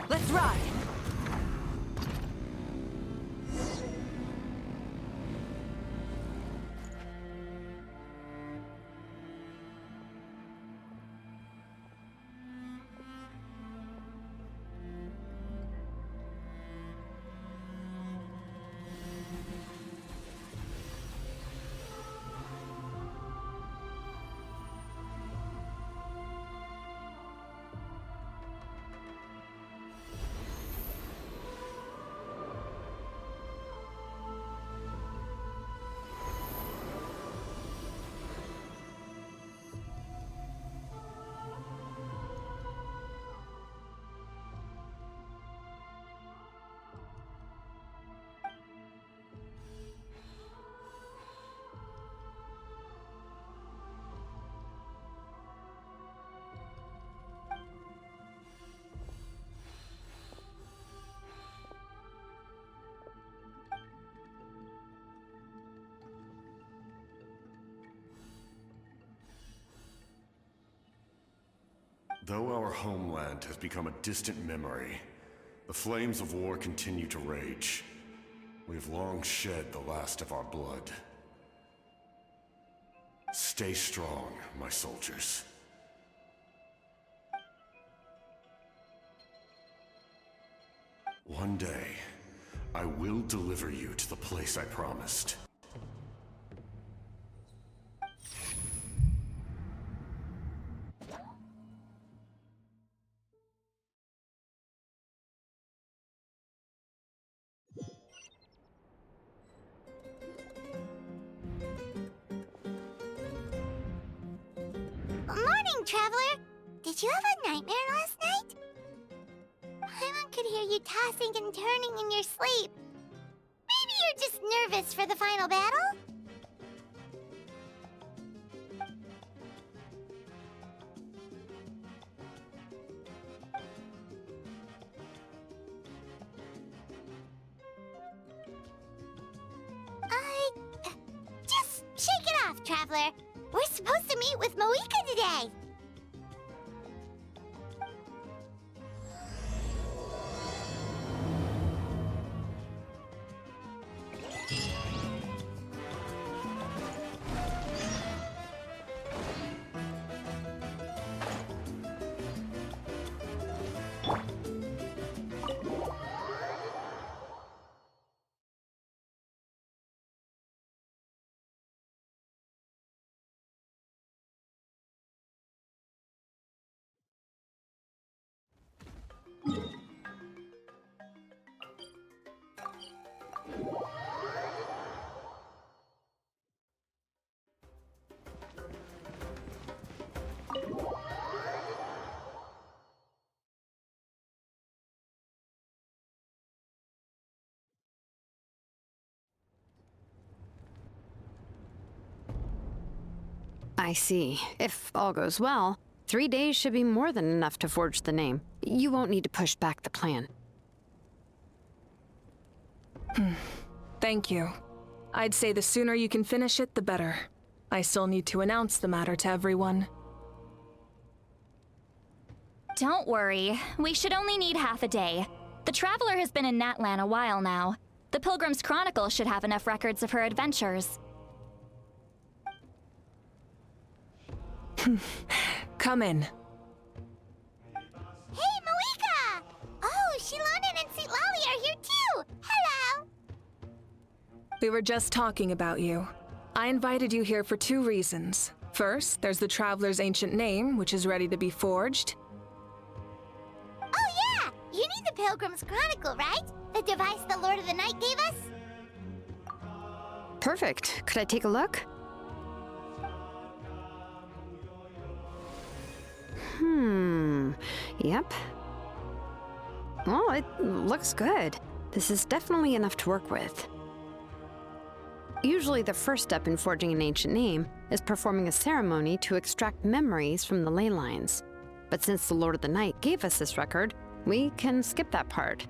Let's ride! Though our homeland has become a distant memory, the flames of war continue to rage. We have long shed the last of our blood. Stay strong, my soldiers. One day, I will deliver you to the place I promised. Morning, traveler! Did you have a nightmare last night? Paimon could hear you tossing and turning in your sleep. Maybe you're just nervous for the final battle? Just shake it off, traveler. We're supposed to meet with Moika today. I see. If all goes well, 3 days should be more than enough to forge the name. You won't need to push back the plan. Thank you. I'd say the sooner you can finish it, the better. I still need to announce the matter to everyone. Don't worry. We should only need half a day. The Traveler has been in Natlan a while now. The Pilgrim's Chronicle should have enough records of her adventures. Come in. Hey, Malika! Oh, Shilonen and Citlali are here too! Hello! We were just talking about you. I invited you here for 2 reasons. First, there's the Traveler's ancient name, which is ready to be forged. Oh yeah! You need the Pilgrim's Chronicle, right? The device the Lord of the Night gave us? Perfect. Could I take a look? Yep. Well, it looks good. This is definitely enough to work with. Usually the first step in forging an ancient name is performing a ceremony to extract memories from the ley lines. But since the Lord of the Night gave us this record, we can skip that part.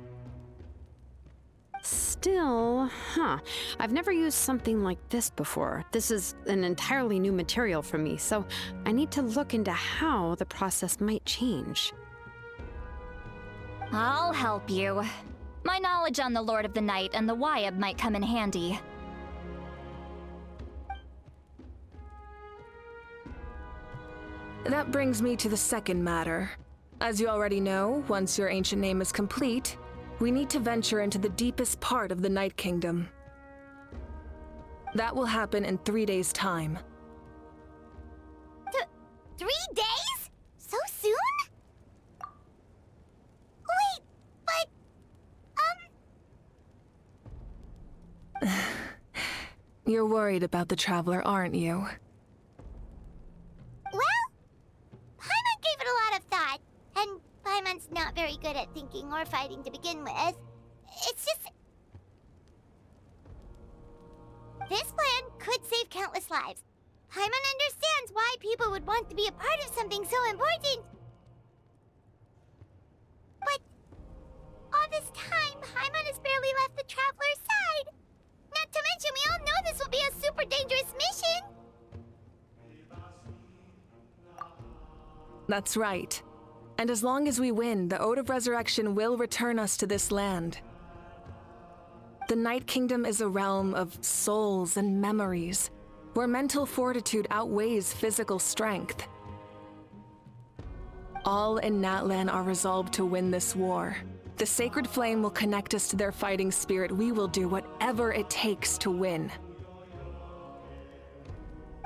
Still, I've never used something like this before. This is an entirely new material for me, so I need to look into how the process might change. I'll help you. My knowledge on the Lord of the Night and the Wyab might come in handy. That brings me to the second matter. As you already know, once your ancient name is complete, we need to venture into the deepest part of the Night Kingdom. That will happen in 3 days' time. 3 days? So soon? Wait, but... You're worried about the Traveler, aren't you? Well, Paimon gave it a lot of thought, and Paimon's not very good at thinking or fighting to begin with. It's just... This plan could save countless lives. Paimon understands why people would want to be a part of something so important. But all this time, Paimon has barely left the Traveler's side. Not to mention, we all know this will be a super dangerous mission. That's right. And as long as we win, the Ode of Resurrection will return us to this land. The Night Kingdom is a realm of souls and memories, where mental fortitude outweighs physical strength. All in Natlan are resolved to win this war. The sacred flame will connect us to their fighting spirit. We will do whatever it takes to win.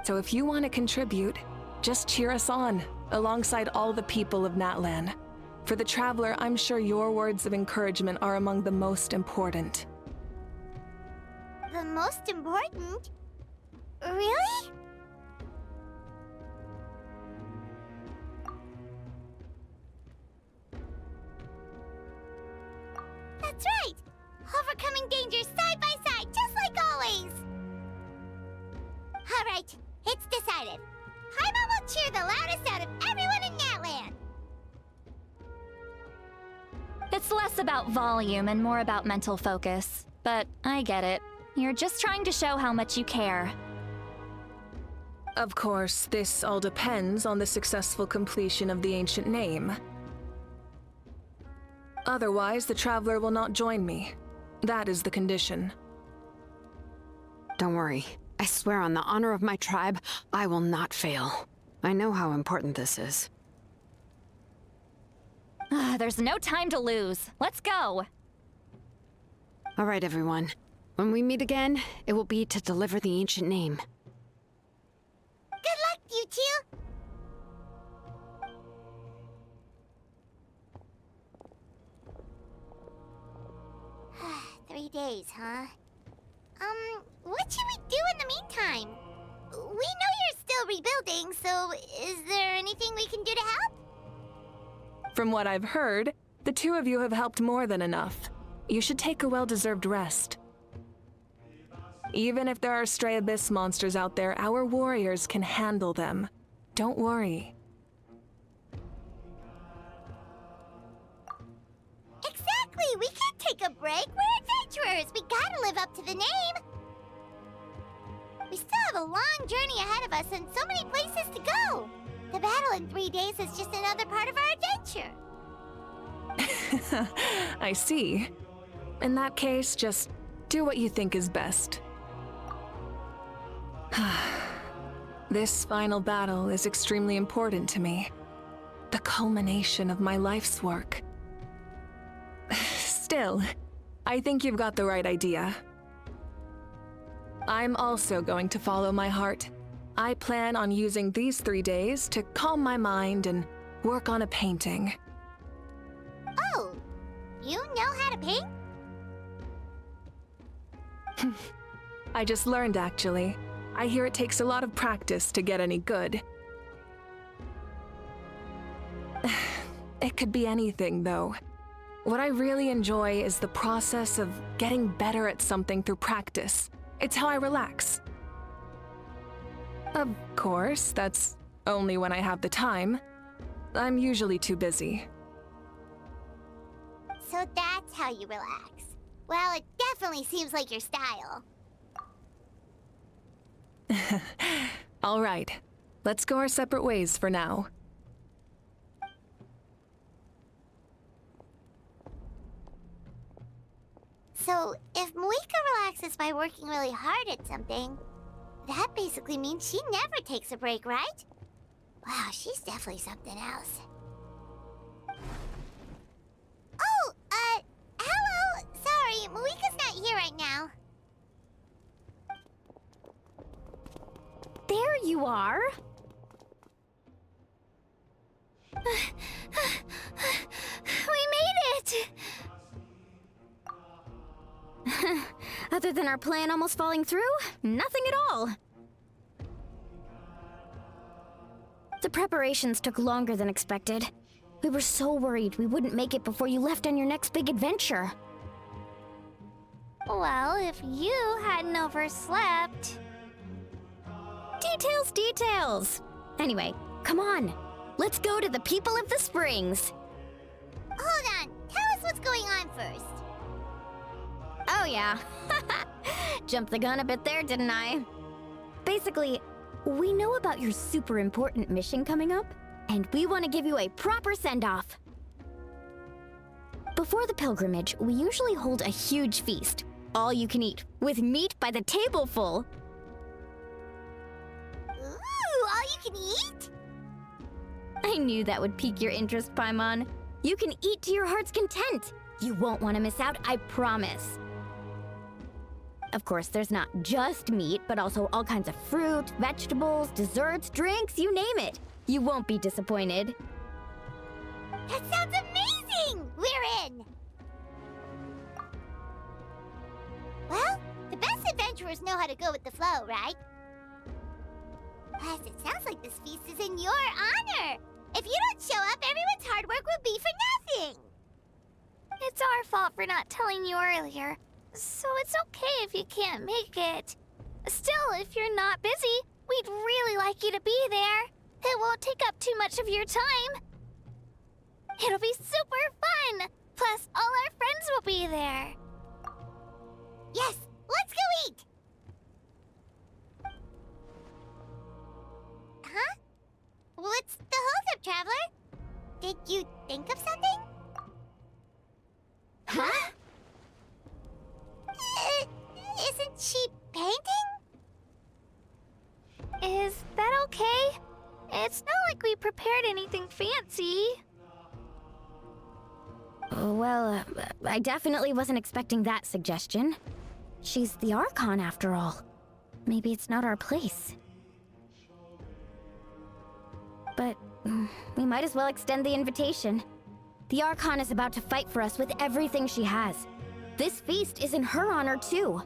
So if you want to contribute, just cheer us on, alongside all the people of Natlan. For the Traveler, I'm sure your words of encouragement are among the most important. The most important? Really? That's right! Overcoming dangers side by side, just like always! Alright, it's decided. Paimon will cheer the loudest out of everyone in Natlan! It's less about volume and more about mental focus. But I get it. You're just trying to show how much you care. Of course, this all depends on the successful completion of the ancient name. Otherwise, the Traveler will not join me. That is the condition. Don't worry. I swear on the honor of my tribe, I will not fail. I know how important this is. There's no time to lose. Let's go. All right, everyone. When we meet again, it will be to deliver the ancient name. Good luck, you two! 3 days, huh? What should we do in the meantime? We know you're still rebuilding, so is there anything we can do to help? From what I've heard, the 2 of you have helped more than enough. You should take a well-deserved rest. Even if there are stray abyss monsters out there, our warriors can handle them. Don't worry. Exactly! We can't take a break. We're adventurers. We gotta live up to the name. We still have a long journey ahead of us and so many places to go. The battle in 3 days is just another part of our adventure. I see. In that case, just do what you think is best. This final battle is extremely important to me. The culmination of my life's work. Still, I think you've got the right idea. I'm also going to follow my heart. I plan on using these 3 days to calm my mind and work on a painting. Oh, you know how to paint? I just learned, actually. I hear it takes a lot of practice to get any good. It could be anything, though. What I really enjoy is the process of getting better at something through practice. It's how I relax. Of course, that's only when I have the time. I'm usually too busy. So that's how you relax. Well, it definitely seems like your style. All right, let's go our separate ways for now. So, if Moika relaxes by working really hard at something, that basically means she never takes a break, right? Wow, she's definitely something else. Oh, hello! Sorry, Moika's not here right now. There you are. We made it! Other than our plan almost falling through, nothing at all. The preparations took longer than expected. We were so worried we wouldn't make it before you left on your next big adventure. Well, if you hadn't overslept... Details, details! Anyway, come on. Let's go to the people of the springs. Hold on, tell us what's going on first. Oh yeah. Jumped the gun a bit there, didn't I? Basically, we know about your super important mission coming up, and we want to give you a proper send-off. Before the pilgrimage, we usually hold a huge feast, all you can eat, with meat by the tableful. Ooh, all you can eat? I knew that would pique your interest, Paimon. You can eat to your heart's content. You won't want to miss out, I promise. Of course, there's not just meat, but also all kinds of fruit, vegetables, desserts, drinks, you name it. You won't be disappointed. That sounds amazing! We're in! Well, the best adventurers know how to go with the flow, right? Plus, it sounds like this feast is in your honor! If you don't show up, everyone's hard work will be for nothing! It's our fault for not telling you earlier, so it's okay if you can't make it. Still, if you're not busy, we'd really like you to be there. It won't take up too much of your time. It'll be super fun! Plus, all our friends will be there. Yes, let's go eat! Huh? What's the holdup, Traveler? Did you think of something? Huh? Isn't she painting? Is that okay? It's not like we prepared anything fancy. Well, I definitely wasn't expecting that suggestion. She's the Archon, after all. Maybe it's not our place. But we might as well extend the invitation. The Archon is about to fight for us with everything she has. This feast is in her honor, too.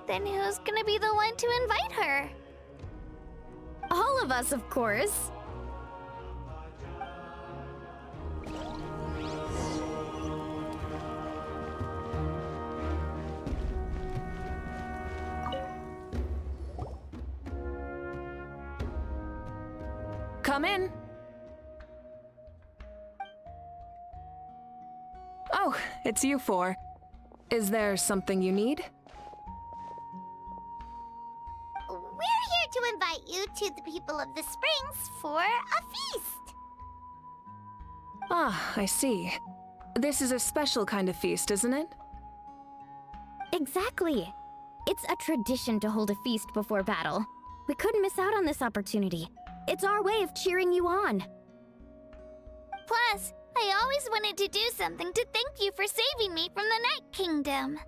Then who's gonna be the one to invite her? All of us, of course. Come in. Oh, it's you four. Is there something you need? We're here to invite you to the people of the Springs for a feast. Ah, I see. This is a special kind of feast, isn't it? Exactly. It's a tradition to hold a feast before battle. We couldn't miss out on this opportunity. It's our way of cheering you on. Plus, I always wanted to do something to thank you for saving me from the Night Kingdom.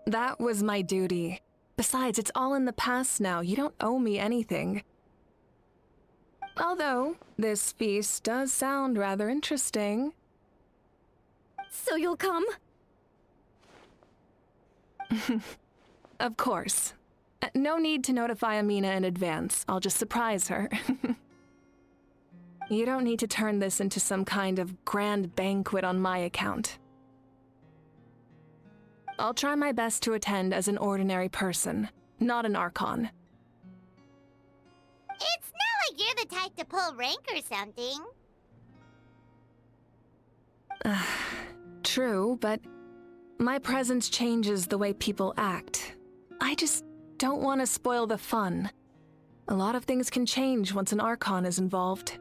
That was my duty. Besides, it's all in the past now. You don't owe me anything. Although, this feast does sound rather interesting. So you'll come? Of course. No need to notify Amina in advance. I'll just surprise her. You don't need to turn this into some kind of grand banquet on my account. I'll try my best to attend as an ordinary person, not an Archon. It's not like you're the type to pull rank or something. True, but my presence changes the way people act. I just don't want to spoil the fun. A lot of things can change once an Archon is involved.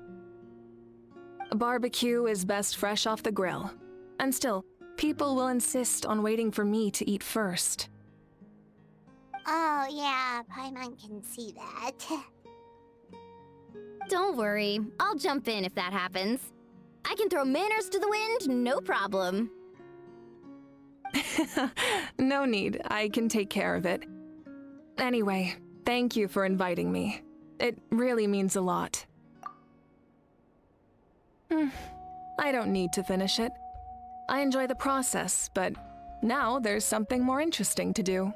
A barbecue is best fresh off the grill. And still, people will insist on waiting for me to eat first. Oh yeah, Paimon can see that. Don't worry. I'll jump in if that happens. I can throw manners to the wind, no problem. No need. I can take care of it. Anyway, thank you for inviting me. It really means a lot. I don't need to finish it. I enjoy the process, but now there's something more interesting to do.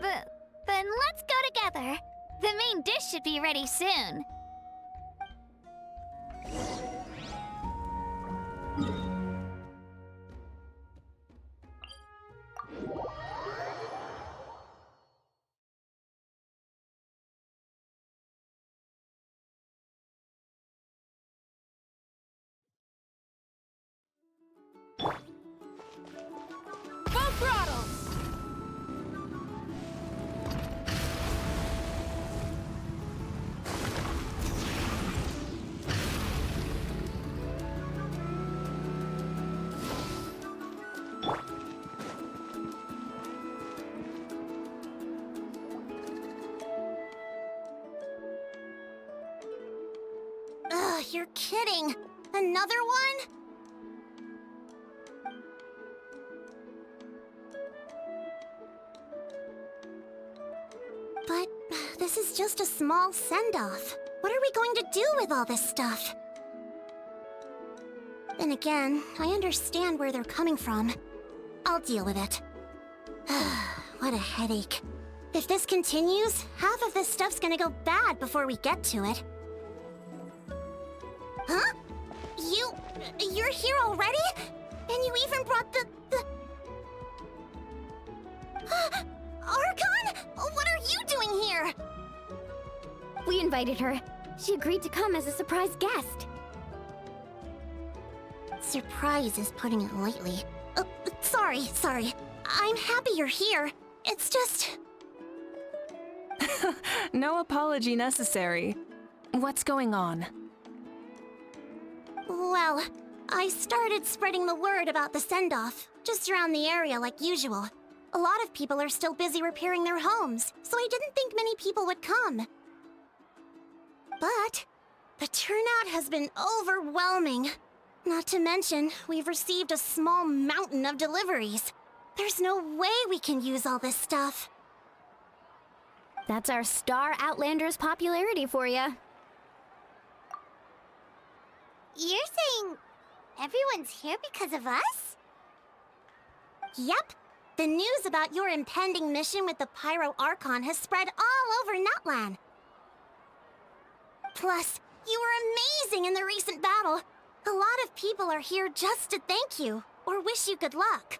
Then let's go together. The main dish should be ready soon. Full throttle! Ugh, you're kidding. Another one? But this is just a small send-off. What are we going to do with all this stuff? And again, I understand where they're coming from. I'll deal with it. What a headache. If this continues, half of this stuff's gonna go bad before we get to it. Huh? You're here already? And you even brought the... Archon? What are you doing here? We invited her. She agreed to come as a surprise guest. Surprise is putting it lightly. Sorry. I'm happy you're here. It's just... No apology necessary. What's going on? Well, I started spreading the word about the send-off, just around the area like usual. A lot of people are still busy repairing their homes, so I didn't think many people would come. But the turnout has been overwhelming. Not to mention, we've received a small mountain of deliveries. There's no way we can use all this stuff. That's our Star Outlander's popularity for you. You're saying everyone's here because of us? Yep. The news about your impending mission with the Pyro Archon has spread all over Nutland. Plus, you were amazing in the recent battle. A lot of people are here just to thank you, or wish you good luck.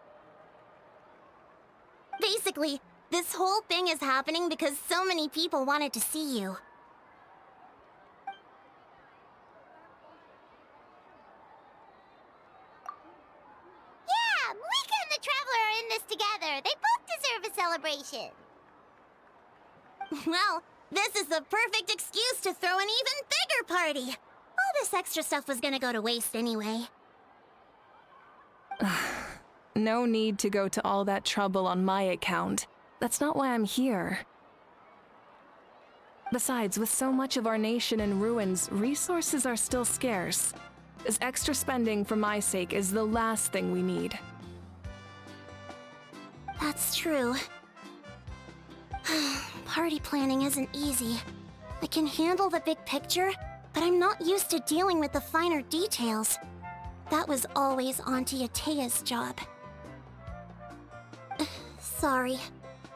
Basically, this whole thing is happening because so many people wanted to see you. deserve a celebration. Well, this is the perfect excuse to throw an even bigger party. All this extra stuff was gonna go to waste anyway. No need to go to all that trouble on my account. That's not why I'm here. Besides, with so much of our nation in ruins, resources are still scarce. This extra spending for my sake is the last thing we need. That's true. Party planning isn't easy. I can handle the big picture, but I'm not used to dealing with the finer details. That was always Auntie Atea's job. Sorry.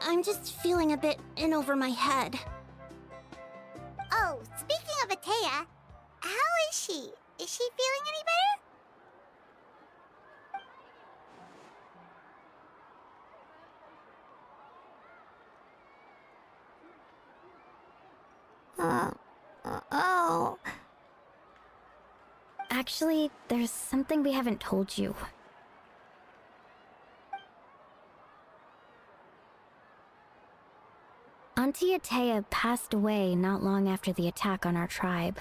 I'm just feeling a bit in over my head. Oh, speaking of Atea, how is she? Is she feeling any better? Oh. Actually, there's something we haven't told you. Auntie Atea passed away not long after the attack on our tribe.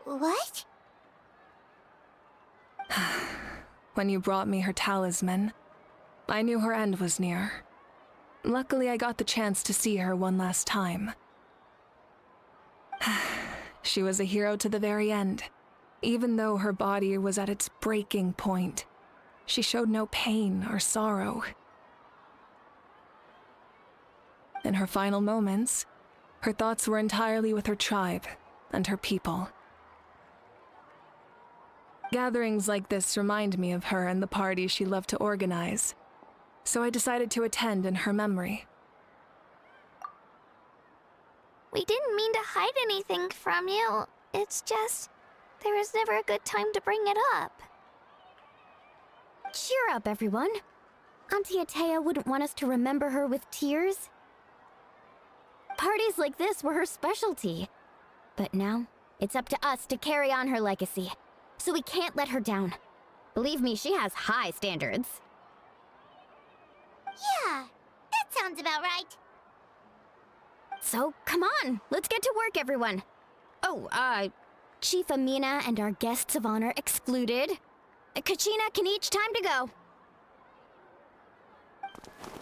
What? When you brought me her talisman, I knew her end was near. Luckily, I got the chance to see her one last time. She was a hero to the very end. Even though her body was at its breaking point, she showed no pain or sorrow. In her final moments, her thoughts were entirely with her tribe and her people. Gatherings like this remind me of her and the parties she loved to organize, so I decided to attend in her memory. We didn't mean to hide anything from you. It's just, there was never a good time to bring it up. Cheer up, everyone. Auntie Atea wouldn't want us to remember her with tears. Parties like this were her specialty. But now, it's up to us to carry on her legacy. So we can't let her down. Believe me, she has high standards. Yeah, that sounds about right. So, come on, let's get to work, everyone. Oh, Chief Amina and our guests of honor excluded. Kachina can each time to go.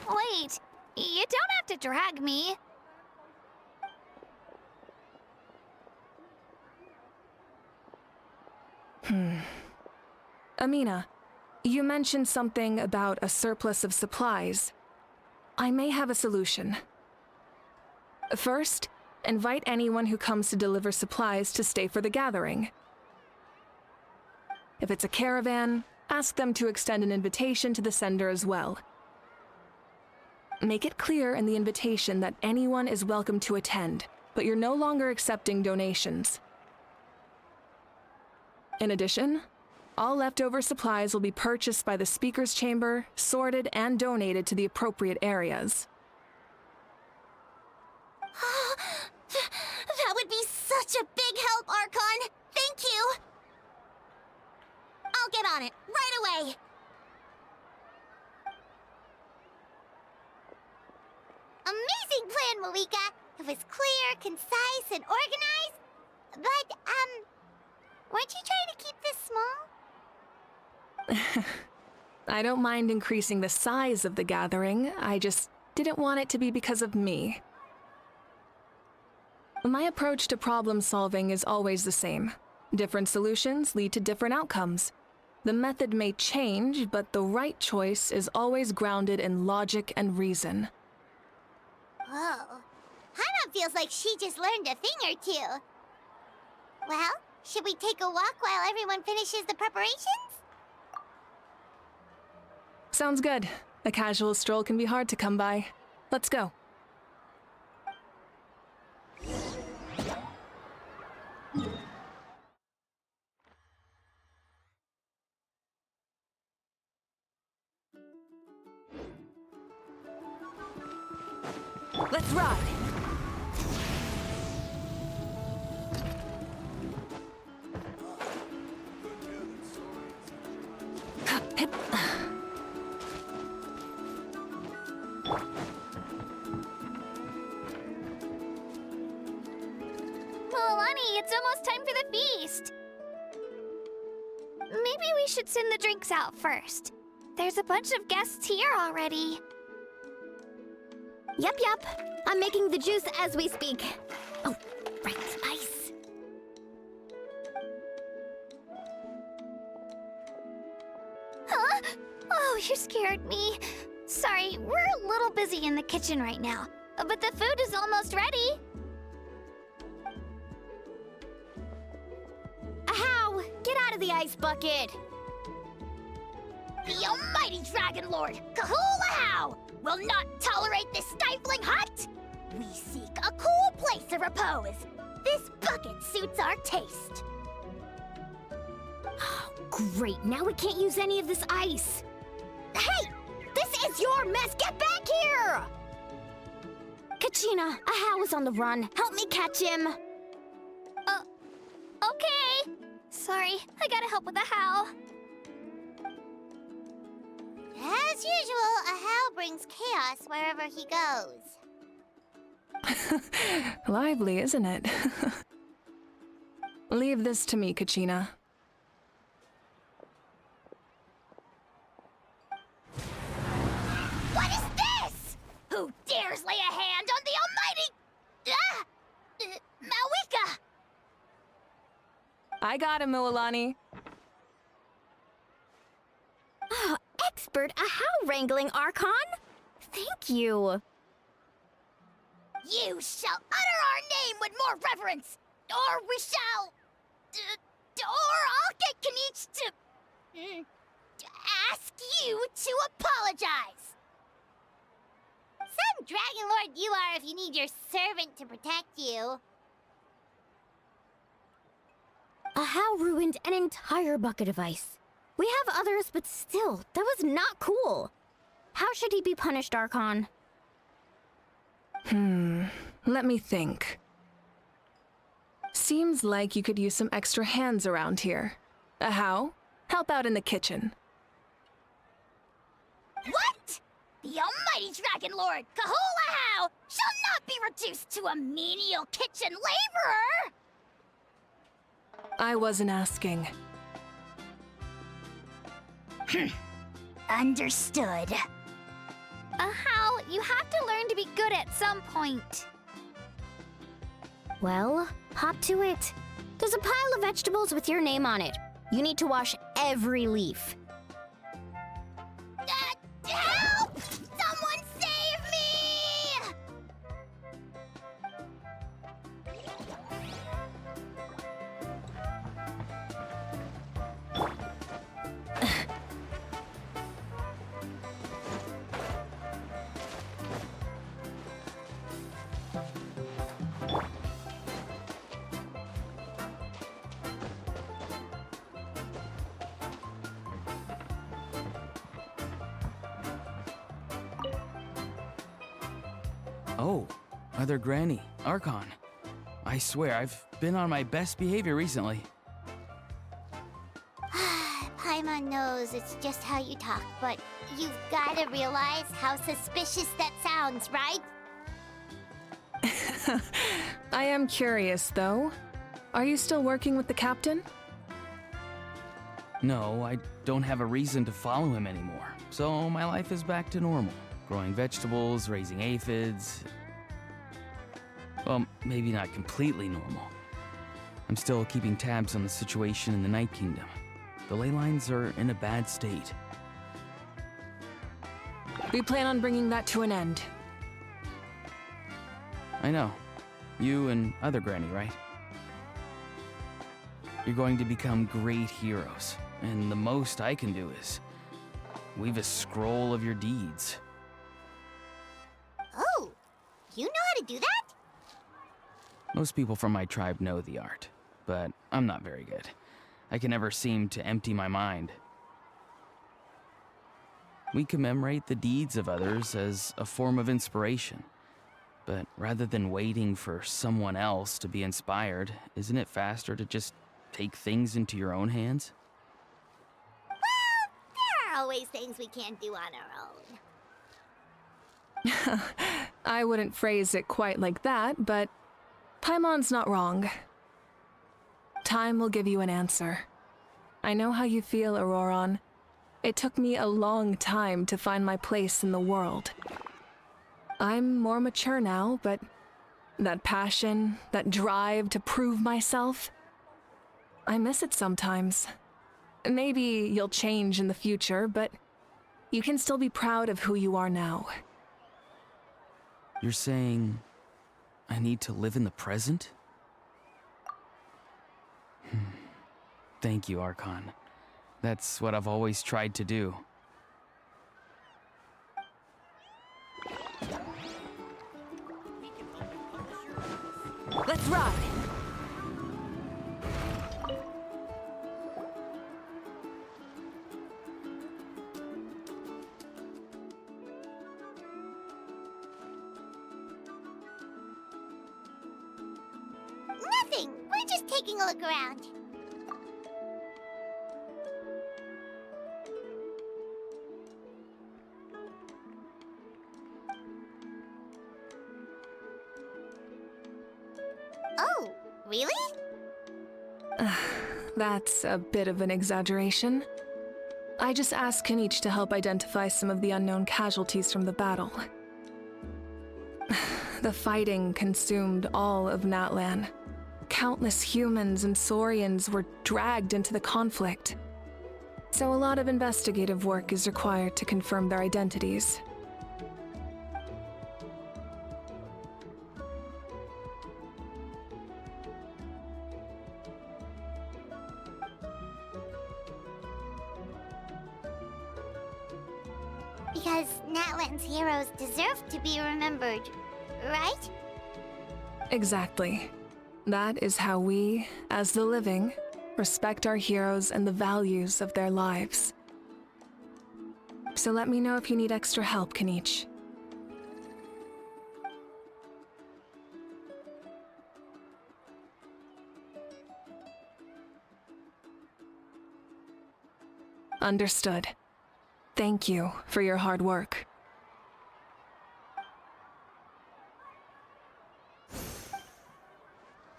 Wait, you don't have to drag me. Amina, you mentioned something about a surplus of supplies. I may have a solution. First, invite anyone who comes to deliver supplies to stay for the gathering. If it's a caravan, ask them to extend an invitation to the sender as well. Make it clear in the invitation that anyone is welcome to attend, but you're no longer accepting donations. In addition, all leftover supplies will be purchased by the speaker's chamber, sorted, and donated to the appropriate areas. That would be such a big help, Archon! Thank you! I'll get on it, right away! Amazing plan, Malika. It was clear, concise, and organized. But, weren't you trying to keep this small? I don't mind increasing the size of the gathering, I just didn't want it to be because of me. My approach to problem solving is always the same. Different solutions lead to different outcomes. The method may change, but the right choice is always grounded in logic and reason. Whoa. Hana feels like she just learned a thing or two. Well, should we take a walk while everyone finishes the preparations? Sounds good. A casual stroll can be hard to come by. Let's go. Let's ride! Milani, it's almost time for the feast. Maybe we should send the drinks out first. There's a bunch of guests here already. Yep. I'm making the juice as we speak. Oh, right, ice. Huh? Oh, you scared me. Sorry, we're a little busy in the kitchen right now, but the food is almost ready. Ahow! Get out of the ice bucket! The almighty Dragon Lord, Kahul-Ahow, will not tolerate this stifling hut! We seek a cool place to repose. This bucket suits our taste. Oh, great, now we can't use any of this ice. Hey! This is your mess! Get back here! Kachina, Ahow is on the run. Help me catch him. Okay. Sorry, I gotta help with the how. As usual, Ahow brings chaos wherever he goes. Lively, isn't it? Leave this to me, Kachina. What is this? Who dares lay a hand on the almighty... Malika! I got him, Mualani. Oh, expert Ahow wrangling, Archon. Thank you. You shall utter our name with more reverence, or we shall... or I'll get Kanich to ask you to apologize. Some Dragon Lord you are if you need your servant to protect you. Ahow ruined an entire bucket of ice. We have others, but still, that was not cool. How should he be punished, Archon? Let me think. Seems like you could use some extra hands around here. Ahow, help out in the kitchen. What? The almighty Dragon Lord, Kahul-Ahow, shall not be reduced to a menial kitchen laborer! I wasn't asking. Understood. How? You have to learn to be good at some point. Well, hop to it. There's a pile of vegetables with your name on it. You need to wash every leaf. Help! Someone save me! Oh, Mother Granny, Archon. I swear, I've been on my best behavior recently. Paimon knows it's just how you talk, but you've gotta realize how suspicious that sounds, right? I am curious, though. Are you still working with the captain? No, I don't have a reason to follow him anymore, so my life is back to normal. Growing vegetables, raising aphids. Well, maybe not completely normal. I'm still keeping tabs on the situation in the Night Kingdom. The ley lines are in a bad state. We plan on bringing that to an end. I know. You and Other Granny, right? You're going to become great heroes, and the most I can do is weave a scroll of your deeds. Oh, you know how to do that? Most people from my tribe know the art, but I'm not very good. I can never seem to empty my mind. We commemorate the deeds of others as a form of inspiration. But rather than waiting for someone else to be inspired, isn't it faster to just take things into your own hands? Well, there are always things we can't do on our own. I wouldn't phrase it quite like that, but Paimon's not wrong. Time will give you an answer. I know how you feel, Auroron. It took me a long time to find my place in the world. I'm more mature now, but that passion, that drive to prove myself, I miss it sometimes. Maybe you'll change in the future, but you can still be proud of who you are now. You're saying I need to live in the present? Thank you, Archon. That's what I've always tried to do. Let's ride! Nothing! We're just taking a look around. Oh, really? That's a bit of an exaggeration. I just asked Kinich to help identify some of the unknown casualties from the battle. The fighting consumed all of Natlan. Countless humans and Saurians were dragged into the conflict. So a lot of investigative work is required to confirm their identities. Because Natlan's heroes deserve to be remembered, right? Exactly. That is how we, as the living, respect our heroes and the values of their lives. So let me know if you need extra help, Kinich. Understood. Thank you for your hard work.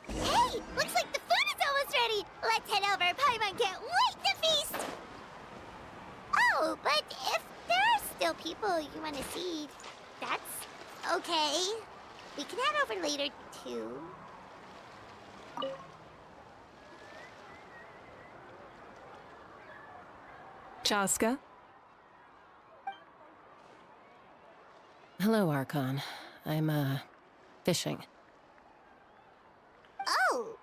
Hey! Looks like the food is almost ready! Let's head over! Paimon can't wait to feast! Oh, but if there are still people you want to see, that's okay. We can head over later, too. Chaska? Hello, Archon. I'm, fishing. Oh!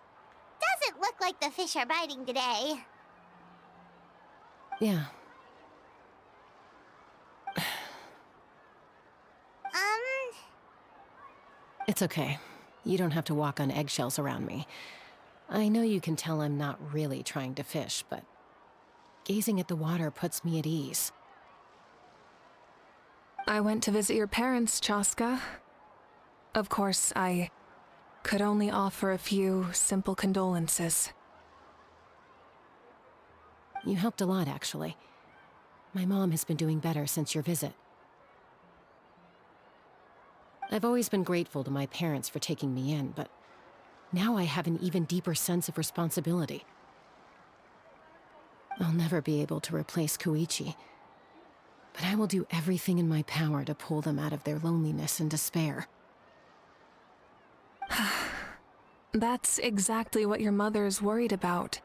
Doesn't look like the fish are biting today. Yeah. It's okay. You don't have to walk on eggshells around me. I know you can tell I'm not really trying to fish, but gazing at the water puts me at ease. I went to visit your parents, Chaska. Of course, I could only offer a few simple condolences. You helped a lot, actually. My mom has been doing better since your visit. I've always been grateful to my parents for taking me in, but now I have an even deeper sense of responsibility. I'll never be able to replace Koichi, but I will do everything in my power to pull them out of their loneliness and despair. That's exactly what your mother is worried about.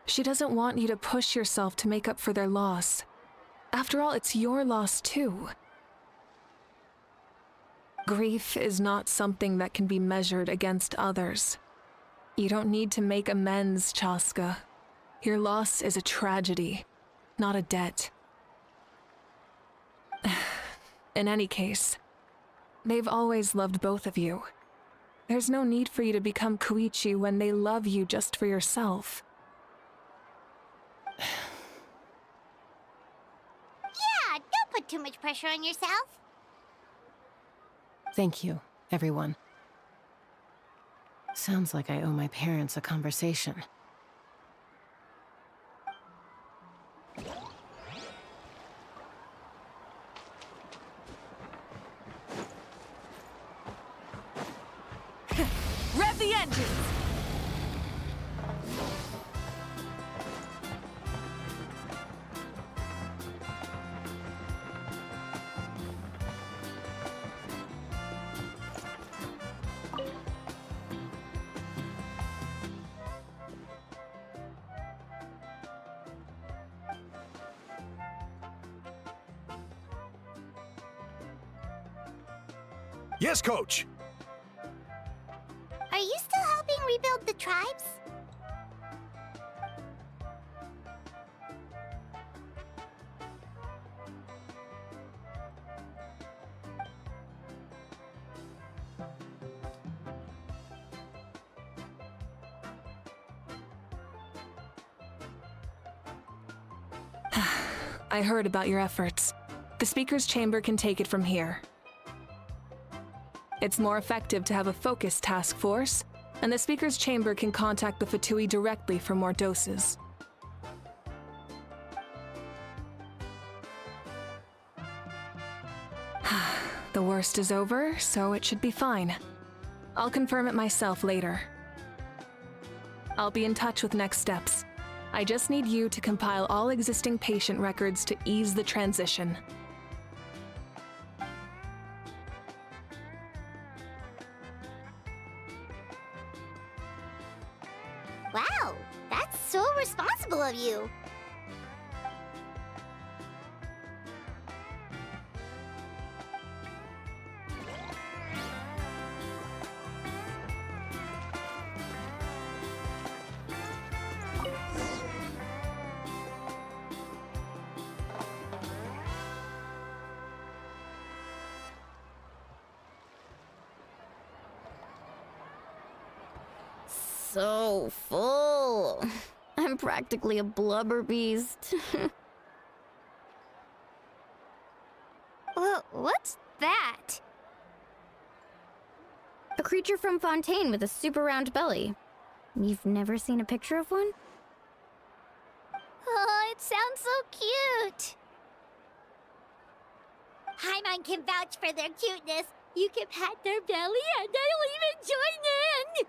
She doesn't want you to push yourself to make up for their loss. After all, it's your loss too. Grief is not something that can be measured against others. You don't need to make amends, Chaska. Your loss is a tragedy, not a debt. In any case, they've always loved both of you. There's no need for you to become Koichi when they love you just for yourself. Yeah, don't put too much pressure on yourself. Thank you, everyone. Sounds like I owe my parents a conversation. vengeance! Yes, Coach! Are you still helping rebuild the tribes? I heard about your efforts. The Speaker's Chamber can take it from here. It's more effective to have a focused task force, and the Speaker's Chamber can contact the Fatui directly for more doses. The worst is over, so it should be fine. I'll confirm it myself later. I'll be in touch with next steps. I just need you to compile all existing patient records to ease the transition. Wow, that's so responsible of you. So full. I'm practically a blubber beast. What's that? A creature from Fontaine with a super round belly. You've never seen a picture of one? Oh, it sounds so cute. Paimon can vouch for their cuteness. You can pat their belly and they'll even join in.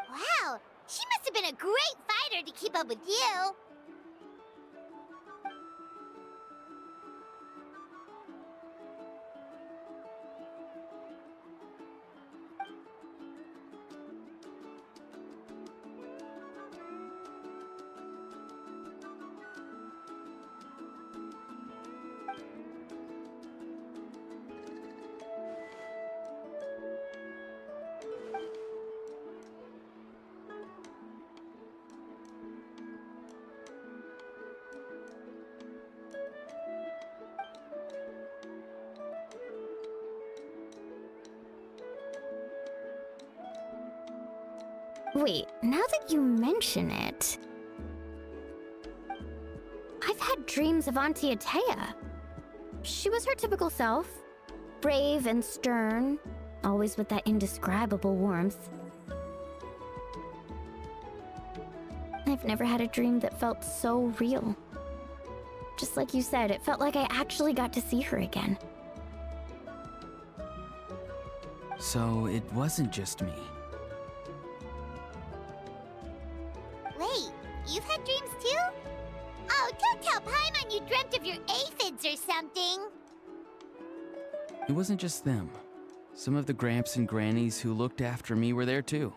Wow, she must have been a great fighter to keep up with you. Wait, now that you mention it... I've had dreams of Auntie Atea. She was her typical self. Brave and stern, always with that indescribable warmth. I've never had a dream that felt so real. Just like you said, it felt like I actually got to see her again. So it wasn't just me. Wait, you've had dreams too? Oh, don't tell Paimon you dreamt of your aphids or something. It wasn't just them. Some of the Gramps and Grannies who looked after me were there too.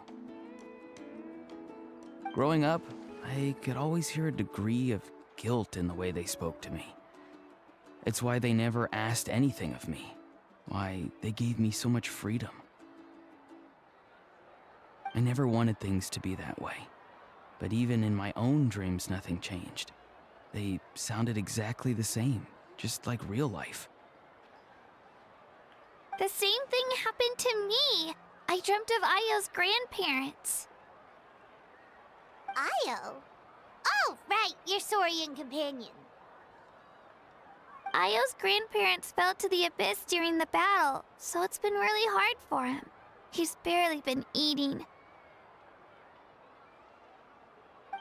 Growing up, I could always hear a degree of guilt in the way they spoke to me. It's why they never asked anything of me. Why they gave me so much freedom. I never wanted things to be that way. But even in my own dreams, nothing changed. They sounded exactly the same, just like real life. The same thing happened to me. I dreamt of Ayo's grandparents. Ayo? Oh, right, your Saurian companion. Ayo's grandparents fell to the abyss during the battle, so it's been really hard for him. He's barely been eating.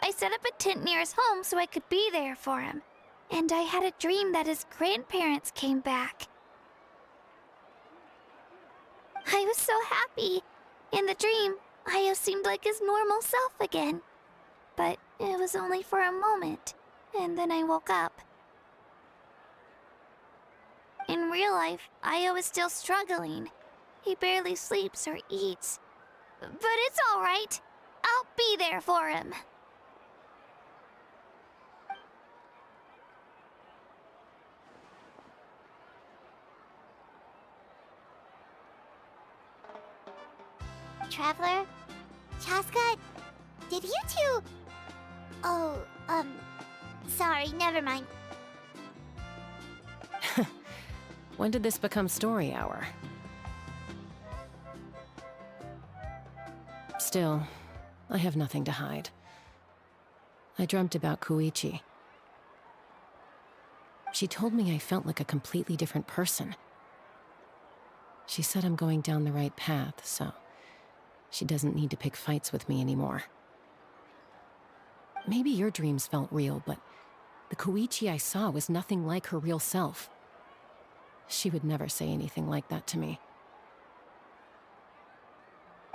I set up a tent near his home so I could be there for him. And I had a dream that his grandparents came back. I was so happy. In the dream, Ayo seemed like his normal self again. But it was only for a moment, and then I woke up. In real life, Ayo is still struggling. He barely sleeps or eats. But it's all right. I'll be there for him. Traveler? Chaska? Did you two... Oh, sorry, never mind. When did this become story hour? Still, I have nothing to hide. I dreamt about Koichi. She told me I felt like a completely different person. She said I'm going down the right path, so she doesn't need to pick fights with me anymore. Maybe your dreams felt real, but the Koichi I saw was nothing like her real self. She would never say anything like that to me.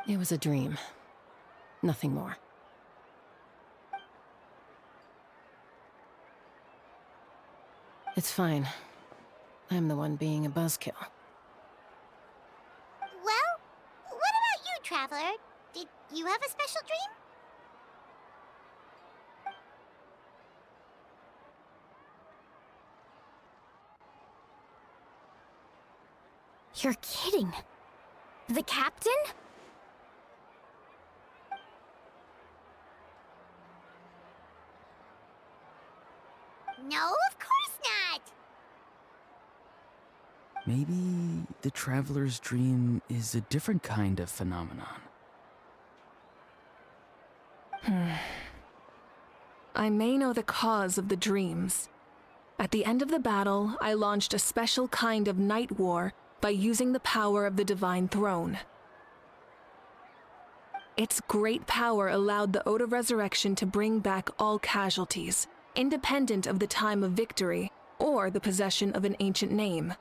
It was a dream. Nothing more. It's fine. I'm the one being a buzzkill. Well, what about you, Traveler? Did you have a special dream? You're kidding. The captain? No, of course not! Maybe the traveler's dream is a different kind of phenomenon. I may know the cause of the dreams. At the end of the battle, I launched a special kind of night war by using the power of the Divine Throne. Its great power allowed the Ode of Resurrection to bring back all casualties, independent of the time of victory or the possession of an ancient name.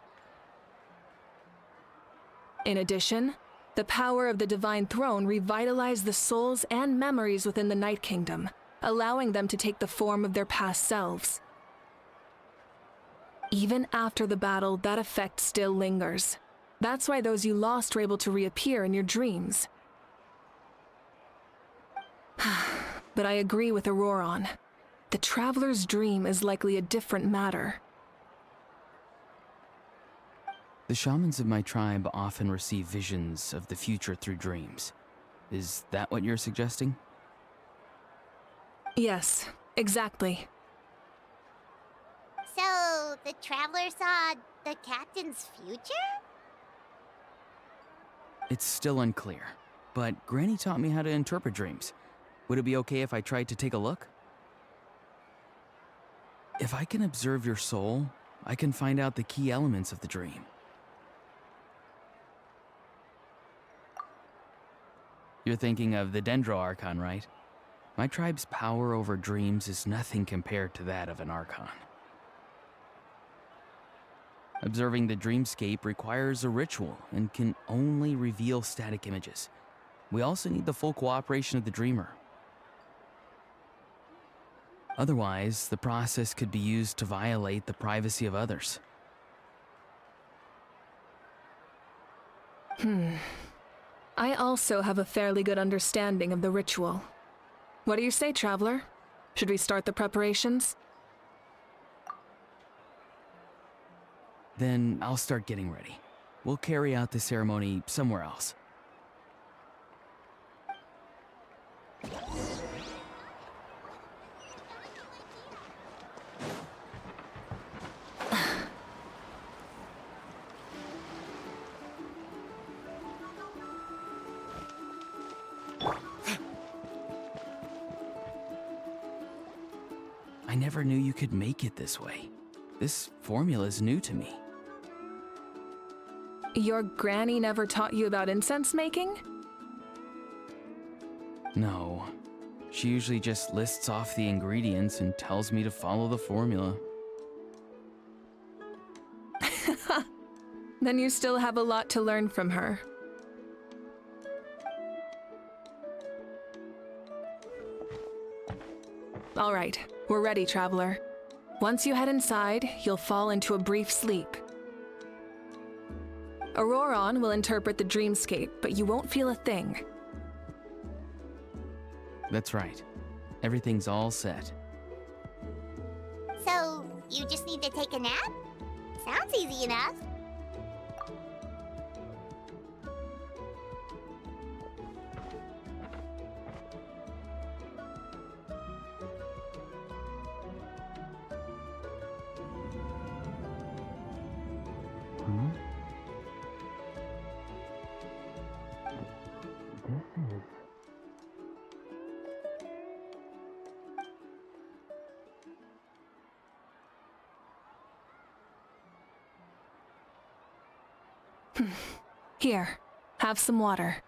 In addition, the power of the Divine Throne revitalized the souls and memories within the Night Kingdom, allowing them to take the form of their past selves. Even after the battle, that effect still lingers. That's why those you lost were able to reappear in your dreams. But I agree with Auroron. The Traveler's dream is likely a different matter. The shamans of my tribe often receive visions of the future through dreams. Is that what you're suggesting? Yes, exactly. So, the Traveler saw the captain's future? It's still unclear, but Granny taught me how to interpret dreams. Would it be okay if I tried to take a look? If I can observe your soul, I can find out the key elements of the dream. You're thinking of the Dendro Archon, right? My tribe's power over dreams is nothing compared to that of an Archon. Observing the dreamscape requires a ritual and can only reveal static images. We also need the full cooperation of the dreamer. Otherwise, the process could be used to violate the privacy of others. I also have a fairly good understanding of the ritual. What do you say, Traveler? Should we start the preparations? Then I'll start getting ready. We'll carry out the ceremony somewhere else. I never knew you could make it this way. This formula is new to me. Your granny never taught you about incense making? No. She usually just lists off the ingredients and tells me to follow the formula. Then you still have a lot to learn from her. All right, we're ready, traveler. Once you head inside, you'll fall into a brief sleep. Auroron will interpret the dreamscape, but you won't feel a thing. That's right. Everything's all set. So, you just need to take a nap? Sounds easy enough. Here, have some water.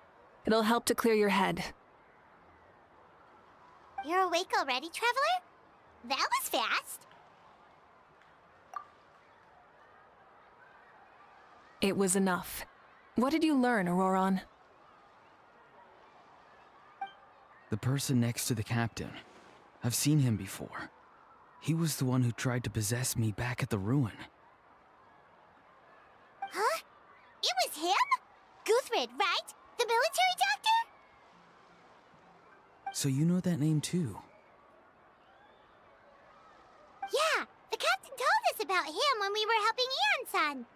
It'll help to clear your head. You're awake already, traveler? That was fast. It was enough. What did you learn, Auroron? The person next to the captain. I've seen him before. He was the one who tried to possess me back at the ruin. Huh? It was him? Guthred, right? The military doctor? So you know that name too? Yeah, the captain told us about him when we were helping Eon-san.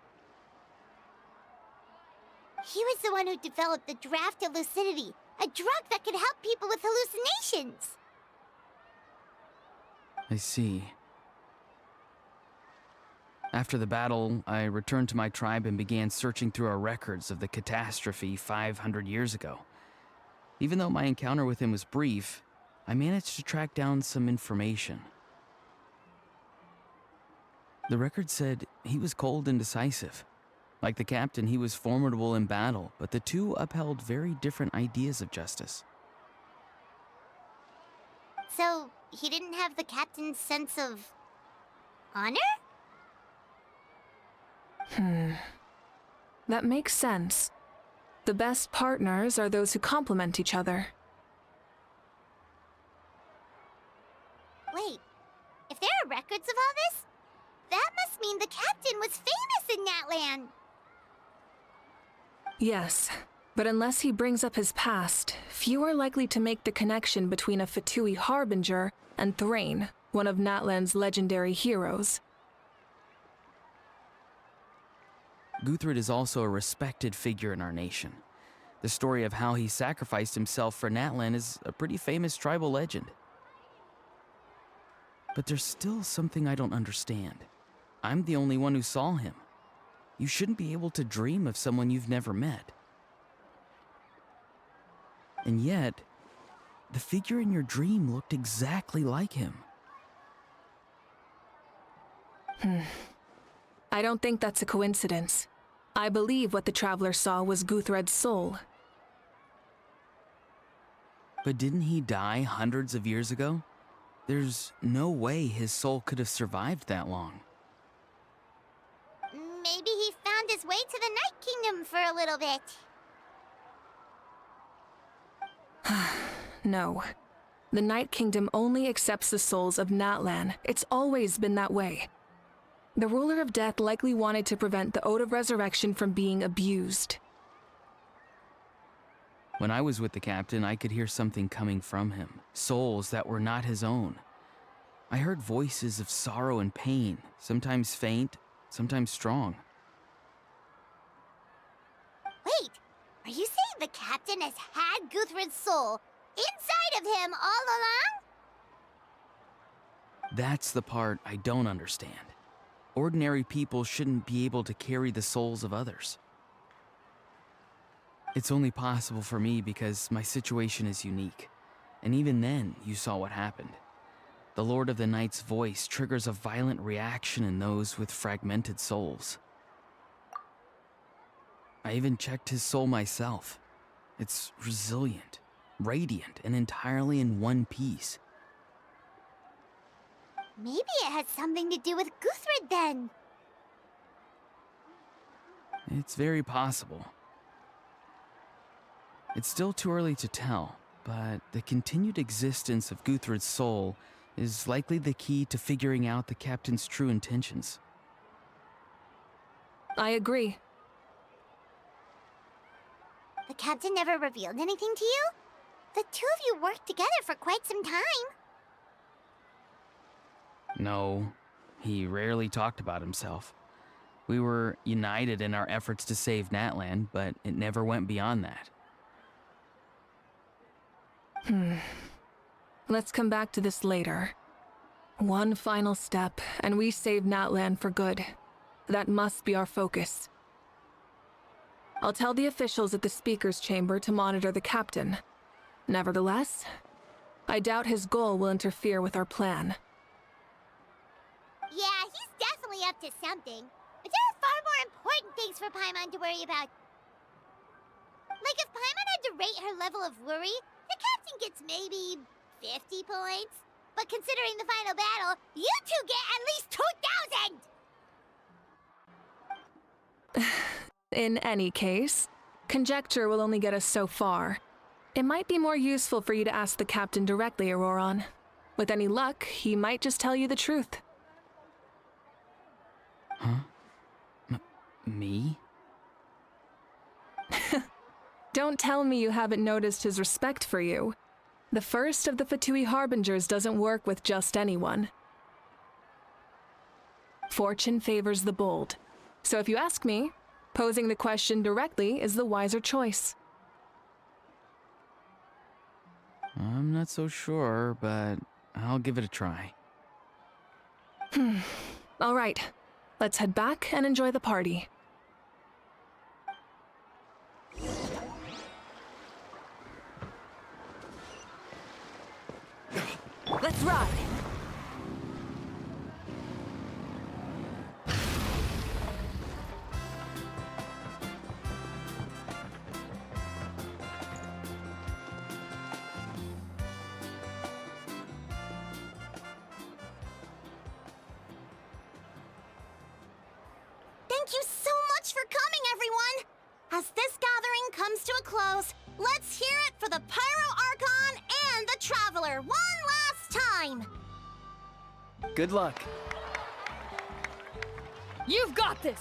He was the one who developed the draft of lucidity, a drug that could help people with hallucinations. I see. After the battle, I returned to my tribe and began searching through our records of the catastrophe 500 years ago. Even though my encounter with him was brief, I managed to track down some information. The record said he was cold and decisive. Like the captain, he was formidable in battle, but the two upheld very different ideas of justice. So, he didn't have the captain's sense of honor? That makes sense. The best partners are those who complement each other. Wait, if there are records of all this, that must mean the captain was famous in that land. Yes, but unless he brings up his past, few are likely to make the connection between a Fatui harbinger and Thrain, one of Natlan's legendary heroes. Guthred is also a respected figure in our nation. The story of how he sacrificed himself for Natlan is a pretty famous tribal legend. But there's still something I don't understand. I'm the only one who saw him. You shouldn't be able to dream of someone you've never met. And yet, the figure in your dream looked exactly like him. I don't think that's a coincidence. I believe what the traveler saw was Guthred's soul. But didn't he die hundreds of years ago? There's no way his soul could have survived that long. Maybe he found his way to the Night Kingdom for a little bit. No. The Night Kingdom only accepts the souls of Natlan. It's always been that way. The ruler of death likely wanted to prevent the Ode of Resurrection from being abused. When I was with the captain, I could hear something coming from him, souls that were not his own. I heard voices of sorrow and pain, sometimes faint, sometimes strong. Wait, are you saying the captain has had Guthred's soul inside of him all along? That's the part I don't understand. Ordinary people shouldn't be able to carry the souls of others. It's only possible for me because my situation is unique. And even then, you saw what happened. The Lord of the Night's voice triggers a violent reaction in those with fragmented souls. I even checked his soul myself. It's resilient, radiant, and entirely in one piece. Maybe it has something to do with Guthred then. It's very possible. It's still too early to tell, but the continued existence of Guthred's soul is likely the key to figuring out the captain's true intentions. I agree. The captain never revealed anything to you? The two of you worked together for quite some time. No, he rarely talked about himself. We were united in our efforts to save Natlan, but it never went beyond that. Let's come back to this later. One final step, and we save Natlan for good. That must be our focus. I'll tell the officials at the speaker's chamber to monitor the captain. Nevertheless, I doubt his goal will interfere with our plan. Yeah, he's definitely up to something. But there are far more important things for Paimon to worry about. Like if Paimon had to rate her level of worry, the captain gets maybe 50 points. But considering the final battle, you two get at least 2,000! In any case, conjecture will only get us so far. It might be more useful for you to ask the captain directly, Auroron. With any luck, he might just tell you the truth. Huh? Me? Don't tell me you haven't noticed his respect for you. The first of the Fatui Harbingers doesn't work with just anyone. Fortune favors the bold. So if you ask me, posing the question directly is the wiser choice. I'm not so sure, but I'll give it a try. All right, let's head back and enjoy the party. Let's ride! Thank you so much for coming, everyone! As this gathering comes to a close, let's hear it for the Pyro Archon and the Traveler one last time! Good luck. You've got this!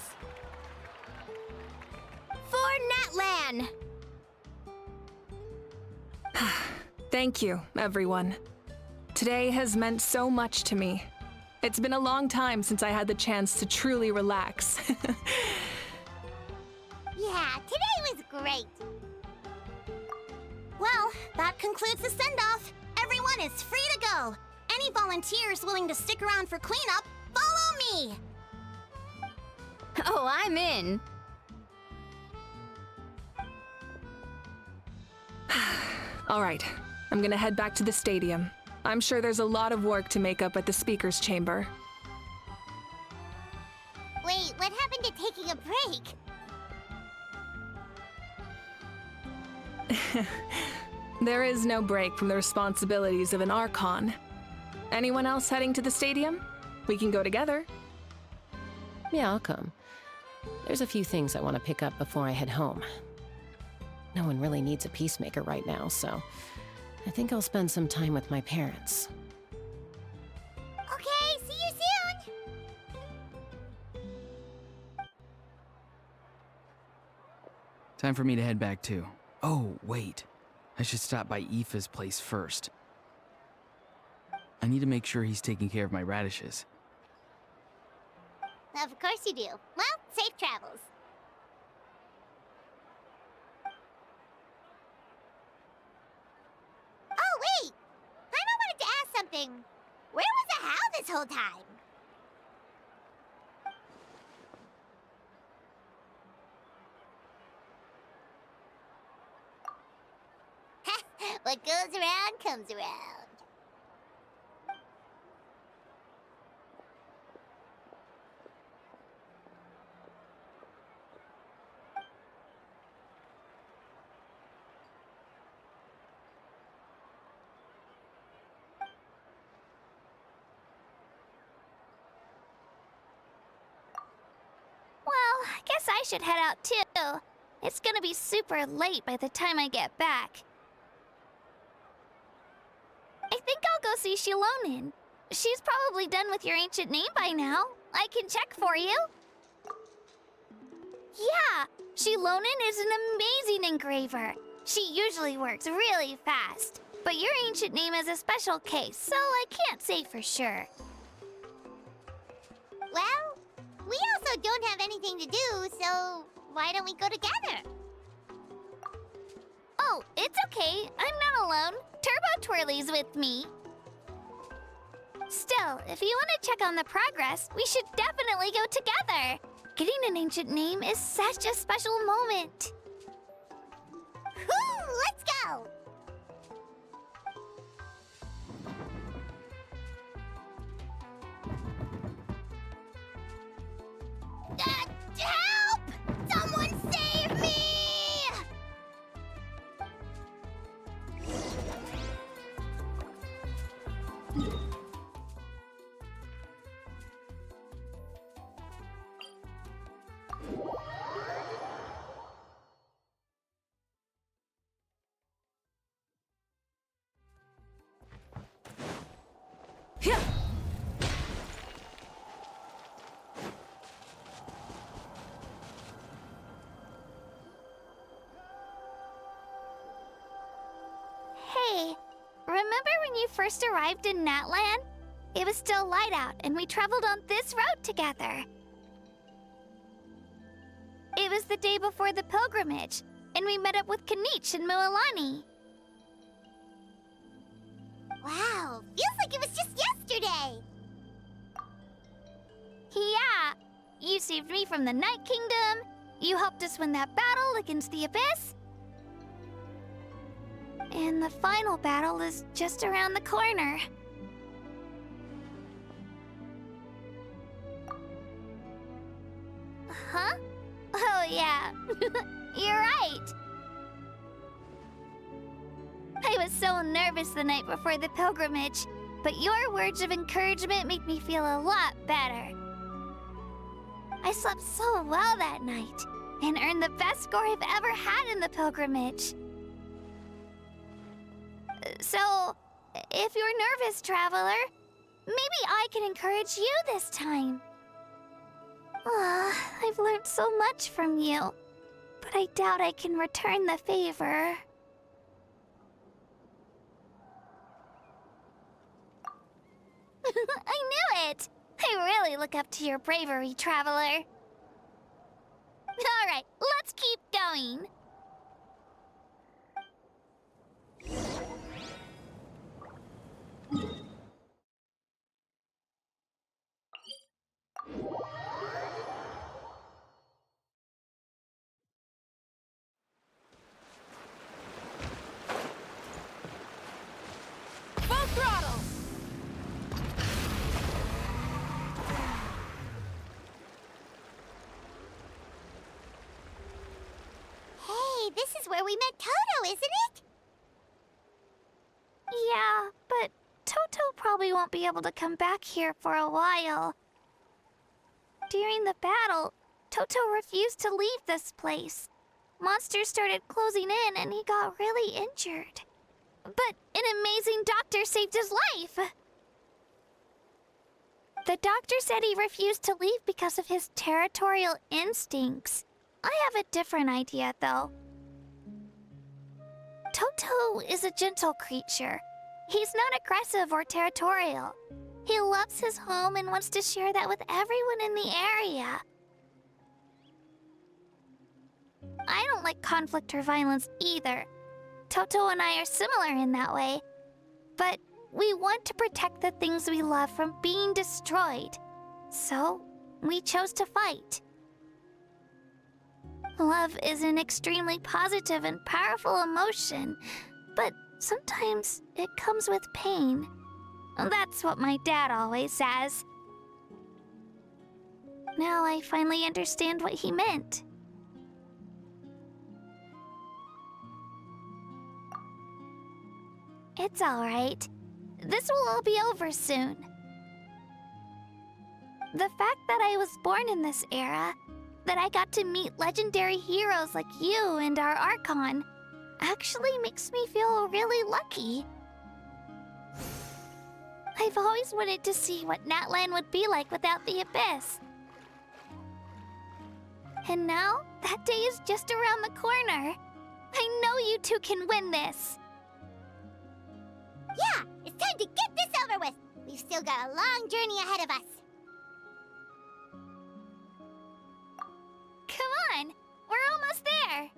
For Natlan! Thank you, everyone. Today has meant so much to me. It's been a long time since I had the chance to truly relax. Yeah, today was great. Well, that concludes the send-off. Everyone is free to go. Any volunteers willing to stick around for cleanup, follow me! Oh, I'm in. All right, I'm gonna head back to the stadium. I'm sure there's a lot of work to make up at the speaker's chamber. Wait, what happened to taking a break? There is no break from the responsibilities of an Archon. Anyone else heading to the stadium? We can go together. Yeah, I'll come. There's a few things I want to pick up before I head home. No one really needs a peacemaker right now, so I think I'll spend some time with my parents. Okay, see you soon! Time for me to head back too. Oh, wait. I should stop by Aoife's place first. I need to make sure he's taking care of my radishes. Of course you do. Well, safe travels. Oh, wait! I wanted to ask something. Where was the How this whole time? What goes around comes around. should head out too. It's gonna be super late by the time I get back. I think I'll go see Shilonin. She's probably done with your ancient name by now. I can check for you. Yeah, Shilonin is an amazing engraver. She usually works really fast. But your ancient name is a special case, so I can't say for sure. Well, we also don't have anything to do, so why don't we go together? Oh, it's okay. I'm not alone. Turbo Twirly's with me. Still, if you want to check on the progress, we should definitely go together. Getting an ancient name is such a special moment. Woo, let's go! Help! Someone save me! Hey, remember when you first arrived in Natlan? It was still light out, and we traveled on this road together. It was the day before the pilgrimage, and we met up with Kanich and Mualani. Wow, feels like it was just yesterday. Yeah, you saved me from the Night Kingdom. You helped us win that battle against the Abyss. And the final battle is just around the corner. Huh? Oh, yeah. You're right. I was so nervous the night before the pilgrimage, but your words of encouragement make me feel a lot better. I slept so well that night and earned the best score I've ever had in the pilgrimage. So, if you're nervous, traveler, maybe I can encourage you this time. I've learned so much from you, but I doubt I can return the favor. I knew it! I really look up to your bravery, traveler. All right, let's keep going. Full throttle! Hey, this is where we met Toto, isn't it? Yeah, but Toto probably won't be able to come back here for a while. During the battle, Toto refused to leave this place. Monsters started closing in and he got really injured. But an amazing doctor saved his life! The doctor said he refused to leave because of his territorial instincts. I have a different idea, though. Toto is a gentle creature. He's not aggressive or territorial. He loves his home and wants to share that with everyone in the area. I don't like conflict or violence either. Toto and I are similar in that way. But we want to protect the things we love from being destroyed. So, we chose to fight. Love is an extremely positive and powerful emotion, but sometimes it comes with pain. That's what my dad always says. Now I finally understand what he meant. It's all right. This will all be over soon. The fact that I was born in this era that I got to meet legendary heroes like you and our Archon actually makes me feel really lucky. I've always wanted to see what Natlan would be like without the Abyss. And now, that day is just around the corner. I know you two can win this. Yeah, it's time to get this over with. We've still got a long journey ahead of us. Come on, we're almost there.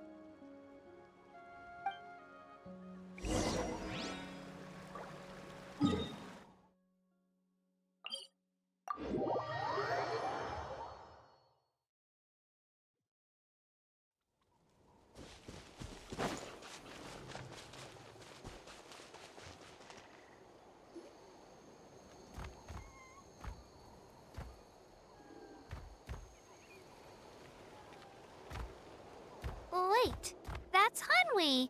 Wait, that's Hanwi.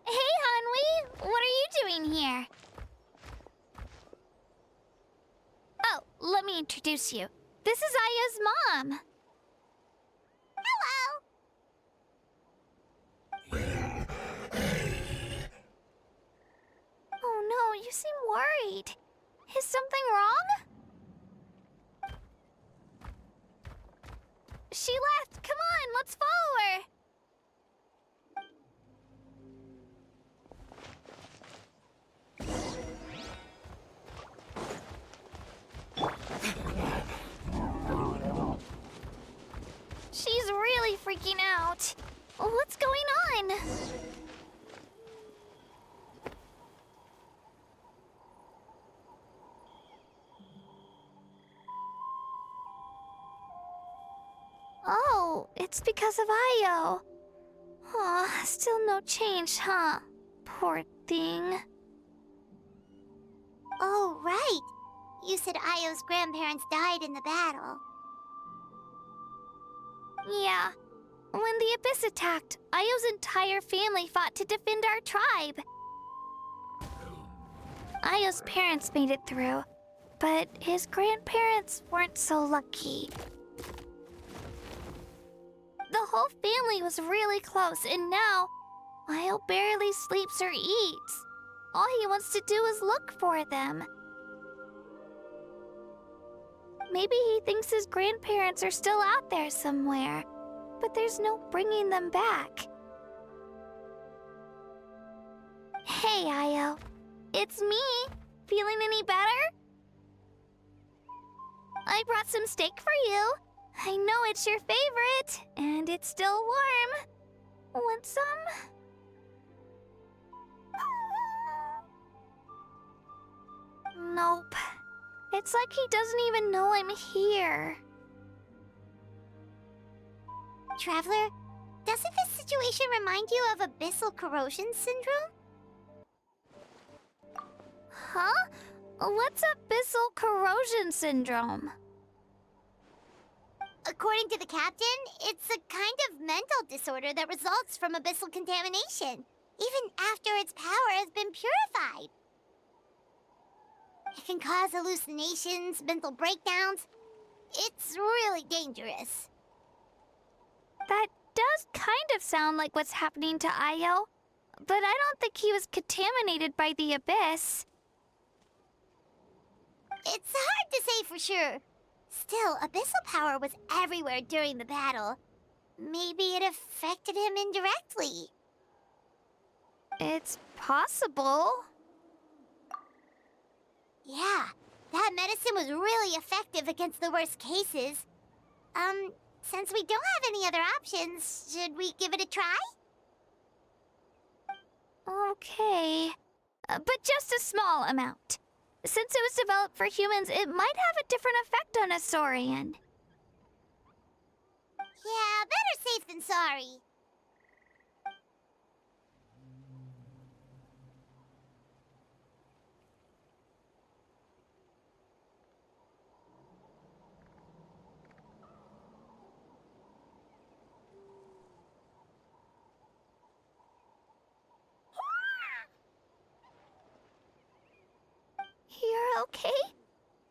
Hey, Hanwi, what are you doing here? Oh, let me introduce you. This is Aya's mom. Hello. Oh no, you seem worried. Is something wrong? She left. Come on, let's follow her. She's really freaking out. What's going on? Oh, it's because of Io. Aw, still no change, huh? Poor thing. Oh, right. You said Io's grandparents died in the battle. Yeah. When the Abyss attacked, Io's entire family fought to defend our tribe. Io's parents made it through, but his grandparents weren't so lucky. The whole family was really close, and now Io barely sleeps or eats. All he wants to do is look for them. Maybe he thinks his grandparents are still out there somewhere, but there's no bringing them back. Hey, Io. It's me. Feeling any better? I brought some steak for you. I know it's your favorite, and it's still warm. Want some? Nope. It's like he doesn't even know I'm here. Traveler, doesn't this situation remind you of abyssal corrosion syndrome? Huh? What's abyssal corrosion syndrome? According to the captain, it's a kind of mental disorder that results from abyssal contamination, even after its power has been purified. It can cause hallucinations, mental breakdowns. It's really dangerous. That does kind of sound like what's happening to Io, but I don't think he was contaminated by the Abyss. It's hard to say for sure. Still, abyssal power was everywhere during the battle. Maybe it affected him indirectly. It's possible. Yeah, that medicine was really effective against the worst cases. Since we don't have any other options, should we give it a try? Okay. But just a small amount. Since it was developed for humans, it might have a different effect on a Saurian. Yeah, better safe than sorry. You're okay?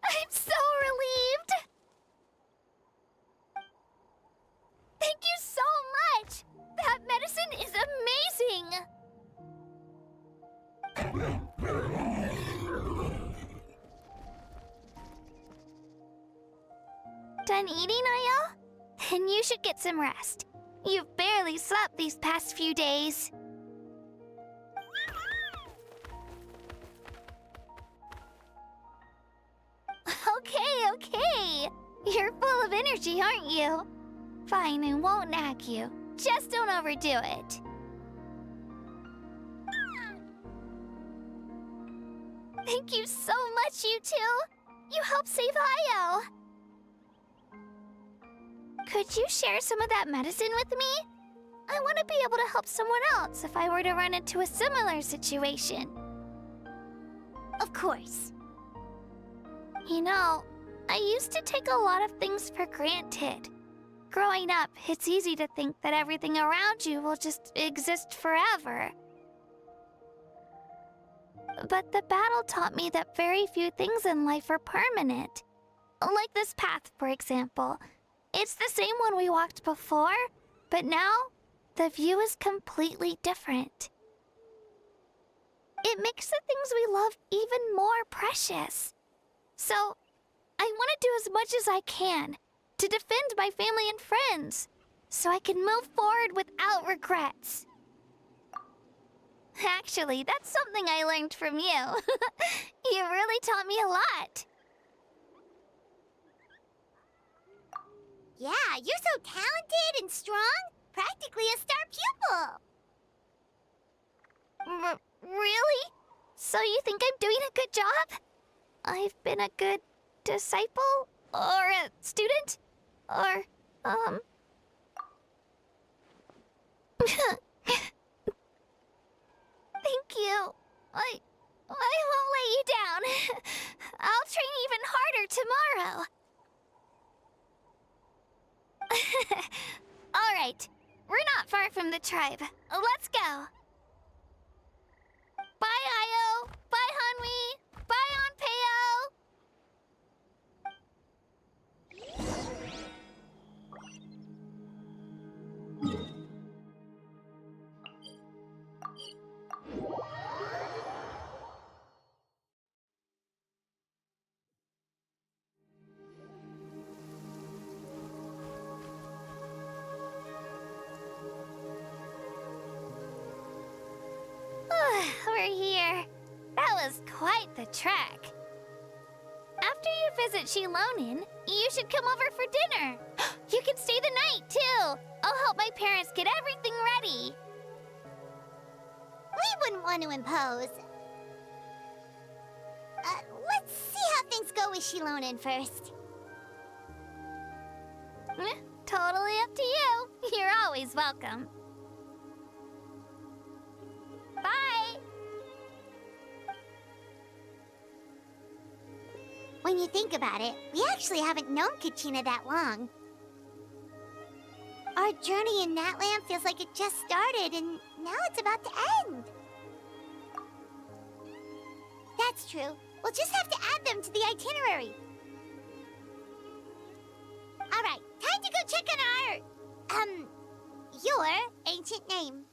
I'm so relieved! Done eating, are you? Then you should get some rest. You've barely slept these past few days. Okay. You're full of energy, aren't you? Fine, I won't nag you. Just don't overdo it. Thank you so much, you two. You helped save Io. Could you share some of that medicine with me? I want to be able to help someone else if I were to run into a similar situation. Of course. You know, I used to take a lot of things for granted. Growing up, it's easy to think that everything around you will just exist forever. But the battle taught me that very few things in life are permanent. Like this path, for example. It's the same one we walked before, but now the view is completely different. It makes the things we love even more precious. So, I want to do as much as I can to defend my family and friends, so I can move forward without regrets. Actually, that's something I learned from you. You really taught me a lot. Yeah, you're so talented and strong. Practically a star pupil. Really? So you think I'm doing a good job? I've been a good disciple? Or a student? Or, Thank you. I won't let you down. I'll train even harder tomorrow. All right. We're not far from the tribe. Let's go. Bye, Io. Bye, Hanwi. Bye, Onpeo. We're here. That was quite the trek. After you visit Shilonin, you should come over for dinner. You can stay the night, too. I'll help my parents get everything ready. We wouldn't want to impose. Let's see how things go with Shilonin first. Totally up to you. You're always welcome. Bye. When you think about it, we actually haven't known Kachina that long. Our journey in Natland feels like it just started, and now it's about to end. That's true. We'll just have to add them to the itinerary. All right, time to go check on your ancient name.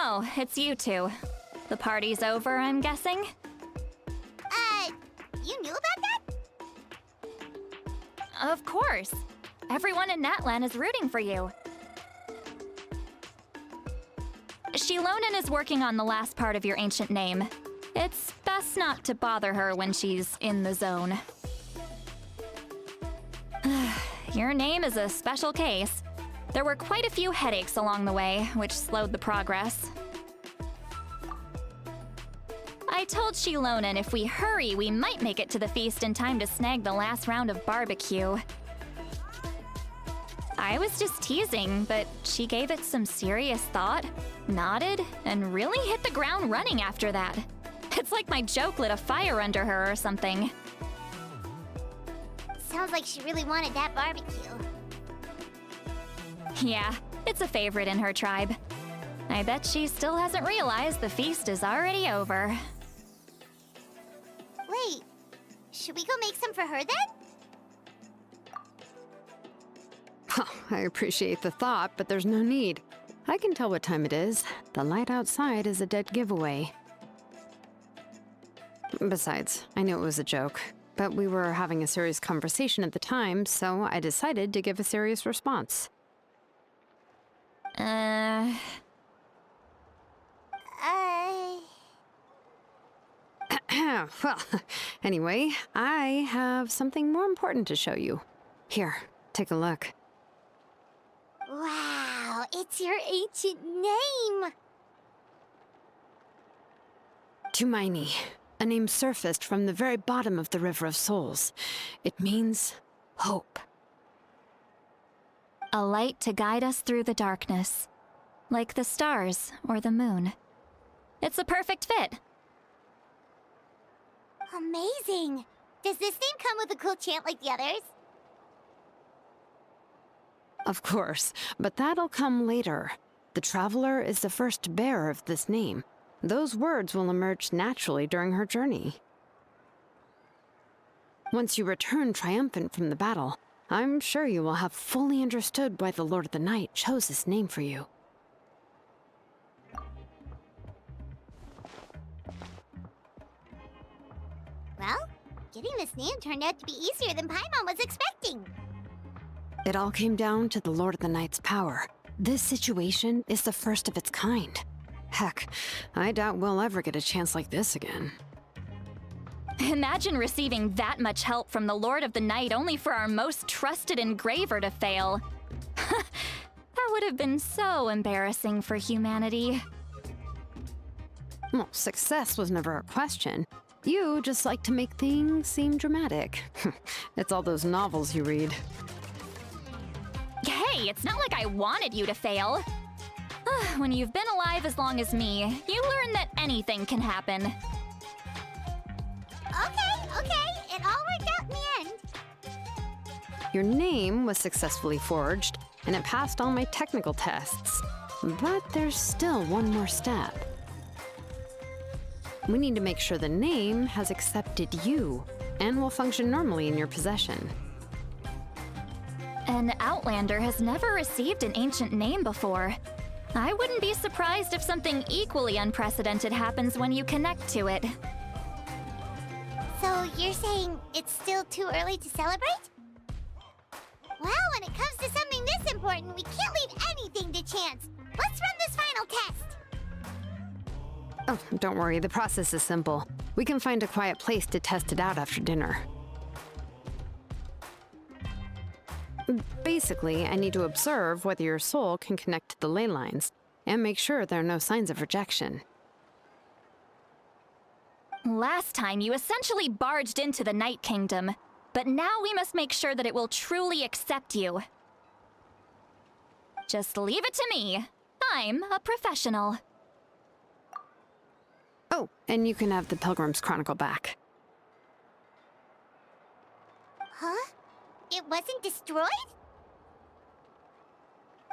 Oh, it's you two. The party's over, I'm guessing? You knew about that? Of course. Everyone in Natlan is rooting for you. Shilonin is working on the last part of your ancient name. It's best not to bother her when she's in the zone. Your name is a special case. There were quite a few headaches along the way, which slowed the progress. I told Shilonin if we hurry, we might make it to the feast in time to snag the last round of barbecue. I was just teasing, but she gave it some serious thought, nodded, and really hit the ground running after that. It's like my joke lit a fire under her or something. Sounds like she really wanted that barbecue. Yeah, it's a favorite in her tribe. I bet she still hasn't realized the feast is already over. Wait, should we go make some for her then? I appreciate the thought, but there's no need. I can tell what time it is. The light outside is a dead giveaway. Besides, I knew it was a joke, but we were having a serious conversation at the time, so I decided to give a serious response. Well, anyway, I have something more important to show you. Here, take a look. Wow, it's your ancient name! Tumaini, a name surfaced from the very bottom of the River of Souls. It means hope. A light to guide us through the darkness, like the stars or the moon. It's a perfect fit. Amazing! Does this name come with a cool chant like the others? Of course, but that'll come later. The Traveler is the first bearer of this name. Those words will emerge naturally during her journey. Once you return triumphant from the battle, I'm sure you will have fully understood why the Lord of the Night chose this name for you. Well, getting this name turned out to be easier than Paimon was expecting. It all came down to the Lord of the Night's power. This situation is the first of its kind. Heck, I doubt we'll ever get a chance like this again. Imagine receiving that much help from the Lord of the Night only for our most trusted engraver to fail. That would have been so embarrassing for humanity. Well, success was never a question. You just like to make things seem dramatic. It's all those novels you read. Hey, it's not like I wanted you to fail. When you've been alive as long as me, you learn that anything can happen. Okay, it all worked out in the end. Your name was successfully forged, and it passed all my technical tests. But there's still one more step. We need to make sure the name has accepted you, and will function normally in your possession. An Outlander has never received an ancient name before. I wouldn't be surprised if something equally unprecedented happens when you connect to it. So you're saying it's still too early to celebrate? Well, when it comes to something this important, we can't leave anything to chance. Let's run this final test. Oh, don't worry, the process is simple. We can find a quiet place to test it out after dinner. Basically, I need to observe whether your soul can connect to the ley lines, and make sure there are no signs of rejection. Last time, you essentially barged into the Night Kingdom, but now we must make sure that it will truly accept you. Just leave it to me. I'm a professional. Oh, and you can have the Pilgrim's Chronicle back. Huh? It wasn't destroyed?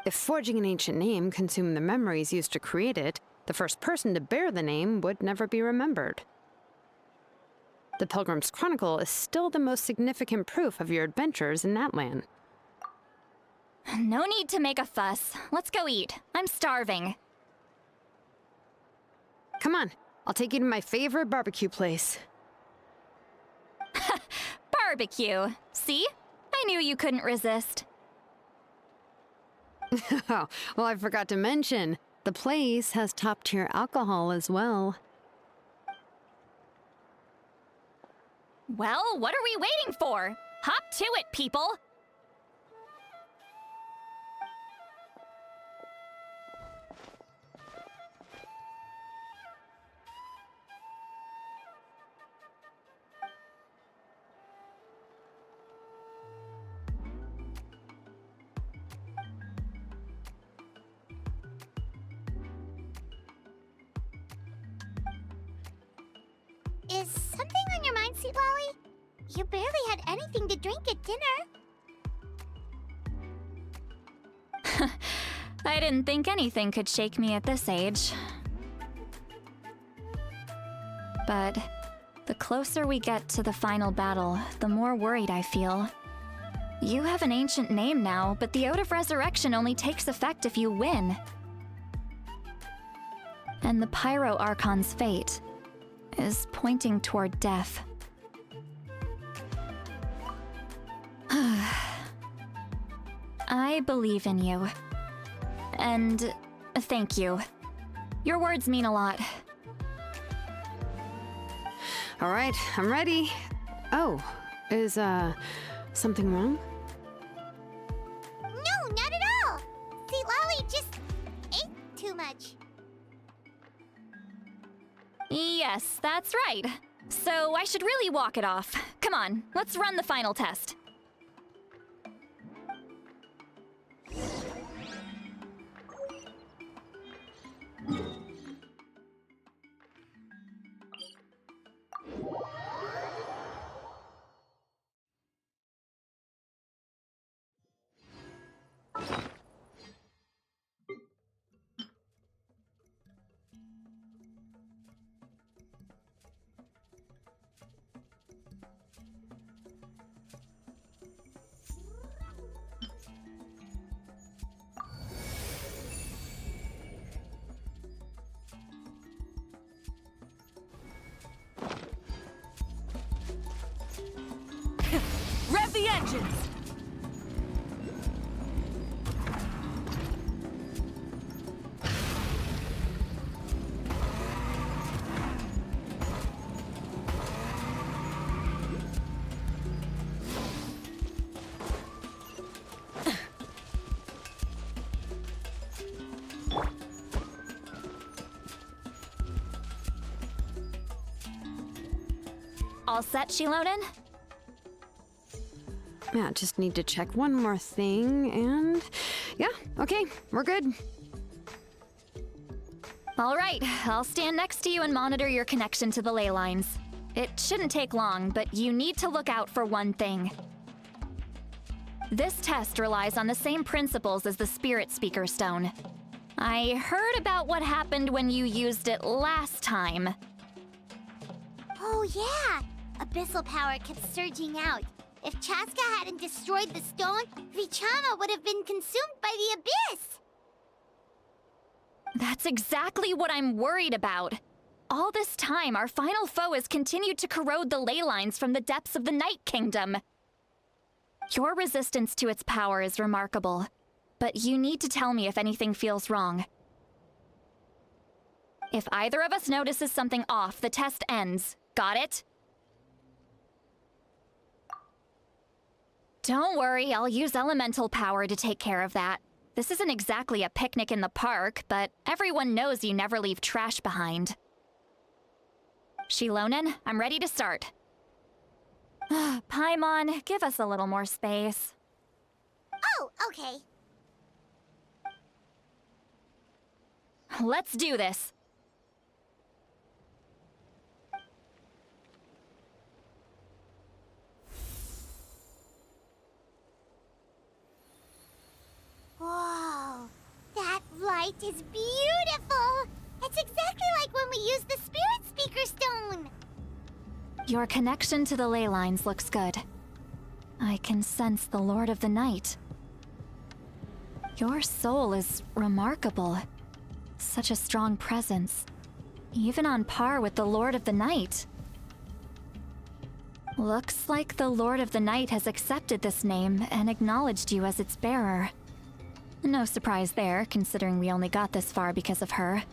If forging an ancient name consumed the memories used to create it, the first person to bear the name would never be remembered. The Pilgrim's Chronicle is still the most significant proof of your adventures in that land. No need to make a fuss. Let's go eat. I'm starving. Come on, I'll take you to my favorite barbecue place. Barbecue. See? I knew you couldn't resist. Oh, well, I forgot to mention, the place has top-tier alcohol as well. Well, what are we waiting for? Hop to it, people! Is something on your mind, citlali? You barely had anything to drink at dinner. I didn't think anything could shake me at this age. But the closer we get to the final battle, the more worried I feel. You have an ancient name now, but the Ode of Resurrection only takes effect if you win. And the Pyro Archon's fate is pointing toward death. I believe in you. And thank you. Your words mean a lot. All right, I'm ready. Oh, is, something wrong? No, not at all. Citlali just ate too much. Yes, that's right. So I should really walk it off. Come on, let's run the final test. Rev the engines! All set, Shilonen? Yeah, just need to check one more thing, and yeah, okay, we're good. All right, I'll stand next to you and monitor your connection to the ley lines. It shouldn't take long, but you need to look out for one thing. This test relies on the same principles as the Spirit Speaker Stone. I heard about what happened when you used it last time. Oh yeah, abyssal power kept surging out. If Chaska hadn't destroyed the stone, Vichama would have been consumed by the abyss! That's exactly what I'm worried about. All this time, our final foe has continued to corrode the ley lines from the depths of the Night Kingdom. Your resistance to its power is remarkable, but you need to tell me if anything feels wrong. If either of us notices something off, the test ends. Got it? Don't worry, I'll use elemental power to take care of that. This isn't exactly a picnic in the park, but everyone knows you never leave trash behind. Shilonen, I'm ready to start. Paimon, give us a little more space. Oh, okay. Let's do this. Whoa, that light is beautiful! It's exactly like when we used the Spirit Speaker Stone! Your connection to the ley lines looks good. I can sense the Lord of the Night. Your soul is remarkable. Such a strong presence. Even on par with the Lord of the Night. Looks like the Lord of the Night has accepted this name and acknowledged you as its bearer. No surprise there, considering we only got this far because of her.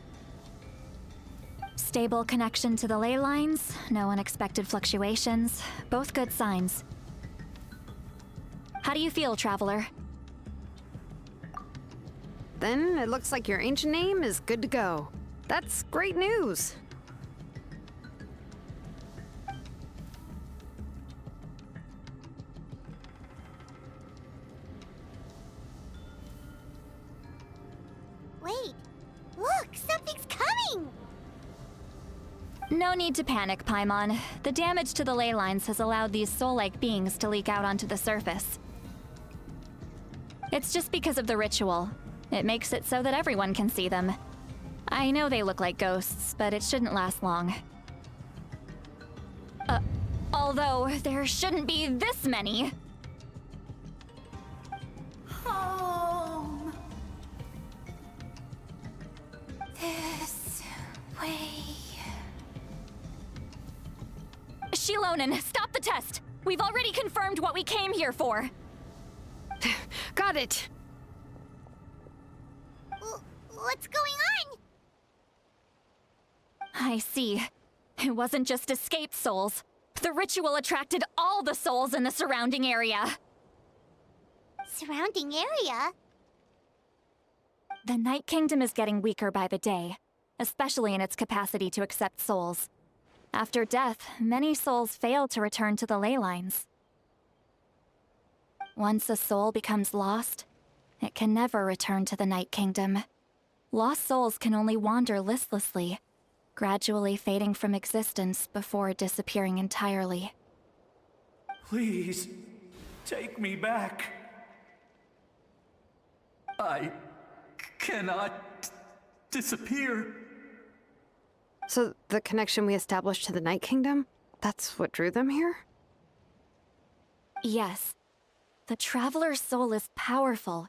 Stable connection to the ley lines, no unexpected fluctuations, both good signs. How do you feel, Traveler? Then it looks like your ancient name is good to go. That's great news. Wait, look, something's coming! No need to panic, Paimon. The damage to the ley lines has allowed these soul-like beings to leak out onto the surface. It's just because of the ritual. It makes it so that everyone can see them. I know they look like ghosts, but it shouldn't last long. Although there shouldn't be this many. Home. This way. Shilonen, stop the test! We've already confirmed what we came here for. Got it! What's going on? I see. It wasn't just escaped souls. The ritual attracted all the souls in the surrounding area. Surrounding area? The Night Kingdom is getting weaker by the day, especially in its capacity to accept souls. After death, many souls fail to return to the ley lines. Once a soul becomes lost, it can never return to the Night Kingdom. Lost souls can only wander listlessly, gradually fading from existence before disappearing entirely. Please, take me back. I cannot disappear. So the connection we established to the Night Kingdom, that's what drew them here? Yes. The Traveler's soul is powerful,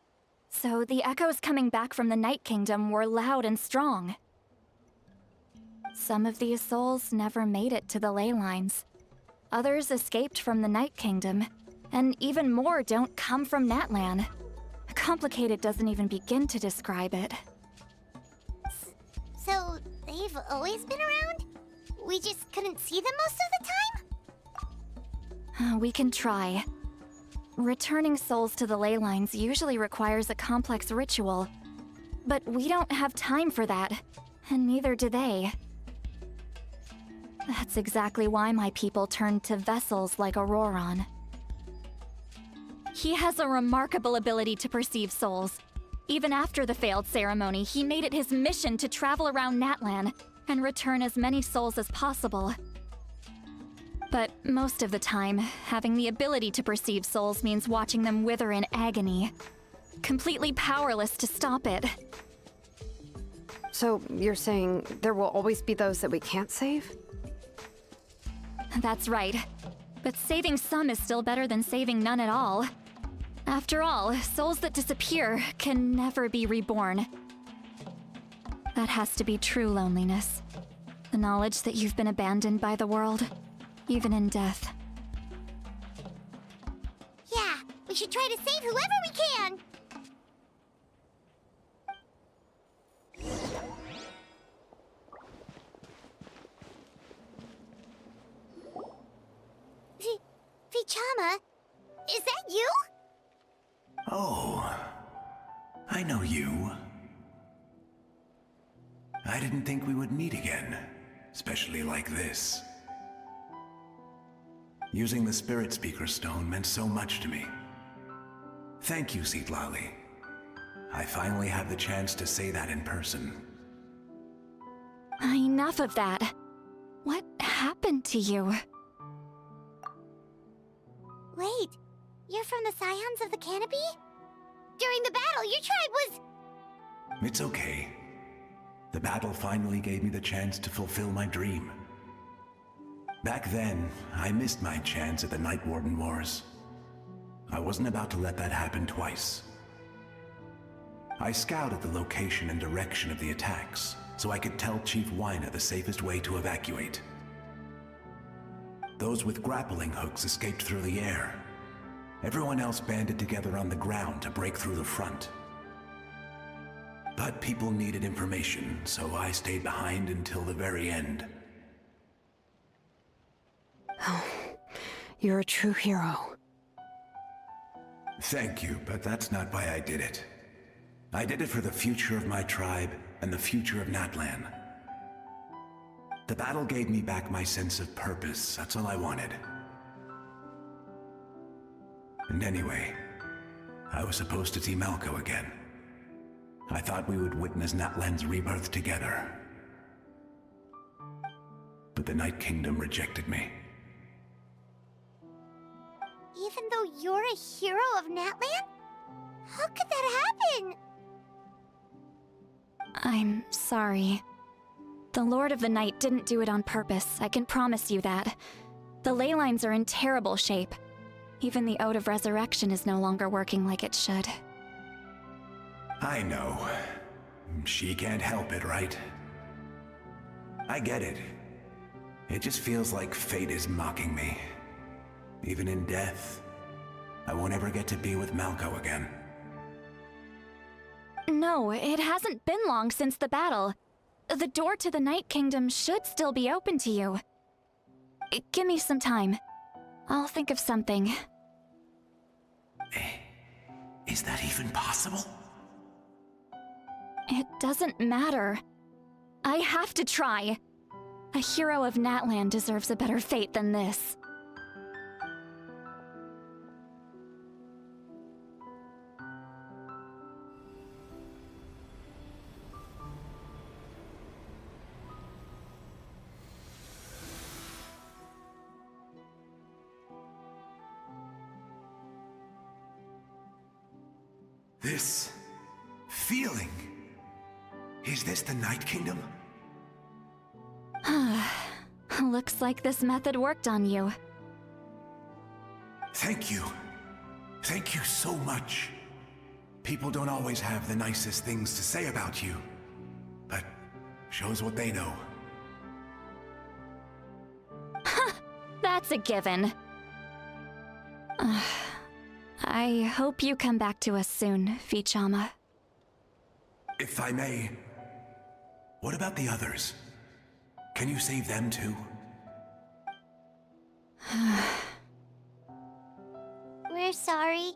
so the echoes coming back from the Night Kingdom were loud and strong. Some of these souls never made it to the ley lines. Others escaped from the Night Kingdom, and even more don't come from Natlan. Complicated doesn't even begin to describe it. So, they've always been around? We just couldn't see them most of the time? We can try. Returning souls to the ley lines usually requires a complex ritual. But we don't have time for that, and neither do they. That's exactly why my people turned to vessels like Auroron. He has a remarkable ability to perceive souls. Even after the failed ceremony, he made it his mission to travel around Natlan and return as many souls as possible. But most of the time, having the ability to perceive souls means watching them wither in agony, completely powerless to stop it. So you're saying there will always be those that we can't save? That's right. But saving some is still better than saving none at all. After all, souls that disappear can never be reborn. That has to be true loneliness. The knowledge that you've been abandoned by the world, even in death. Yeah, we should try to save whoever we can! Vichama, is that you? Oh, I know you. I didn't think we would meet again, especially like this. Using the Spirit Speaker Stone meant so much to me. Thank you, citlali. I finally have the chance to say that in person. Enough of that. What happened to you? Wait, you're from the Scions of the Canopy? During the battle, your tribe was... It's okay. The battle finally gave me the chance to fulfill my dream. Back then, I missed my chance at the Night Warden Wars. I wasn't about to let that happen twice. I scouted the location and direction of the attacks, so I could tell Chief Wyna the safest way to evacuate. Those with grappling hooks escaped through the air. Everyone else banded together on the ground to break through the front. But people needed information, so I stayed behind until the very end. Oh, you're a true hero. Thank you, but that's not why I did it. I did it for the future of my tribe and the future of Natlan. The battle gave me back my sense of purpose, that's all I wanted. And anyway, I was supposed to see Malco again. I thought we would witness Natlan's rebirth together. but the Night Kingdom rejected me. Even though you're a hero of Natlan? How could that happen? I'm sorry. The Lord of the Night didn't do it on purpose, I can promise you that. The ley lines are in terrible shape. Even the Ode of Resurrection is no longer working like it should. I know. She can't help it, right? I get it. It just feels like fate is mocking me. Even in death, I won't ever get to be with Malco again. No, it hasn't been long since the battle. The door to the Night Kingdom should still be open to you. Give me some time. I'll think of something. Is that even possible? It doesn't matter. I have to try. A hero of Natlan deserves a better fate than this. This feeling. Is this the Night Kingdom? Looks like this method worked on you. Thank you. Thank you so much. People don't always have the nicest things to say about you, but shows what they know. That's a given. I hope you come back to us soon, Vichama. If I may, what about the others? Can you save them too? We're sorry.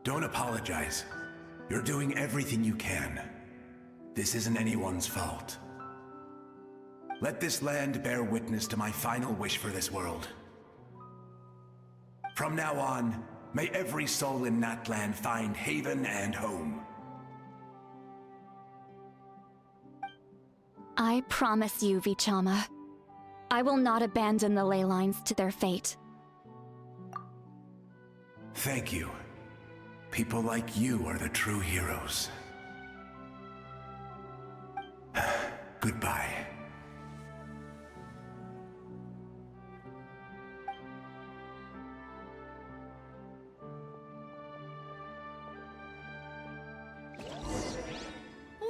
Don't apologize. You're doing everything you can. This isn't anyone's fault. Let this land bear witness to my final wish for this world. From now on, may every soul in Natlan find haven and home. I promise you, Vichama. I will not abandon the ley lines to their fate. Thank you. People like you are the true heroes. Goodbye.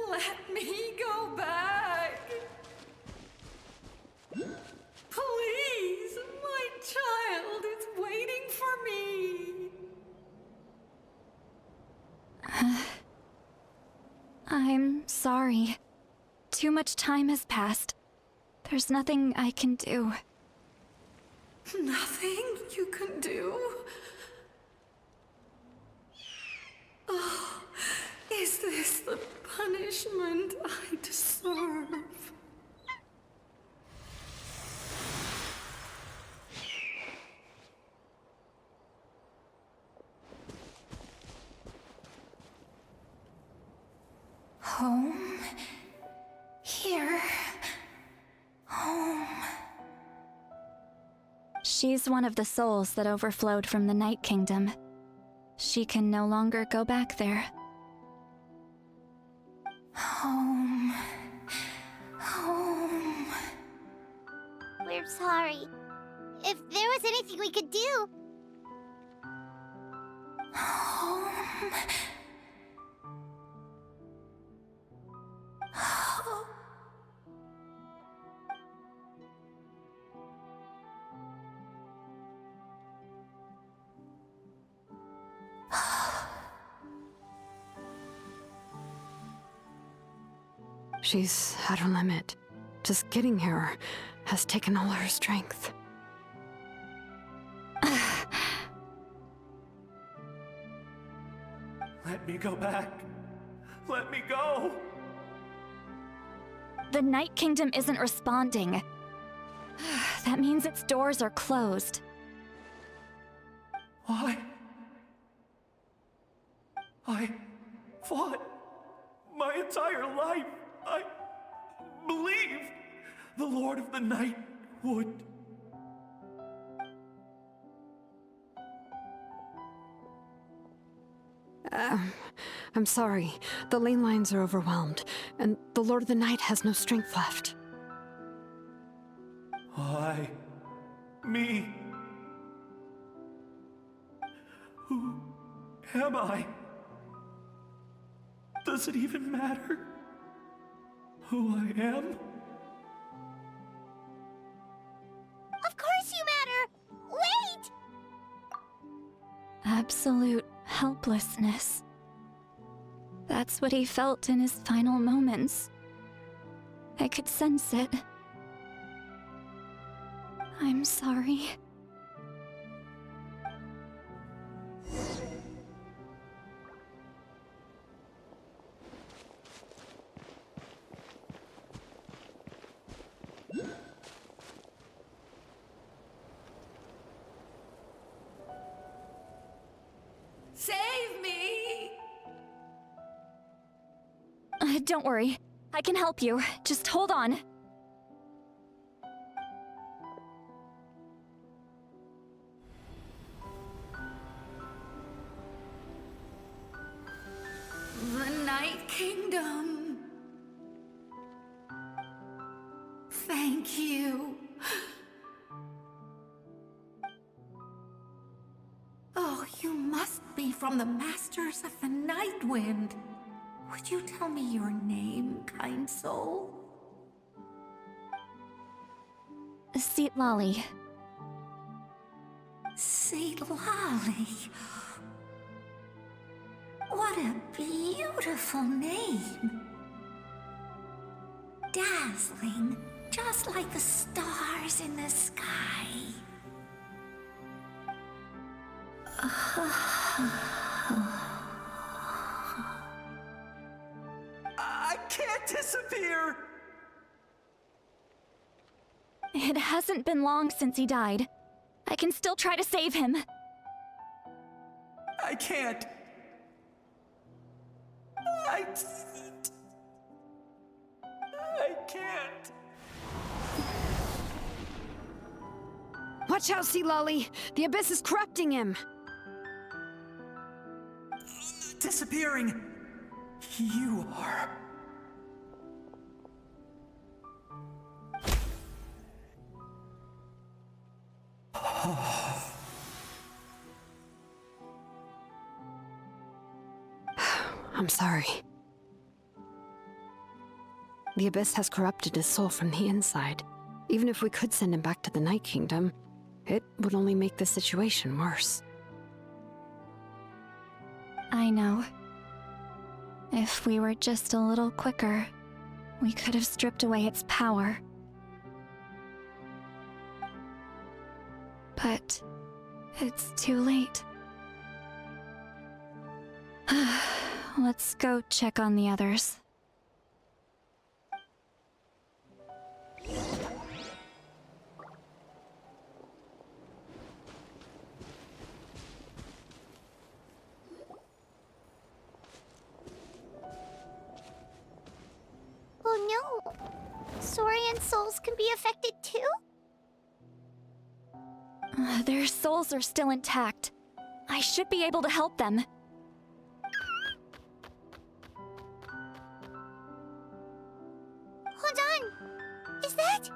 Let me go back. Please, my child is waiting for me. I'm sorry. Too much time has passed. There's nothing I can do. Nothing you can do? Oh, is this the punishment I deserve? Home? Here? Home? She's one of the souls that overflowed from the Night Kingdom. She can no longer go back there. Home. Home. We're sorry. If there was anything we could do... Home. She's at her limit. Just getting here has taken all her strength. Let me go back. Let me go. The Night Kingdom isn't responding. That means its doors are closed. Why? fought my entire life. I believed the Lord of the Night would. I'm sorry. The lane lines are overwhelmed, and the Lord of the Night has no strength left. Why? Me? Who am I? Does it even matter who I am? Of course you matter! Wait! Absolute helplessness. That's what he felt in his final moments. I could sense it. I'm sorry. Save me! Don't worry. I can help you. Just hold on. The Night Kingdom. Thank you. Oh, you must be from the Masters of the Night Wind. Would you tell me your name, kind soul? Citlali. Citlali. What a beautiful name. Dazzling, just like the stars in the sky. I can't disappear! It hasn't been long since he died. I can still try to save him. I can't. I can't. Watch out, Citlali! The Abyss is corrupting him! Disappearing. You are. I'm sorry. The Abyss has corrupted his soul from the inside. Even if we could send him back to the Night Kingdom, it would only make the situation worse. I know. If we were just a little quicker, we could have stripped away its power. But it's too late. Let's go check on the others. Oh no! Saurian souls can be affected too? Their souls are still intact. I should be able to help them. Hold on! Is that...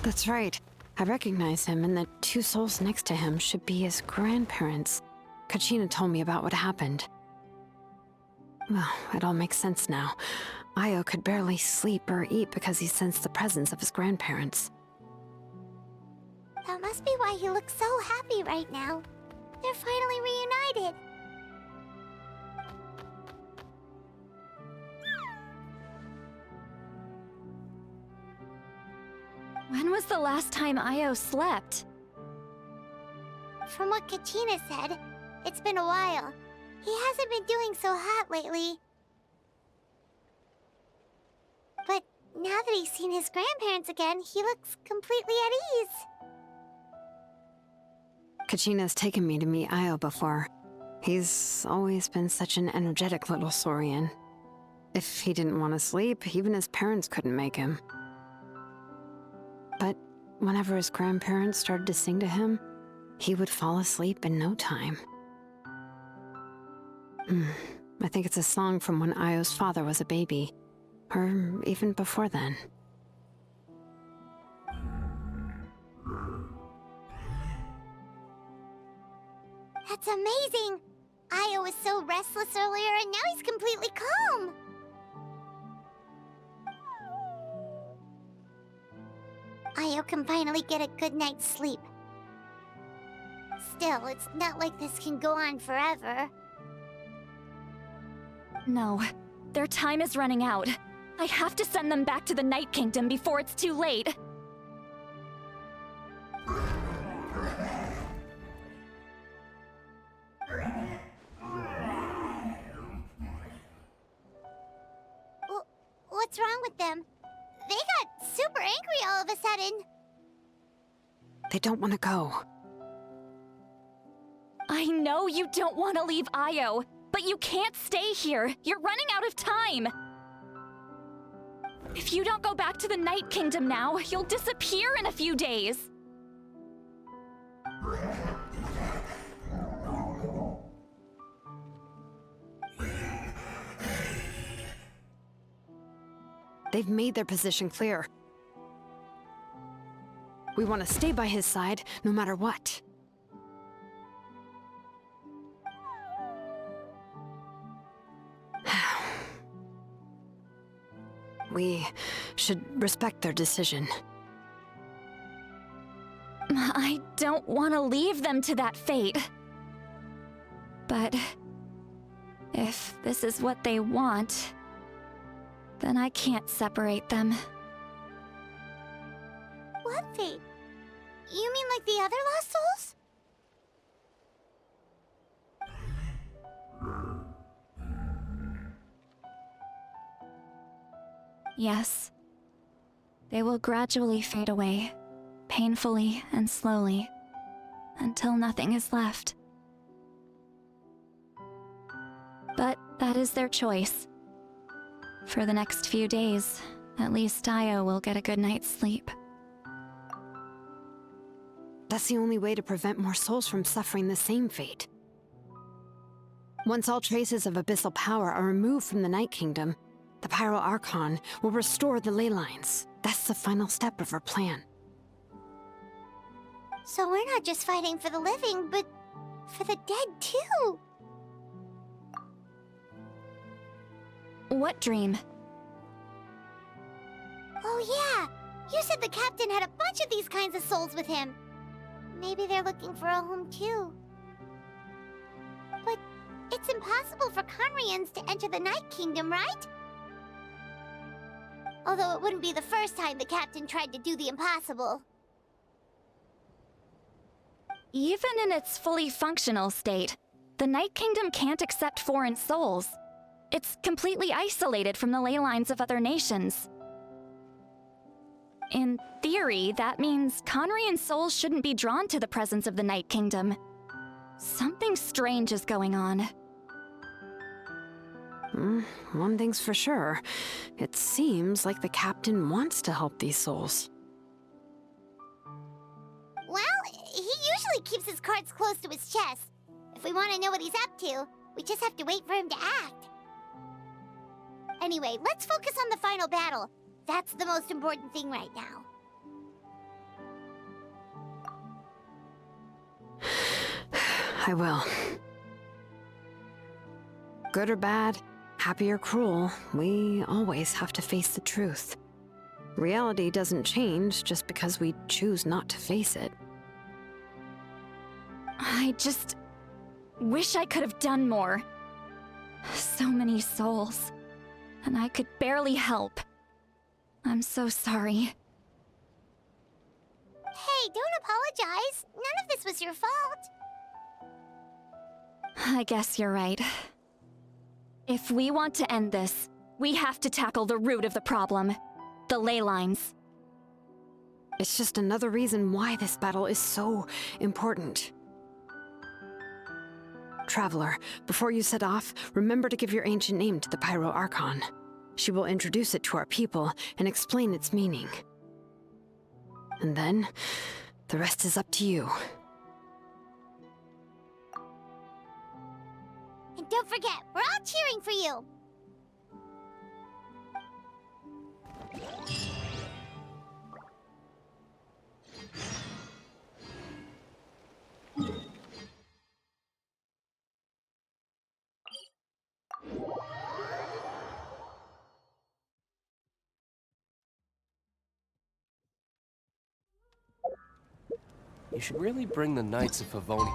That's right. I recognize him, and the two souls next to him should be his grandparents. Kachina told me about what happened. Well, it all makes sense now. Io could barely sleep or eat because he sensed the presence of his grandparents. That must be why he looks so happy right now. They're finally reunited. When was the last time Io slept? From what Kachina said, it's been a while. He hasn't been doing so hot lately. But now that that he's seen his grandparents again, he looks completely at ease. Kachina's taken me to meet Io before. He's always been such an energetic little saurian. If he didn't want to sleep, even his parents couldn't make him. But whenever his grandparents started to sing to him, he would fall asleep in no time. I think it's a song from when Io's father was a baby, or even before then. That's amazing! Io was so restless earlier, and now he's completely calm! Io can finally get a good night's sleep. Still, it's not like this can go on forever. No, their time is running out. I have to send them back to the Night Kingdom before it's too late. What's wrong with them? They got super angry all of a sudden. They don't want to go. I know you don't want to leave Io, but you can't stay here. You're running out of time. If you don't go back to the Night Kingdom now, you'll disappear in a few days. They've made their position clear. We want to stay by his side, no matter what. We should respect their decision. I don't want to leave them to that fate. But if this is what they want, then I can't separate them. What fate? You mean like the other lost souls? Yes. They will gradually fade away, painfully and slowly, until nothing is left. But that is their choice. For the next few days, at least Io will get a good night's sleep. That's the only way to prevent more souls from suffering the same fate. Once all traces of abyssal power are removed from the Night Kingdom, the Pyro Archon will restore the ley lines. That's the final step of our plan. So we're not just fighting for the living, but for the dead too. What dream? Oh yeah! You said the captain had a bunch of these kinds of souls with him. Maybe they're looking for a home too. But it's impossible for Conrians to enter the Night Kingdom, right? Although it wouldn't be the first time the captain tried to do the impossible. Even in its fully functional state, the Night Kingdom can't accept foreign souls. It's completely isolated from the ley lines of other nations. In theory, that means Conrian souls shouldn't be drawn to the presence of the Night Kingdom. Something strange is going on. One thing's for sure. It seems like the captain wants to help these souls. Well, he usually keeps his cards close to his chest. If we want to know what he's up to, we just have to wait for him to act. Anyway, let's focus on the final battle. That's the most important thing right now. I will. Good or bad, happy or cruel, we always have to face the truth. Reality doesn't change just because we choose not to face it. I just wish I could have done more. So many souls, and I could barely help. I'm so sorry. Hey, don't apologize. None of this was your fault. I guess you're right. If we want to end this, we have to tackle the root of the problem. the ley lines. It's just another reason why this battle is so important. Traveler, before you set off, remember to give your ancient name to the Pyro Archon. She will introduce it to our people and explain its meaning. And then, the rest is up to you. And don't forget, we're all cheering for you! You should really bring the Knights of Favoni.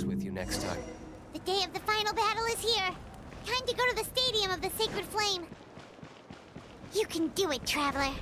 With you next time. The day of the final battle is here. Time to go to the Stadium of the Sacred Flame. You can do it, Traveler.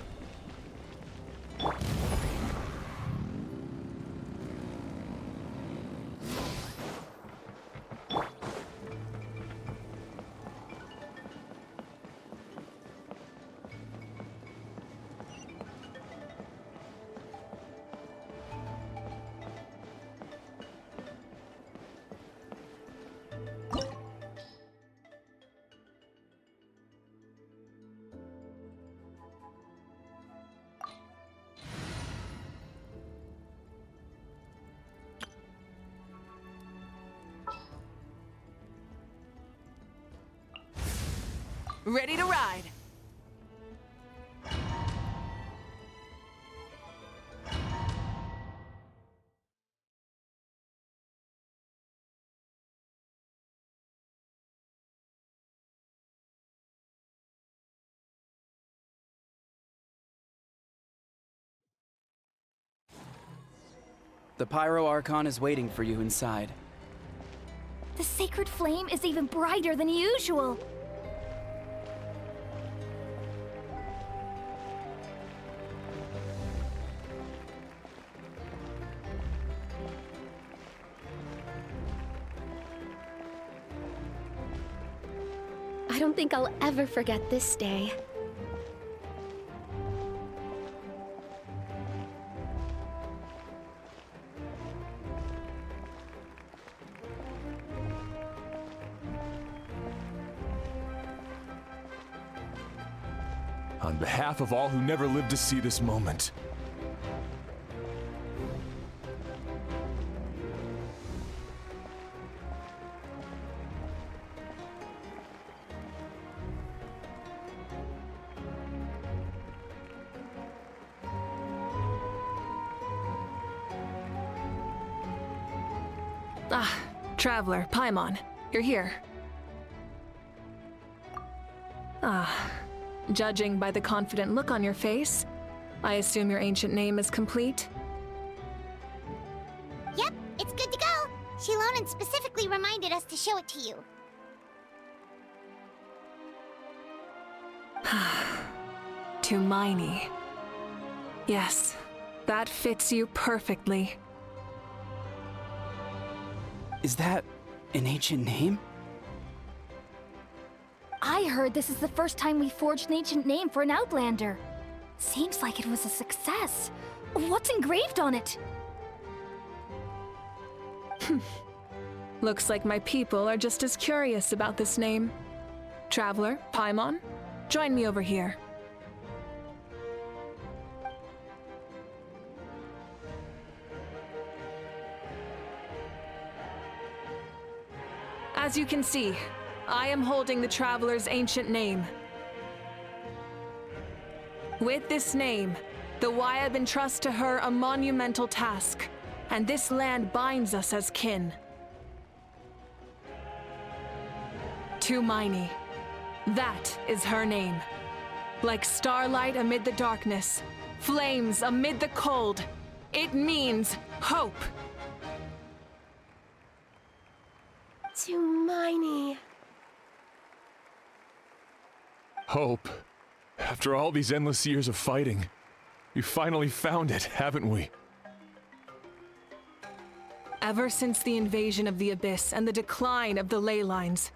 Ready to ride. The Pyro Archon is waiting for you inside. The sacred flame is even brighter than usual. I don't think I'll ever forget this day. On behalf of all who never lived to see this moment, Traveler, Paimon, you're here. Judging by the confident look on your face, I assume your ancient name is complete? Yep, it's good to go. Shilonen specifically reminded us to show it to you. Tumaini. Yes, that fits you perfectly. Is that an ancient name? I heard this is the first time we forged an ancient name for an Outlander. Seems like it was a success. What's engraved on it? Looks like my people are just as curious about this name. Traveler, Paimon, join me over here. As you can see, I am holding the Traveler's ancient name. With this name, the Wayab entrust to her a monumental task, and this land binds us as kin. Tumaini. That is her name. Like starlight amid the darkness, flames amid the cold, It means hope. To Miney. Hope. After all these endless years of fighting, we finally found it, haven't we? Ever since the invasion of the Abyss and the decline of the ley lines,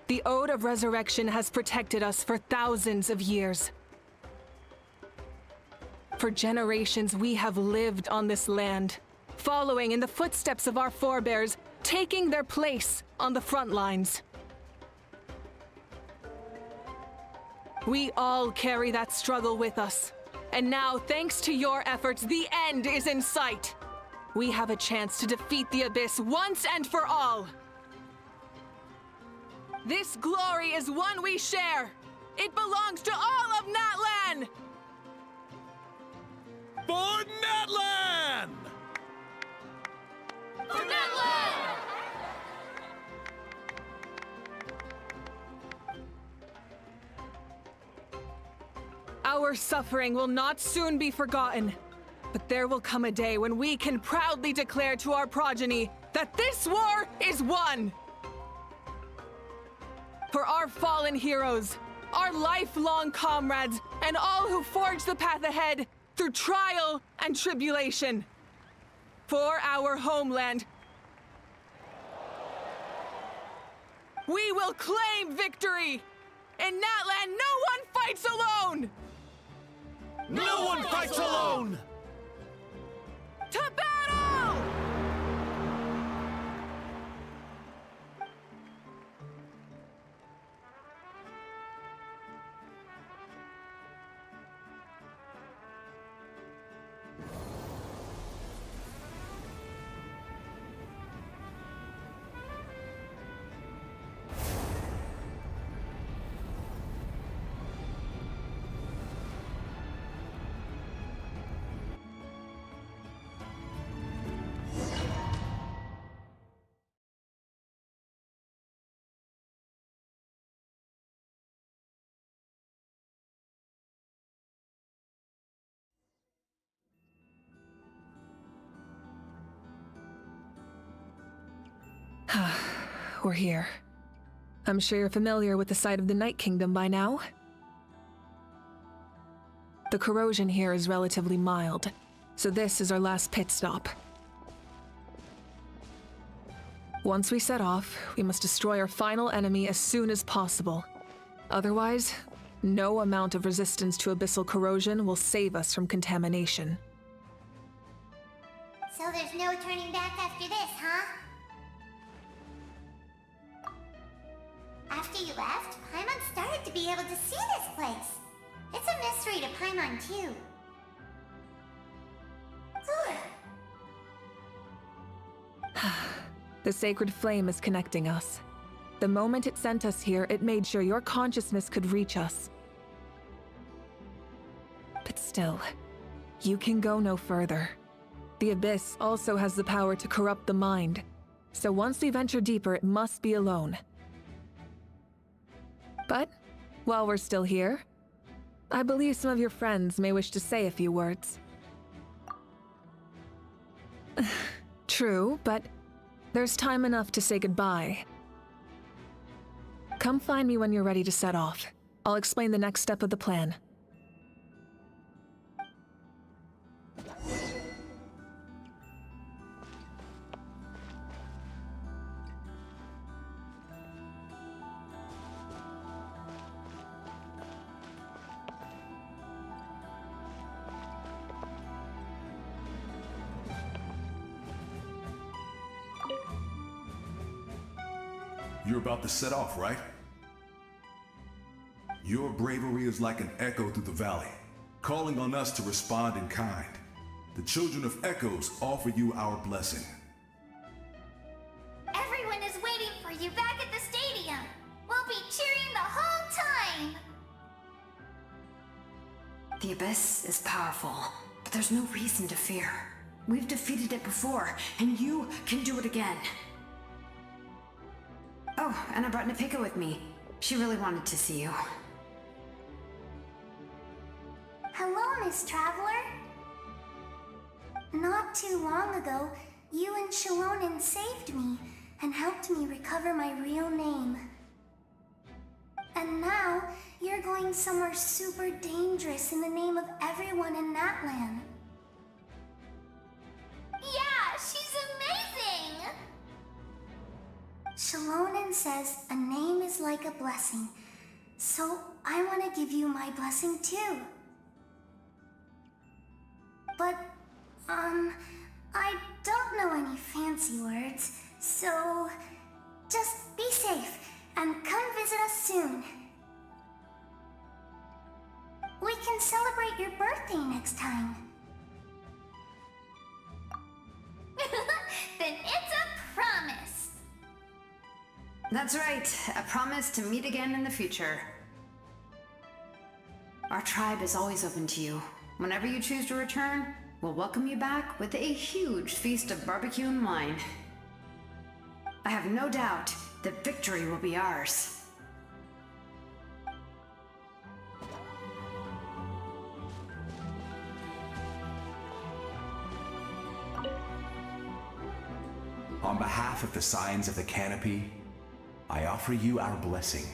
the Ode of Resurrection has protected us for thousands of years. For generations, we have lived on this land, following in the footsteps of our forebears, taking their place on the front lines. We all carry that struggle with us. And now, thanks to your efforts, the end is in sight. We have a chance to defeat the Abyss once and for all. This glory is one we share. It belongs to all of Natlan! For Natlan! For Natlan! Our suffering will not soon be forgotten, but there will come a day when we can proudly declare to our progeny that this war is won! For our fallen heroes, our lifelong comrades, and all who forge the path ahead through trial and tribulation. For our homeland, we will claim victory! In Natlan, no one fights alone! No one fights alone! To battle! We're here. I'm sure you're familiar with the site of the Night Kingdom by now. The corrosion here is relatively mild, so this is our last pit stop. Once we set off, we must destroy our final enemy as soon as possible. Otherwise, no amount of resistance to abyssal corrosion will save us from contamination. So there's no turning back after this, huh? After you left, Paimon started to be able to see this place. It's a mystery to Paimon, too. The sacred flame is connecting us. The moment it sent us here, it made sure your consciousness could reach us. But still, you can go no further. The Abyss also has the power to corrupt the mind, so once we venture deeper, it must be alone. But, while we're still here, I believe some of your friends may wish to say a few words. True, but there's time enough to say goodbye. Come find me when you're ready to set off. I'll explain the next step of the plan. You're about to set off, right? Your bravery is like an echo through the valley, calling on us to respond in kind. The children of Echoes offer you our blessing. Everyone is waiting for you back at the stadium. We'll be cheering the whole time. The Abyss is powerful, but there's no reason to fear. We've defeated it before, and you can do it again. Oh, and I brought Napika with me. She really wanted to see you. Hello, Miss Traveler. Not Not too long ago, you and Shalonen saved me and helped me recover my real name. And now, you're going somewhere super dangerous in the name of everyone in Natlan. Yeah, she's amazing! Shalonen says a name is like a blessing, so I want to give you my blessing too. But, I don't know any fancy words, so just be safe and come visit us soon. We can celebrate your birthday next time. Then it's a promise. That's right, a promise to meet again in the future. Our tribe is always open to you. Whenever you choose to return, we'll welcome you back with a huge feast of barbecue and wine. I have no doubt that victory will be ours. On behalf of the Signs of the Canopy, I offer you our blessing.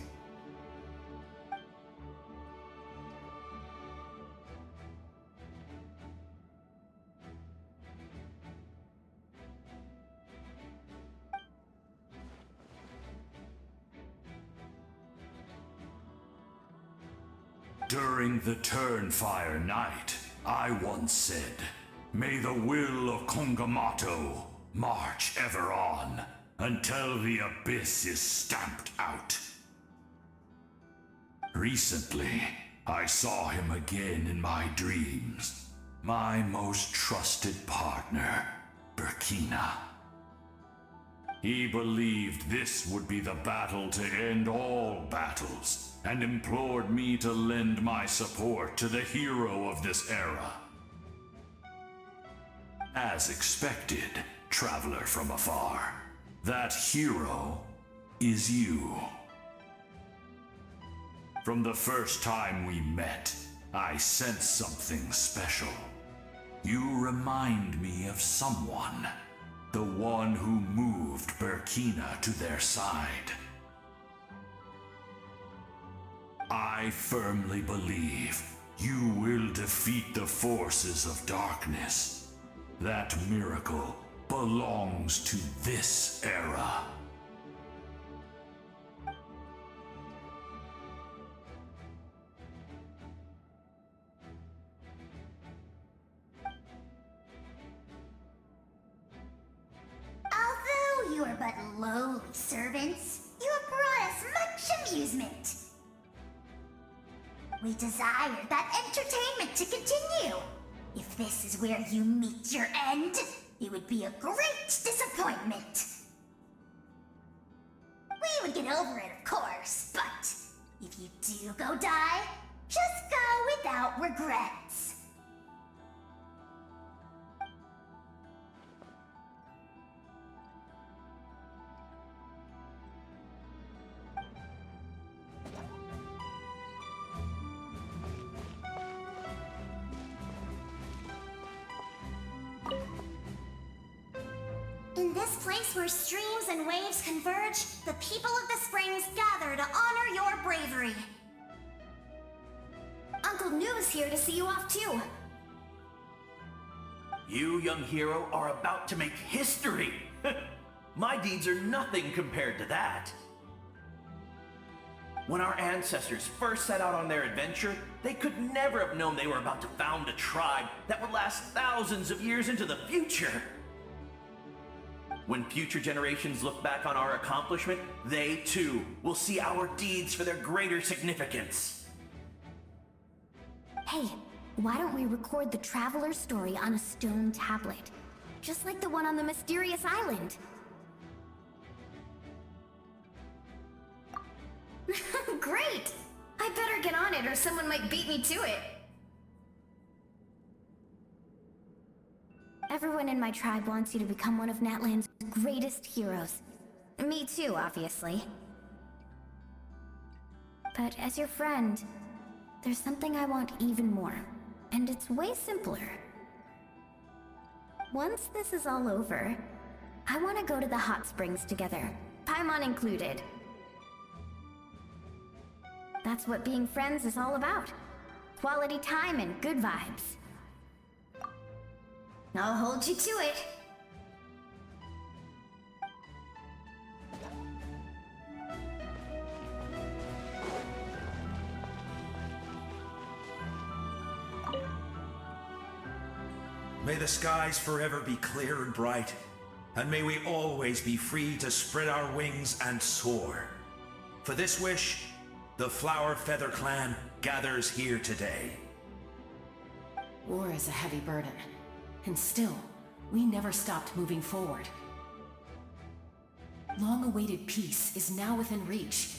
During the Turnfire Night, I once said, "May the will of Kongamato march ever on, until the abyss is stamped out." Recently, I saw him again in my dreams. My most trusted partner, Burkina. He believed this would be the battle to end all battles, and implored me to lend my support to the hero of this era. As expected, traveler from afar, that hero is you. From the first time we met, I sensed something special. You remind me of someone, the one who moved Burkina to their side. I firmly believe you will defeat the forces of darkness. That miracle belongs to this era. Although you are but lowly servants, you have brought us much amusement. We desire that entertainment to continue. If this is where you meet your end, it would be a great disappointment. We would get over it, of course, but if you do go die, just go without regrets. In this place where streams and waves converge, the people of the springs gather to honor your bravery. Uncle Noo's here to see you off too. You, young hero, are about to make history. My deeds are nothing compared to that. When our ancestors first set out on their adventure, they could never have known they were about to found a tribe that would last thousands of years into the future. When future generations look back on our accomplishment, they too will see our deeds for their greater significance. Hey, why don't we record the traveler's story on a stone tablet? Just like the one on the mysterious island. Great! I better get on it or someone might beat me to it. Everyone in my tribe wants you to become one of Natlan's greatest heroes. Me too, obviously. But as your friend, there's something I want even more. And it's way simpler. Once this is all over, I want to go to the hot springs together, Paimon included. That's what being friends is all about. Quality time and good vibes. I'll hold you to it. May the skies forever be clear and bright, and may we always be free to spread our wings and soar. For this wish, the Flower Feather Clan gathers here today. War is a heavy burden, and still, we never stopped moving forward. Long-awaited peace is now within reach.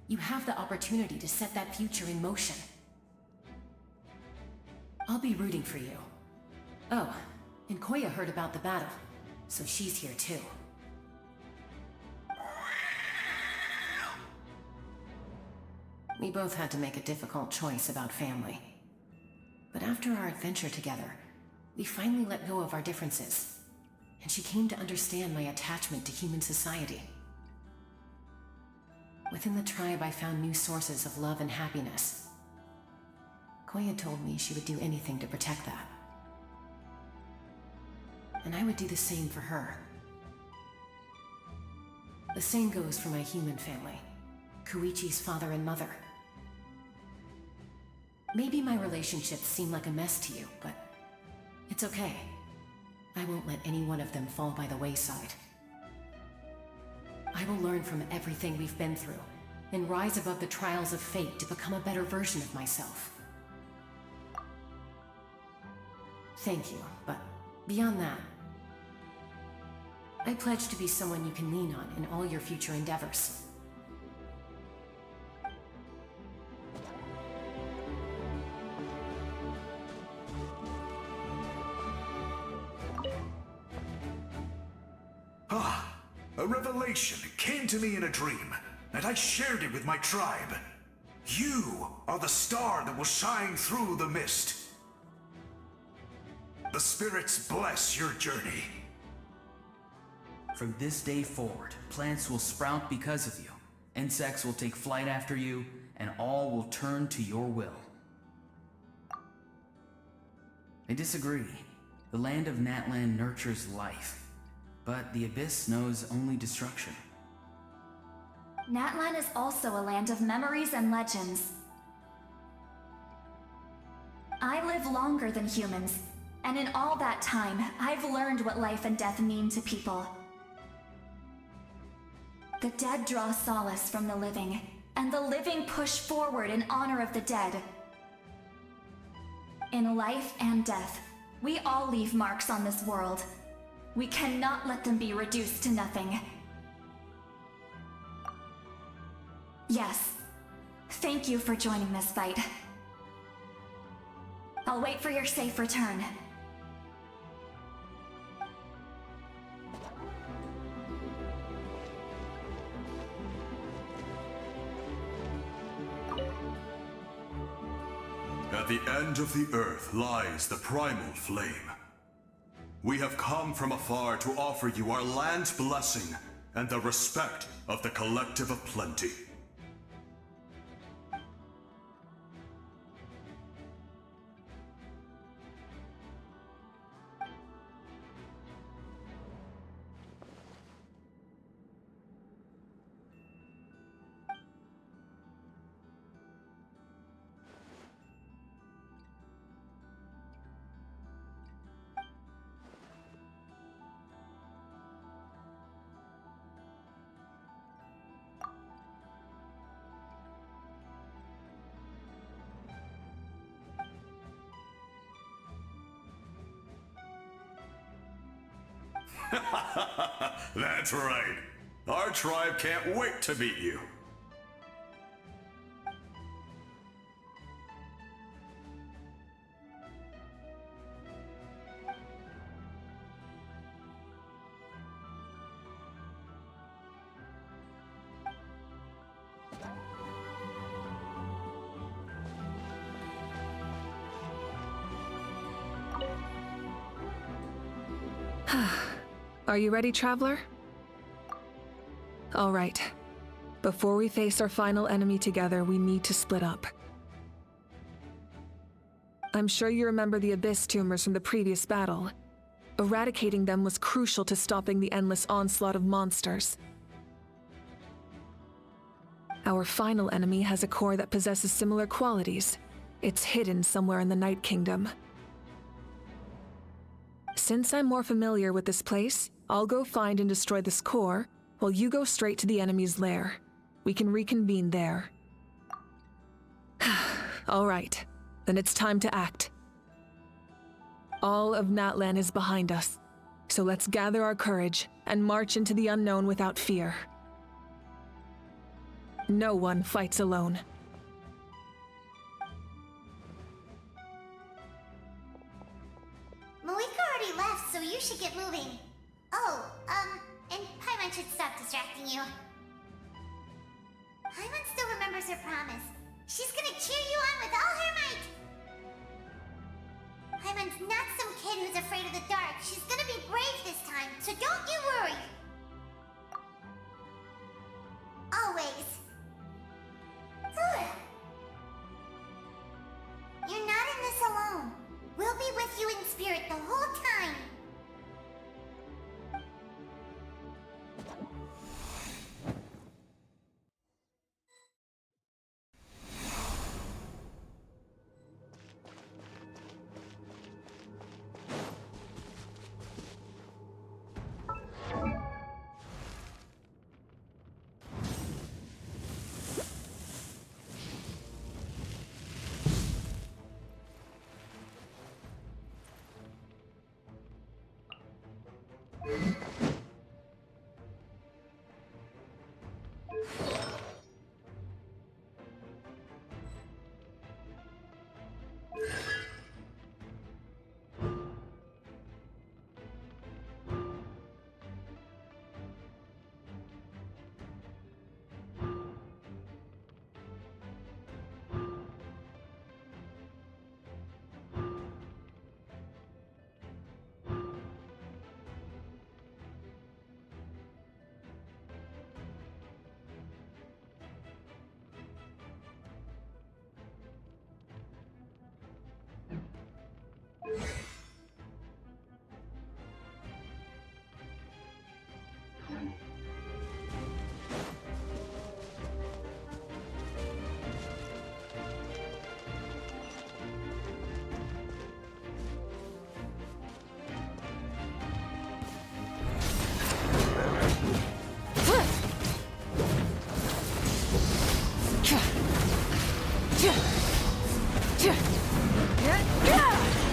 You have the opportunity to set that future in motion. I'll be rooting for you. Oh, and Koya heard about the battle, so she's here too. We both had to make a difficult choice about family. But after our adventure together, we finally let go of our differences, and she came to understand my attachment to human society. Within the tribe, I found new sources of love and happiness. Koya told me she would do anything to protect that. And I would do the same for her. The same goes for my human family, Koichi's father and mother. Maybe my relationships seem like a mess to you, but it's okay. I won't let any one of them fall by the wayside. I will learn from everything we've been through and rise above the trials of fate to become a better version of myself. Thank you, but beyond that, I pledge to be someone you can lean on in all your future endeavors. A revelation came to me in a dream, and I shared it with my tribe. You are the star that will shine through the mist. The spirits bless your journey. From this day forward, plants will sprout because of you, insects will take flight after you, and all will turn to your will. I disagree. The land of Natlan nurtures life, but the Abyss knows only destruction. Natlan is also a land of memories and legends. I live longer than humans, and in all that time, I've learned what life and death mean to people. The dead draw solace from the living, and the living push forward in honor of the dead. In life and death, we all leave marks on this world. We cannot let them be reduced to nothing. Yes, thank you for joining this fight. I'll wait for your safe return. At the end of the earth lies the primal flame. We have come from afar to offer you our land's blessing and the respect of the collective of plenty. That's right. Our tribe can't wait to meet you. Are you ready, traveler? All right. Before we face our final enemy together, we need to split up. I'm sure you remember the Abyss tumors from the previous battle. Eradicating them was crucial to stopping the endless onslaught of monsters. Our final enemy has a core that possesses similar qualities. It's hidden somewhere in the Night Kingdom. Since I'm more familiar with this place, I'll go find and destroy this core, while you go straight to the enemy's lair. We can reconvene there. All right, then it's time to act. All of Natlan is behind us, so let's gather our courage and march into the unknown without fear. No one fights alone. Malika already left, so you should get moving. Oh, and Paimon should stop distracting you. Paimon still remembers her promise. She's gonna cheer you on with all her might. Paimon's not some kid who's afraid of the dark. She's gonna be brave this time, so don't you worry. Always. You're not in this alone. We'll be with you in spirit the whole time.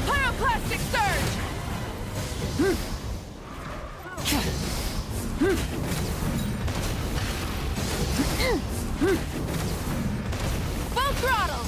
Pyroclastic surge! Full throttle!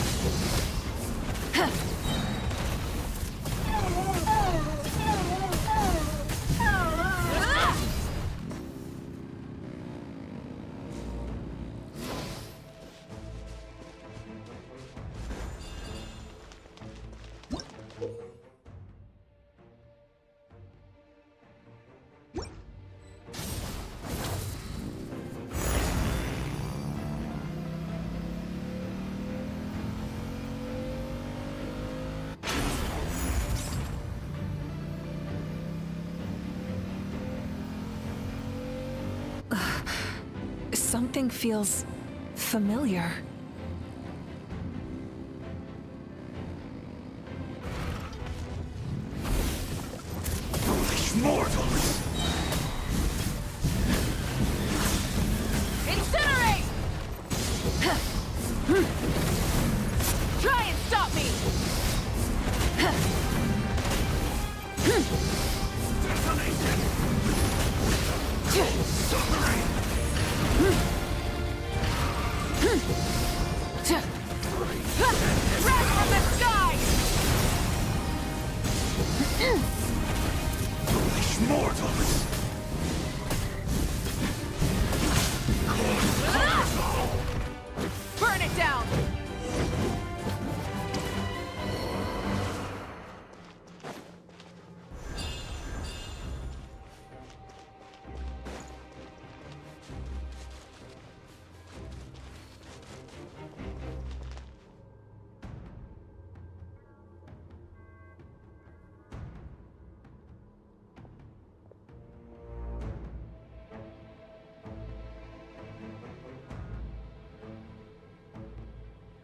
Something feels familiar. Foolish mortals! Incinerate! Try and stop me! Red from the sky! Foolish mortals! Burn it down!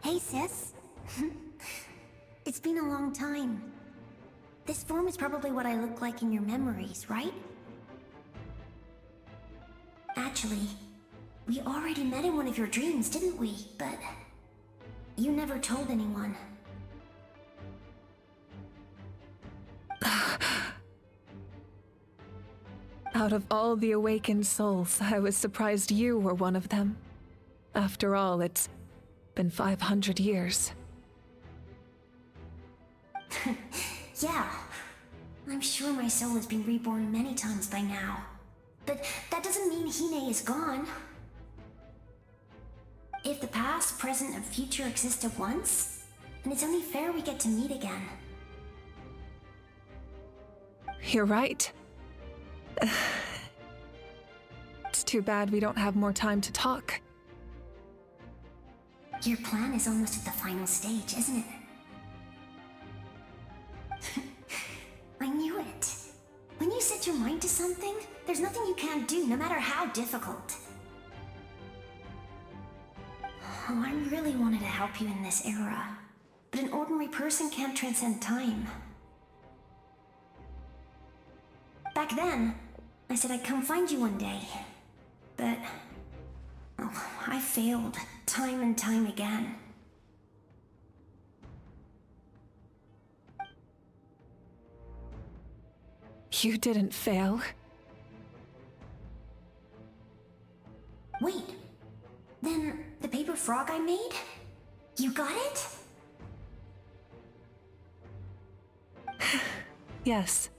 Hey, sis. It's been a long time. This form is probably what I look like in your memories, right? Actually, we already met in one of your dreams, didn't we? But you never told anyone. Out of all the awakened souls, I was surprised you were one of them. After all, it's been 500 years. Yeah. I'm sure my soul has been reborn many times by now. But that doesn't mean Hine is gone. If the past, present, and future exist at once, then it's only fair we get to meet again. You're right. It's too bad we don't have more time to talk. Your plan is almost at the final stage, isn't it? I knew it. When you set your mind to something, there's nothing you can't do, no matter how difficult. Oh, I really wanted to help you in this era, but an ordinary person can't transcend time. Back then, I said I'd come find you one day, but I failed time and time again. You didn't fail. Wait, then the paper frog I made? You got it? Yes.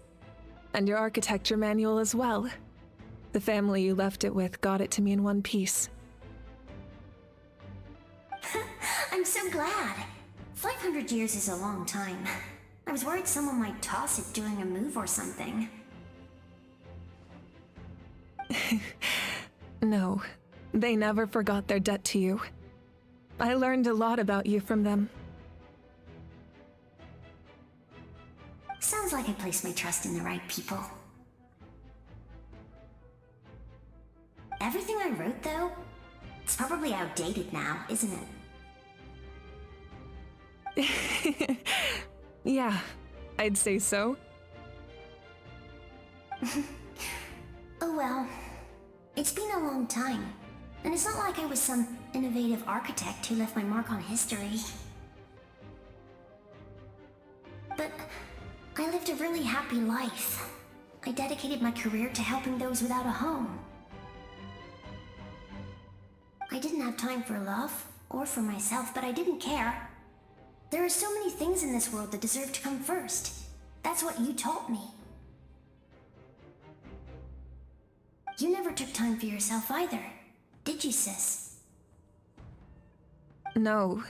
And your architecture manual as well. The family you left it with got it to me in one piece. I'm so glad. 500 years is a long time. I was worried someone might toss it during a move or something. No, they never forgot their debt to you. I learned a lot about you from them. Sounds like I placed my trust in the right people. Everything I wrote, though, it's probably outdated now, isn't it? Yeah, I'd say so. Oh well. It's been a long time. And it's not like I was some innovative architect who left my mark on history. But I lived a really happy life. I dedicated my career to helping those without a home. I didn't have time for love, or for myself, but I didn't care. There are so many things in this world that deserve to come first. That's what you taught me. You never took time for yourself either, did you, sis? No,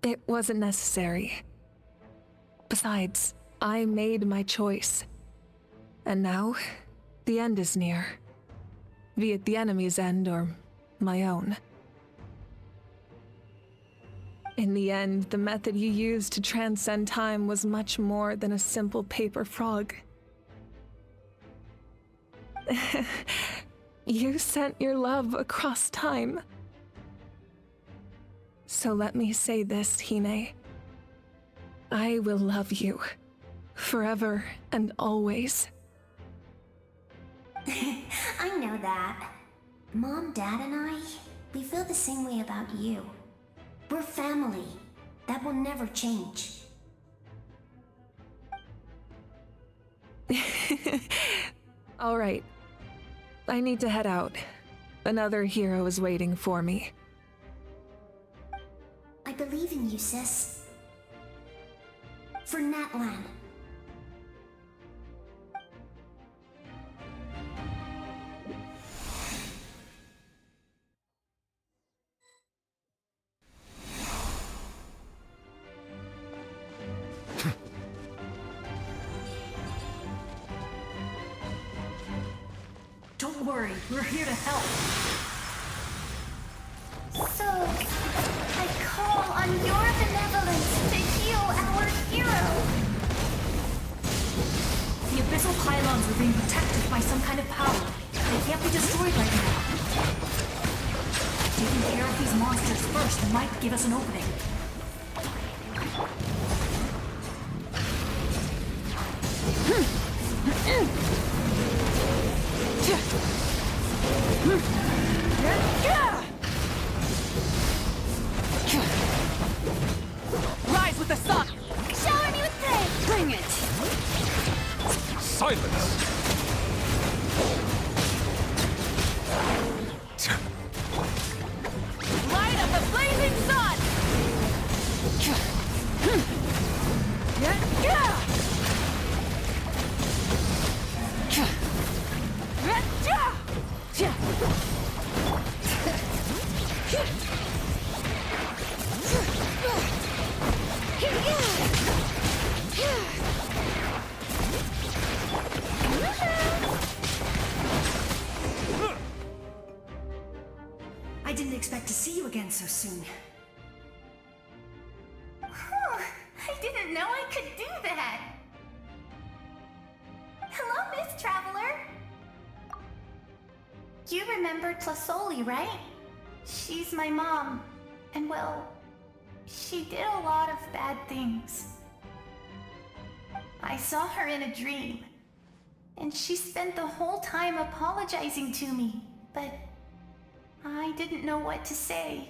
it wasn't necessary. Besides, I made my choice. And now, the end is near. Be it the enemy's end or my own. In the end, the method you used to transcend time was much more than a simple paper frog. You sent your love across time. So let me say this, Hine. I will love you. Forever and always. I know that. Mom, Dad, and I, we feel the same way about you. We're family. That will never change. All right. I need to head out. Another hero is waiting for me. I believe in you, sis. For Natlan. Don't worry, we're here to help. So, I call on your benevolence to heal our hero. The abyssal pylons are being protected by some kind of power. They can't be destroyed right now. Taking care of these monsters first might give us an opening. Rise with the sun! Shower me with praise! Bring it! Silence! Light of the blazing sun! I didn't expect to see you again so soon. I didn't know I could do that. Hello, Miss Traveler. You remember Tlasoli, right? She's my mom. And well, she did a lot of bad things. I saw her in a dream. And she spent the whole time apologizing to me, but I didn't know what to say.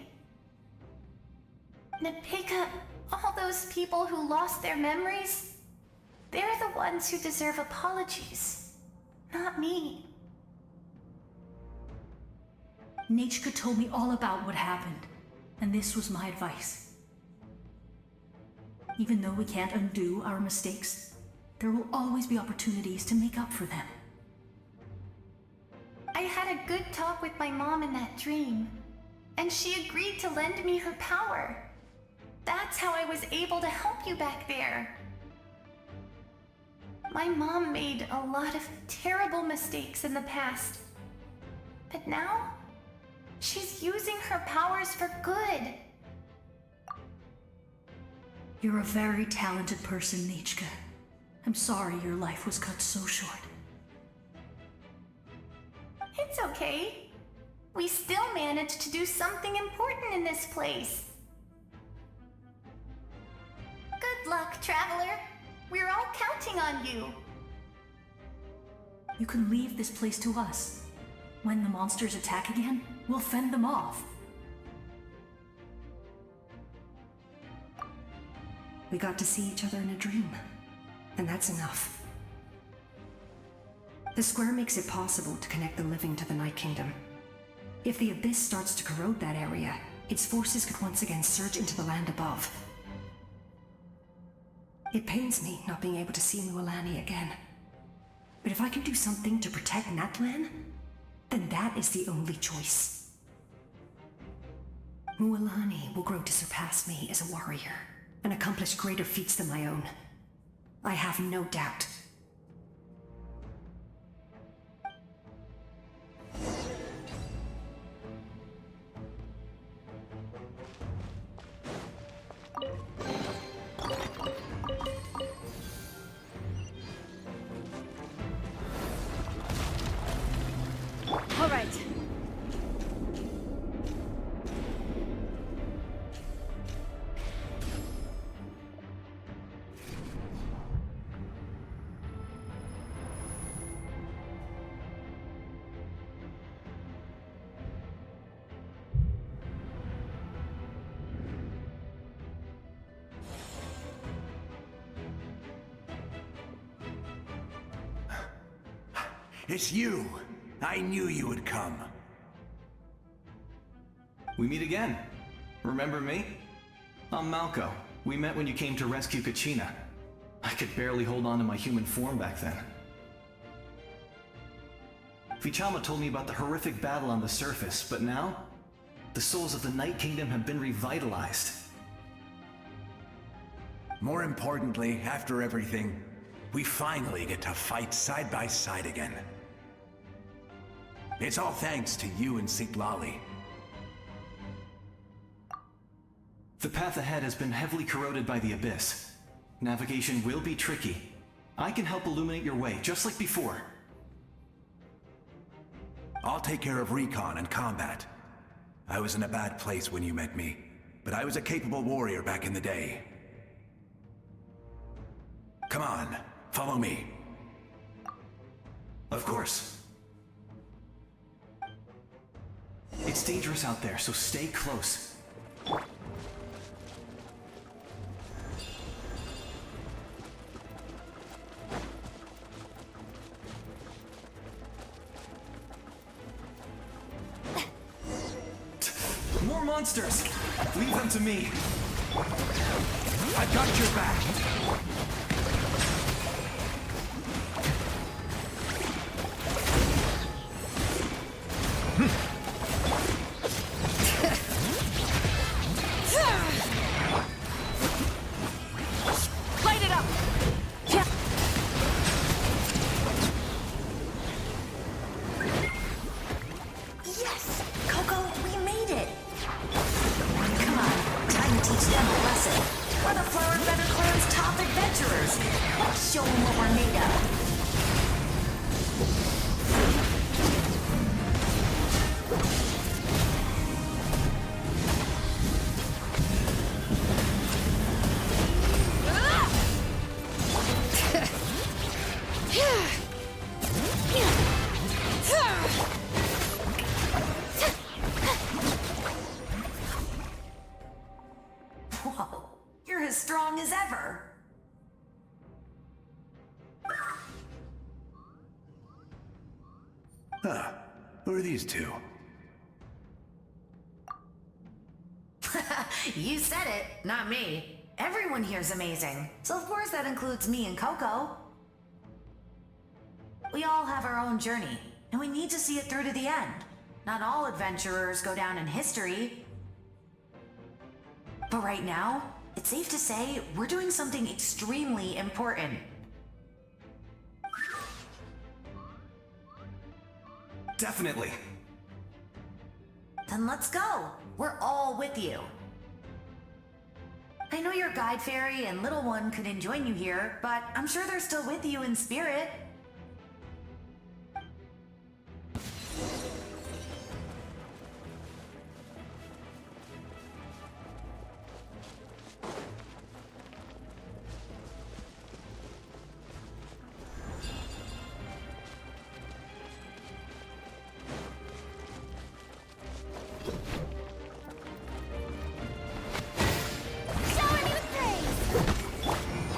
Napika, all those people who lost their memories, they're the ones who deserve apologies, not me. Nachka told me all about what happened, and this was my advice. Even though we can't undo our mistakes, there will always be opportunities to make up for them. I had a good talk with my mom in that dream, and she agreed to lend me her power. That's how I was able to help you back there. My mom made a lot of terrible mistakes in the past, but now she's using her powers for good. You're a very talented person, Nachka. I'm sorry your life was cut so short. It's okay. We still managed to do something important in this place. Good luck, Traveler. We're all counting on you. You can leave this place to us. When the monsters attack again, we'll fend them off. We got to see each other in a dream, and that's enough. The square makes it possible to connect the living to the Night Kingdom. If the Abyss starts to corrode that area, its forces could once again surge into the land above. It pains me not being able to see Mualani again. But if I can do something to protect Natlan, then that is the only choice. Mualani will grow to surpass me as a warrior, and accomplish greater feats than my own. I have no doubt. All right. It's you! I knew you would come. We meet again. Remember me? I'm Malco. We met when you came to rescue Kachina. I could barely hold on to my human form back then. Vichama told me about the horrific battle on the surface, but now, the souls of the Night Kingdom have been revitalized. More importantly, after everything, we finally get to fight side by side again. It's all thanks to you and Citlali. The path ahead has been heavily corroded by the Abyss. Navigation will be tricky. I can help illuminate your way, just like before. I'll take care of recon and combat. I was in a bad place when you met me, but I was a capable warrior back in the day. Come on, follow me. Of course. It's dangerous out there, so stay close. More monsters! Leave them to me. I've got your back. Light it up! Yes! Coco, we made it! Come on, time to teach them a lesson. We're the Flower Feather Clan's top adventurers. Let's show them what we're made of. Whoa, you're as strong as ever. Huh. Who are these two? You said it, not me. Everyone here's amazing, so of course that includes me and Coco. We all have our own journey, and we need to see it through to the end. Not all adventurers go down in history. But right now, it's safe to say we're doing something extremely important. Definitely. Then let's go. We're all with you. I know your guide fairy and little one couldn't join you here, but I'm sure they're still with you in spirit.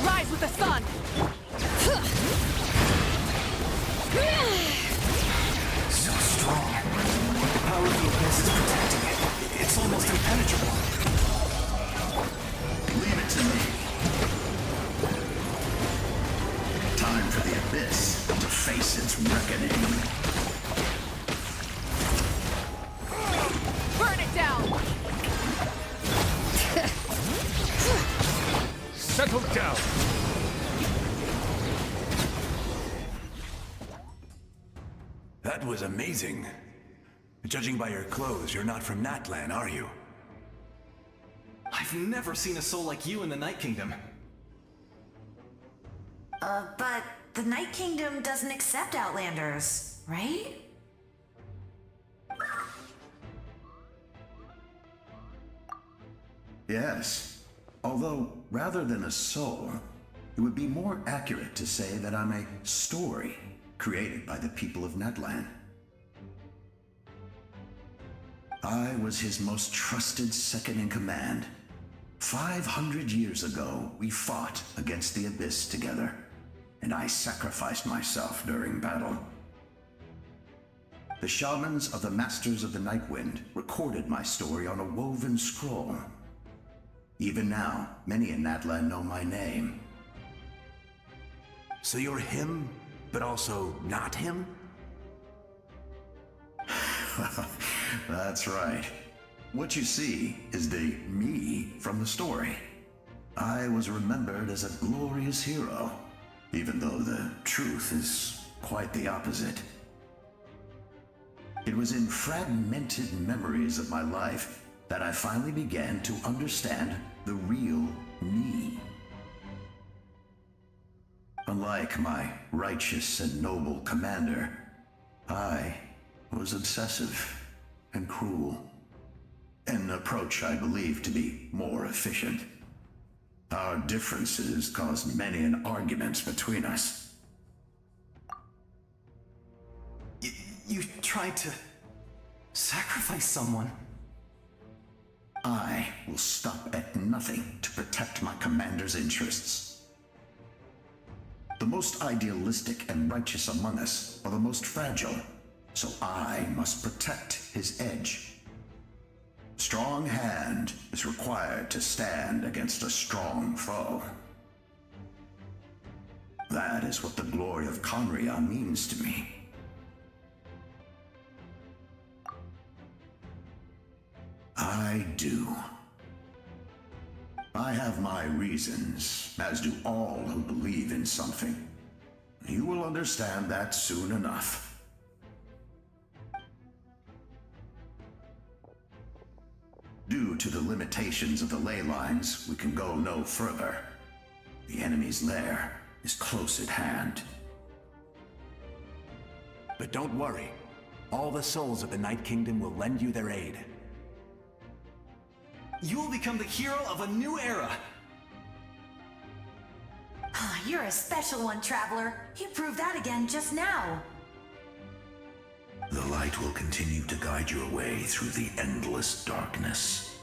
Rise with the sun! So strong. The power of the abyss is protecting it. It's almost impenetrable. Leave it to me. Time for the abyss to face its reckoning. Burn it down! Settle down. That was amazing. Judging by your clothes, you're not from Natlan, are you? I've never seen a soul like you in the Night Kingdom. But the Night Kingdom doesn't accept Outlanders, right? Yes. Although, rather than a soul, it would be more accurate to say that I'm a story created by the people of Natlan. I was his most trusted second-in-command. 500 years ago, we fought against the Abyss together, and I sacrificed myself during battle. The shamans of the Masters of the Nightwind recorded my story on a woven scroll. Even now, many in Natlan know my name. So you're him, but also not him? That's right. What you see is the me from the story. I was remembered as a glorious hero, even though the truth is quite the opposite. It was in fragmented memories of my life that I finally began to understand the real me. Unlike my righteous and noble commander, I was obsessive and cruel. An approach I believe to be more efficient. Our differences caused many an arguments between us. You tried to sacrifice someone. I will stop at nothing to protect my commander's interests. The most idealistic and righteous among us are the most fragile, so I must protect his edge. Strong hand is required to stand against a strong foe. That is what the glory of Conria means to me. I do. I have my reasons, as do all who believe in something. You will understand that soon enough. Due to the limitations of the ley lines, we can go no further. The enemy's lair is close at hand. But don't worry. All the souls of the Night Kingdom will lend you their aid. You will become the hero of a new era! You're a special one, Traveler. You proved that again just now. The light will continue to guide your way through the endless darkness.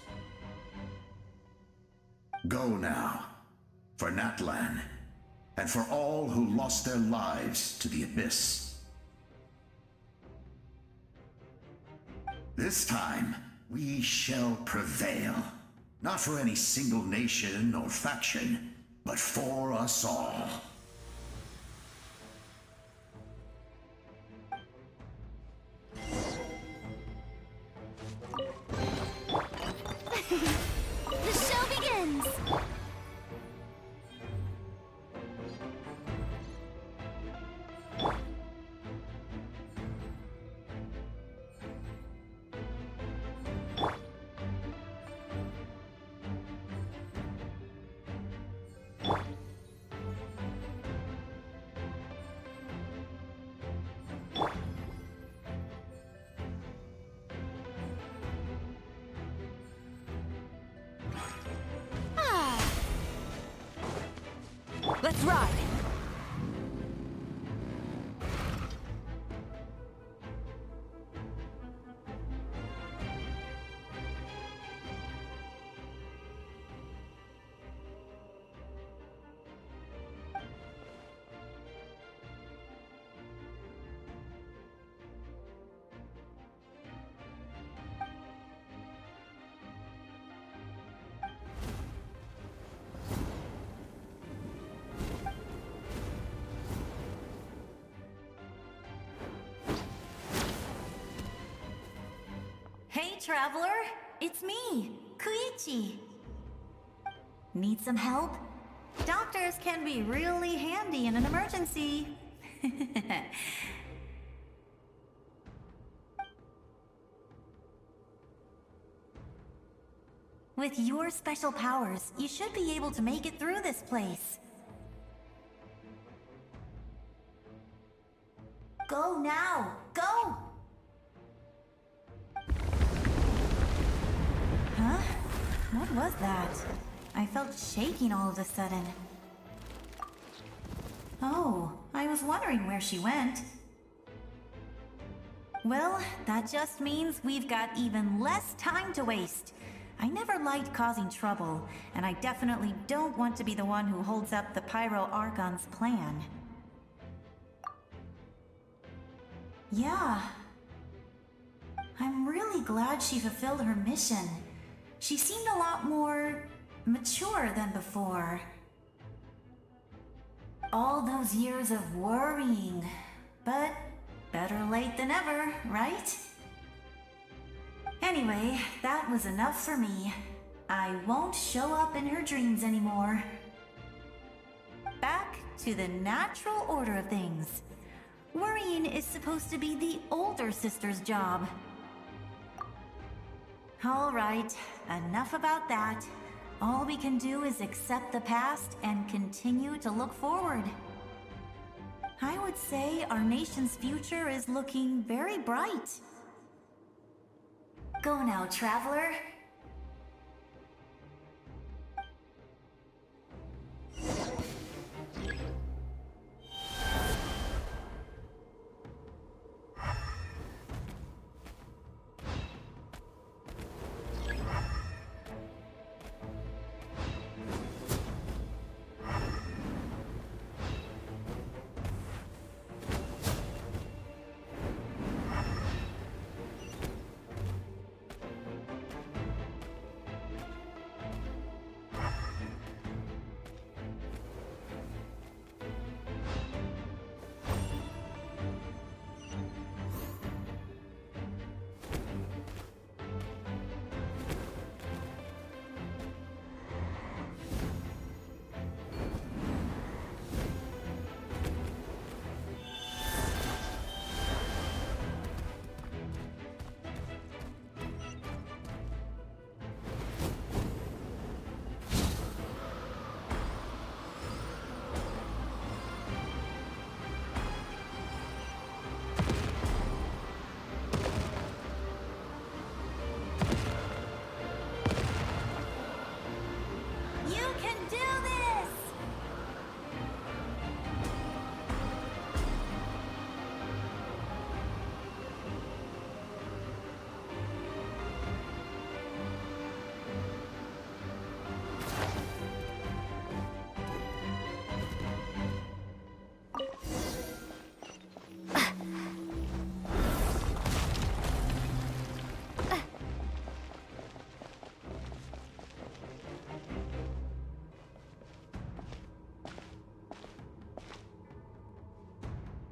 Go now, for Natlan, and for all who lost their lives to the Abyss. This time, we shall prevail. Not for any single nation or faction, but for us all. The show begins! Let's ride! Hey, Traveler! It's me, Koichi. Need some help? Doctors can be really handy in an emergency. With your special powers, you should be able to make it through this place. Go now! Go! Huh? What was that? I felt shaking all of a sudden. Oh, I was wondering where she went. Well, that just means we've got even less time to waste. I never liked causing trouble, and I definitely don't want to be the one who holds up the Pyro Archon's plan. Yeah. I'm really glad she fulfilled her mission. She seemed a lot more mature than before. All those years of worrying, but better late than ever, right? Anyway, that was enough for me. I won't show up in her dreams anymore. Back to the natural order of things. Worrying is supposed to be the older sister's job. All right, enough about that. All we can do is accept the past and continue to look forward. I would say our nation's future is looking very bright. Go now, traveler.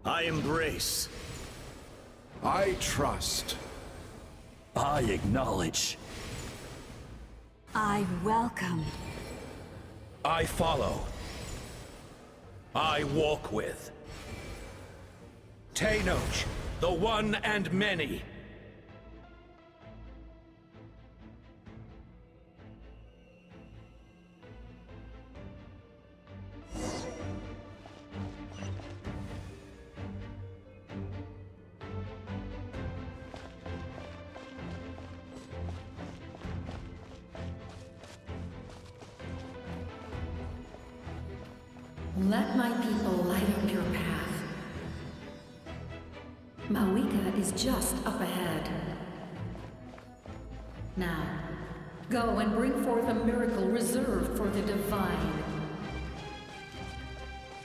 I embrace. I trust. I acknowledge. I welcome. I follow. I walk with. Tenoch, the one and many. Let my people light up your path. Mawika is just up ahead. Now, go and bring forth a miracle reserved for the divine.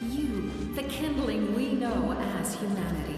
You, the kindling we know as humanity.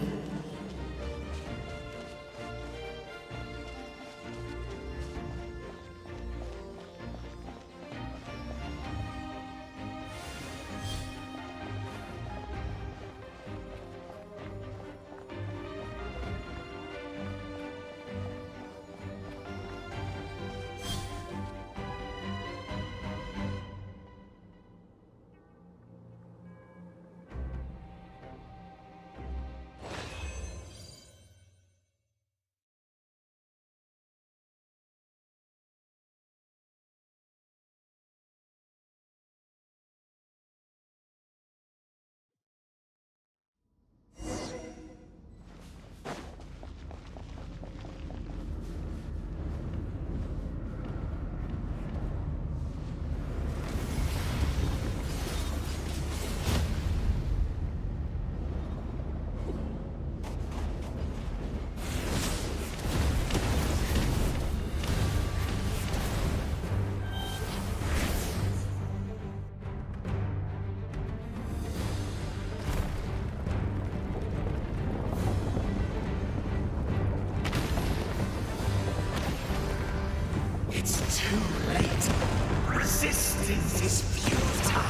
It's too late. Resistance is futile.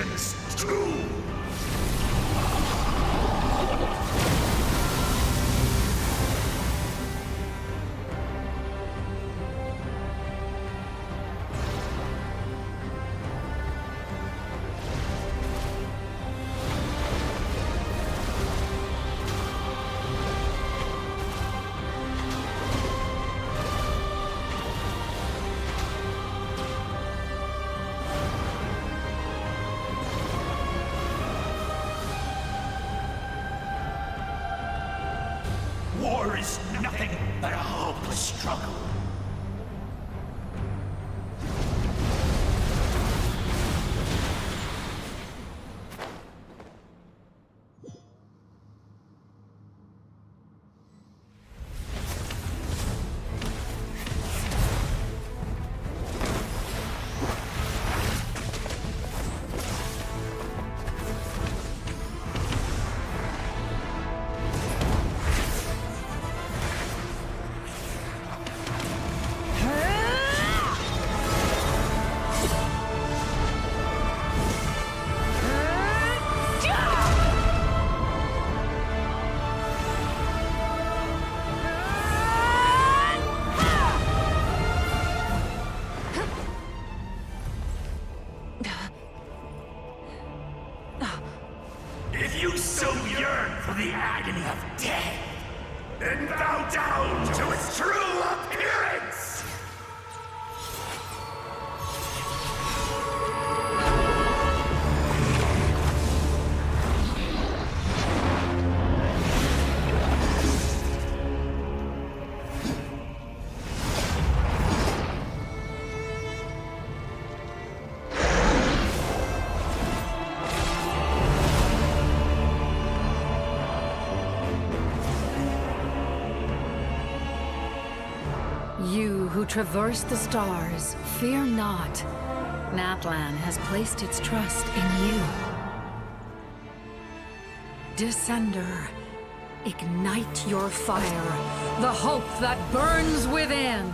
patience, too! War is nothing but a hopeless struggle. If you so yearn for the agony of death, then bow down to its true appearance! You who traverse the stars, fear not. Natlan has placed its trust in you. Descender, ignite your fire, the hope that burns within.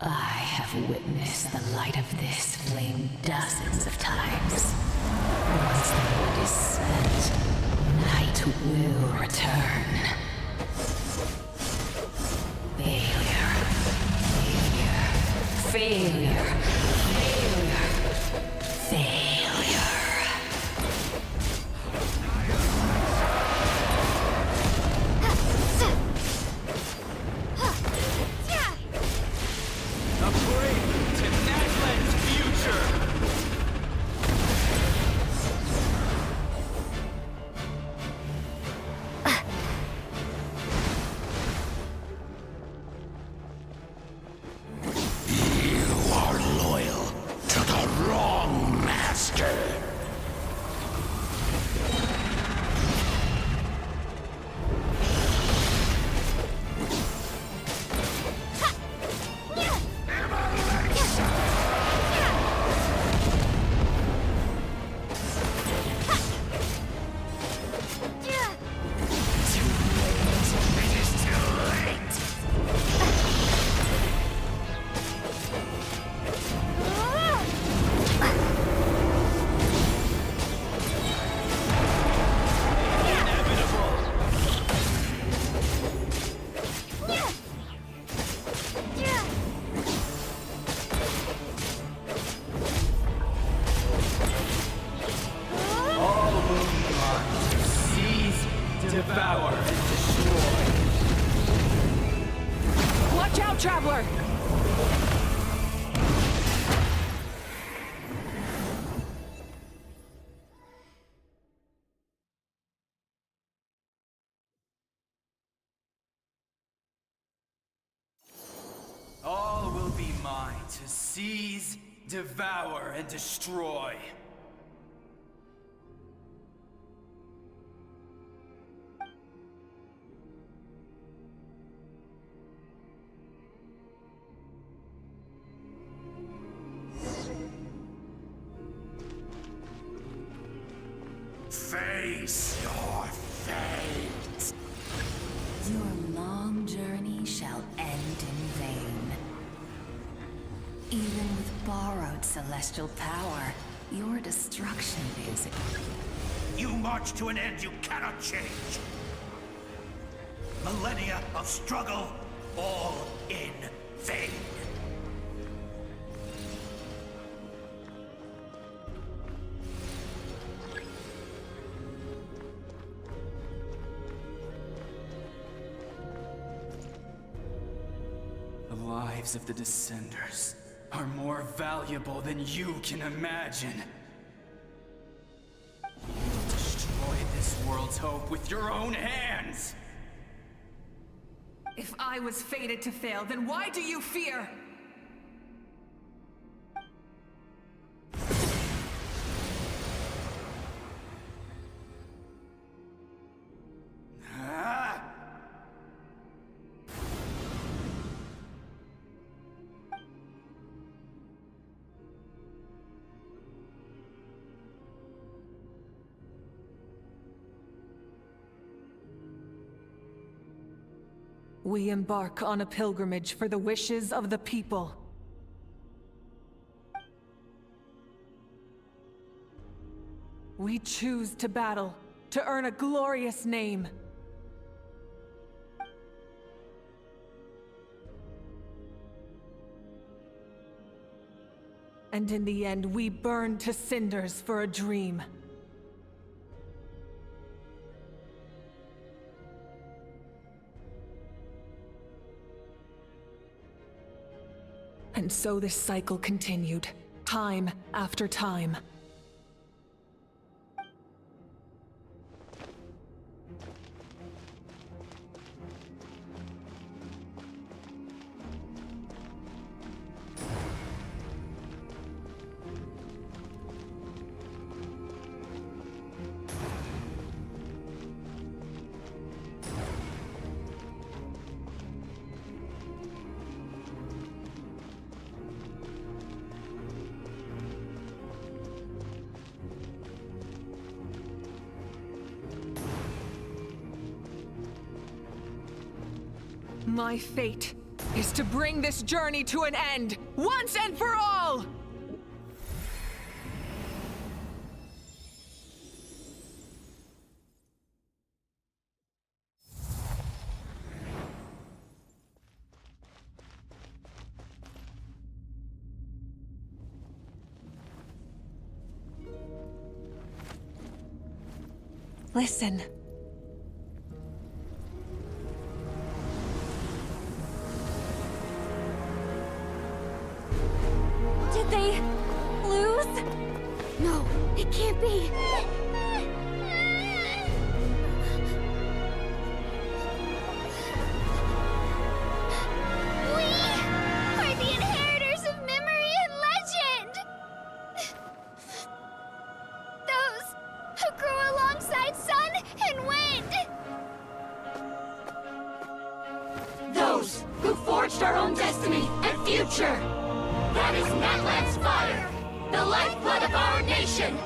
I have witnessed the light of this flame dozens of times. Once the wood is spent, night will return. Failure. Failure. Failure. Failure. Failure. You are to seize, devour, and destroy. Face your fate. Your long journey shall end in vain. Even with borrowed celestial power, your destruction is... You march to an end you cannot change. Millennia of struggle, all in vain. The lives of the Descenders are more valuable than you can imagine. You destroyed this world's hope with your own hands! If I was fated to fail, then why do you fear? We embark on a pilgrimage for the wishes of the people. We choose to battle, to earn a glorious name. And in the end, we burn to cinders for a dream. And so this cycle continued, time after time. My fate is to bring this journey to an end, once and for all! Listen. Did they lose? No, it can't be. We are the inheritors of memory and legend. Those who grew alongside sun and wind. Those who forged our own destiny and future. That is Natlan's fire, the lifeblood of our nation!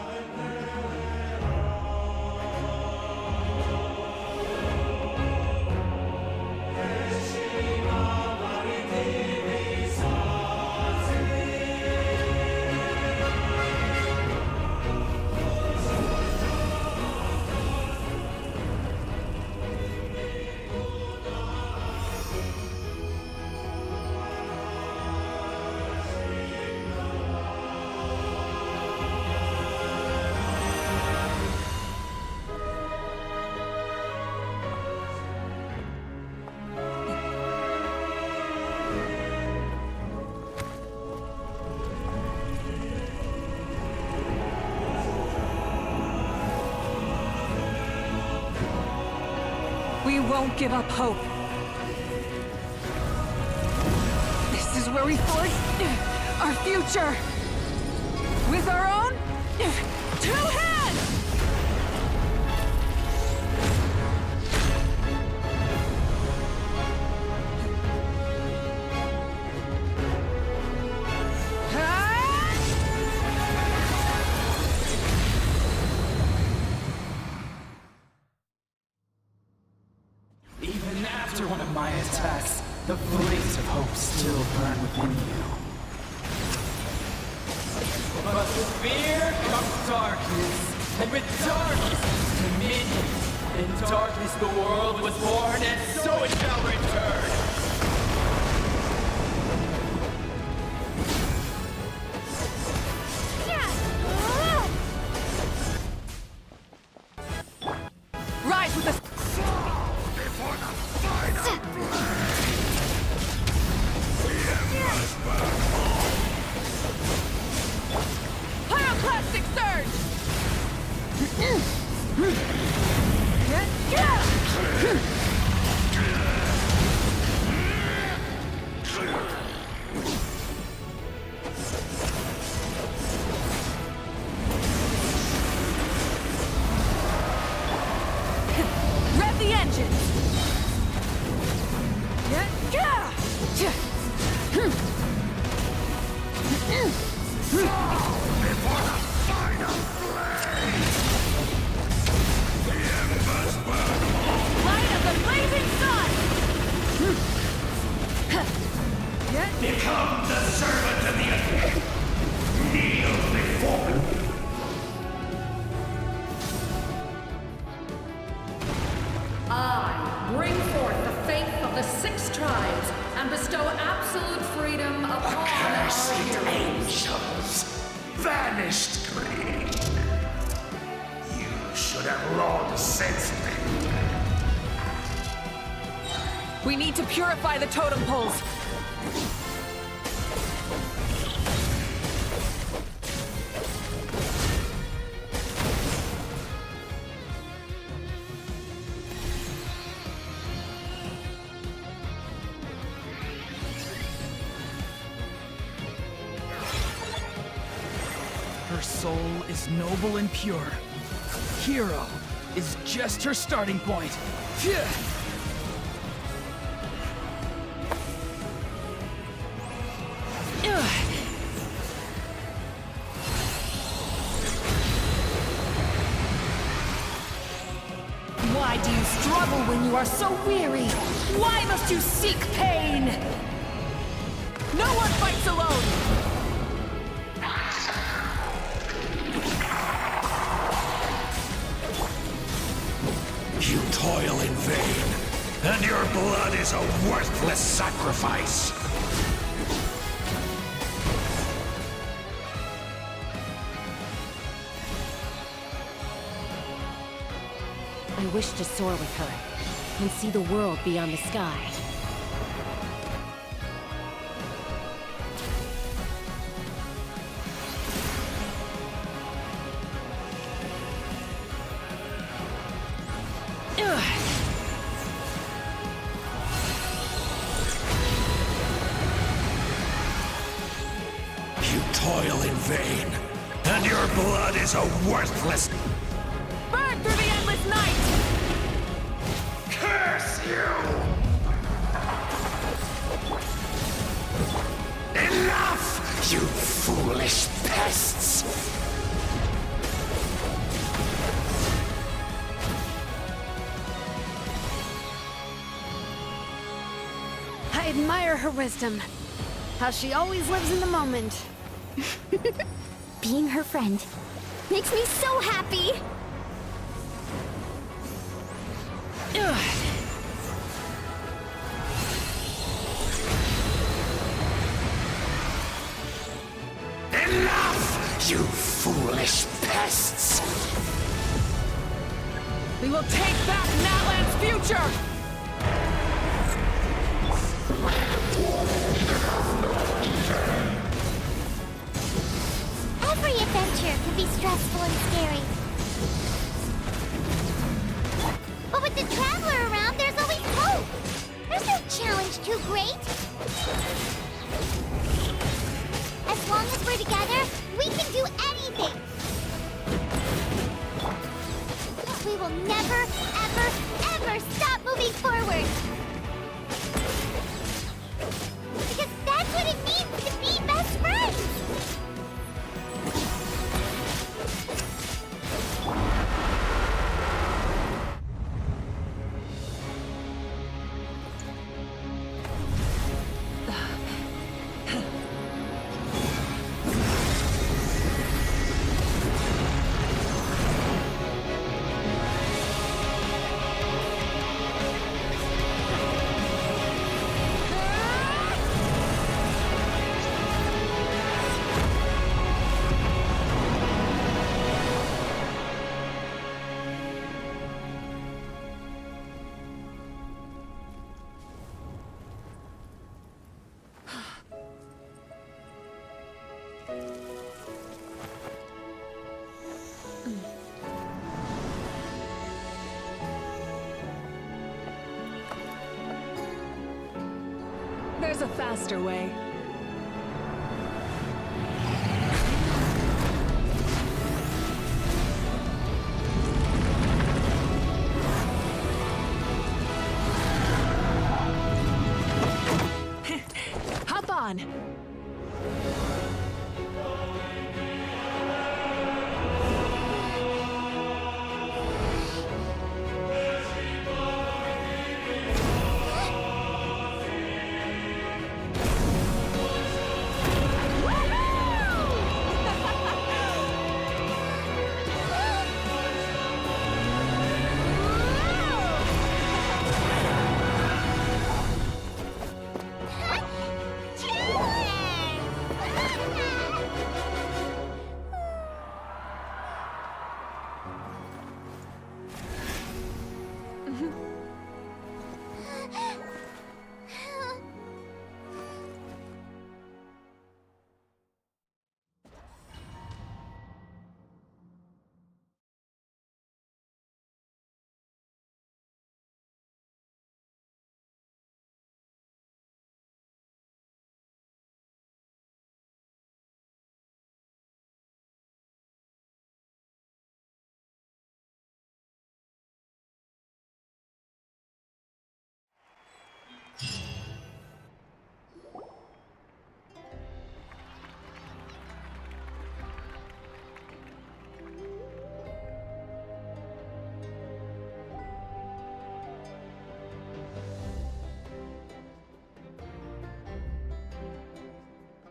We won't give up hope. This is where Shall we forge our future with our own 2 hands? Even after one of my attacks, the flames of hope still burn within you. But with fear comes darkness, and with darkness dominion. In darkness the world was born, and so it shall return. Rise with the Before the final Pyroclastic surge! Rev the engines! Before the final flame! The embers burn. Light of the blazing sun! Become the servant of the earth. Kneel before me. I bring forth the faith of the 6 tribes and bestow absolute freedom upon our Accursed heroes. angels, vanished green. You should have long sensed me. We need to purify the totem poles. Her soul is noble and pure. Hero is just her starting point. Phew. Why do you struggle when you are so weary? Why must you seek pain? No one fights alone! You toil in vain, and your blood is a worthless sacrifice. I wish to soar with her and see the world beyond the sky. You toil in vain, and your blood is a worthless... Burn through the endless night! Curse you! Enough, you foolish pests! I admire her wisdom. How she always lives in the moment. Being her friend makes me so happy! Enough, you foolish pests! We will take back Natlan's future! Every adventure can be stressful and scary. But with the Traveler around, there's always hope! There's no challenge too great! As long as we're together, we can do anything! We will never, ever, ever stop moving forward! Because that's what it means to be best friends! There's a faster way. Hop on!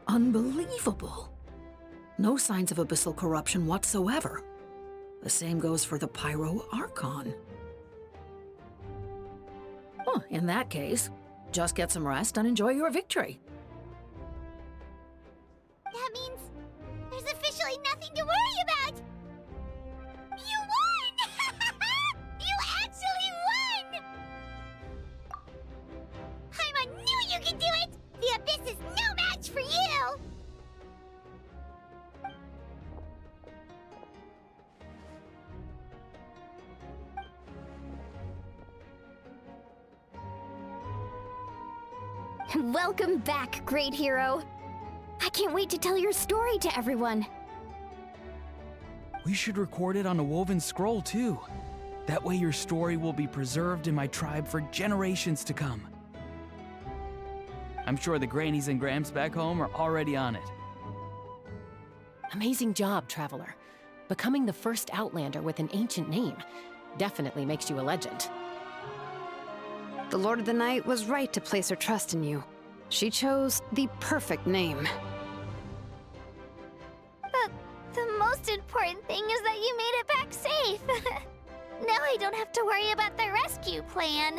Unbelievable. No signs of abyssal corruption whatsoever. The same goes for the Pyro Archon. Well, in that case, just get some rest and enjoy your victory. That means there's officially nothing to worry about! You won! You actually won! Paimon knew you could do it! The Abyss is no match for you! Welcome back, great hero. I can't wait to tell your story to everyone. We should record it on a woven scroll, too. That way your story will be preserved in my tribe for generations to come. I'm sure the grannies and gramps back home are already on it. Amazing job, Traveler. Becoming the first Outlander with an ancient name definitely makes you a legend. The Lord of the Night was right to place her trust in you. She chose the perfect name. The most important thing is that you made it back safe. Now I don't have to worry about the rescue plan.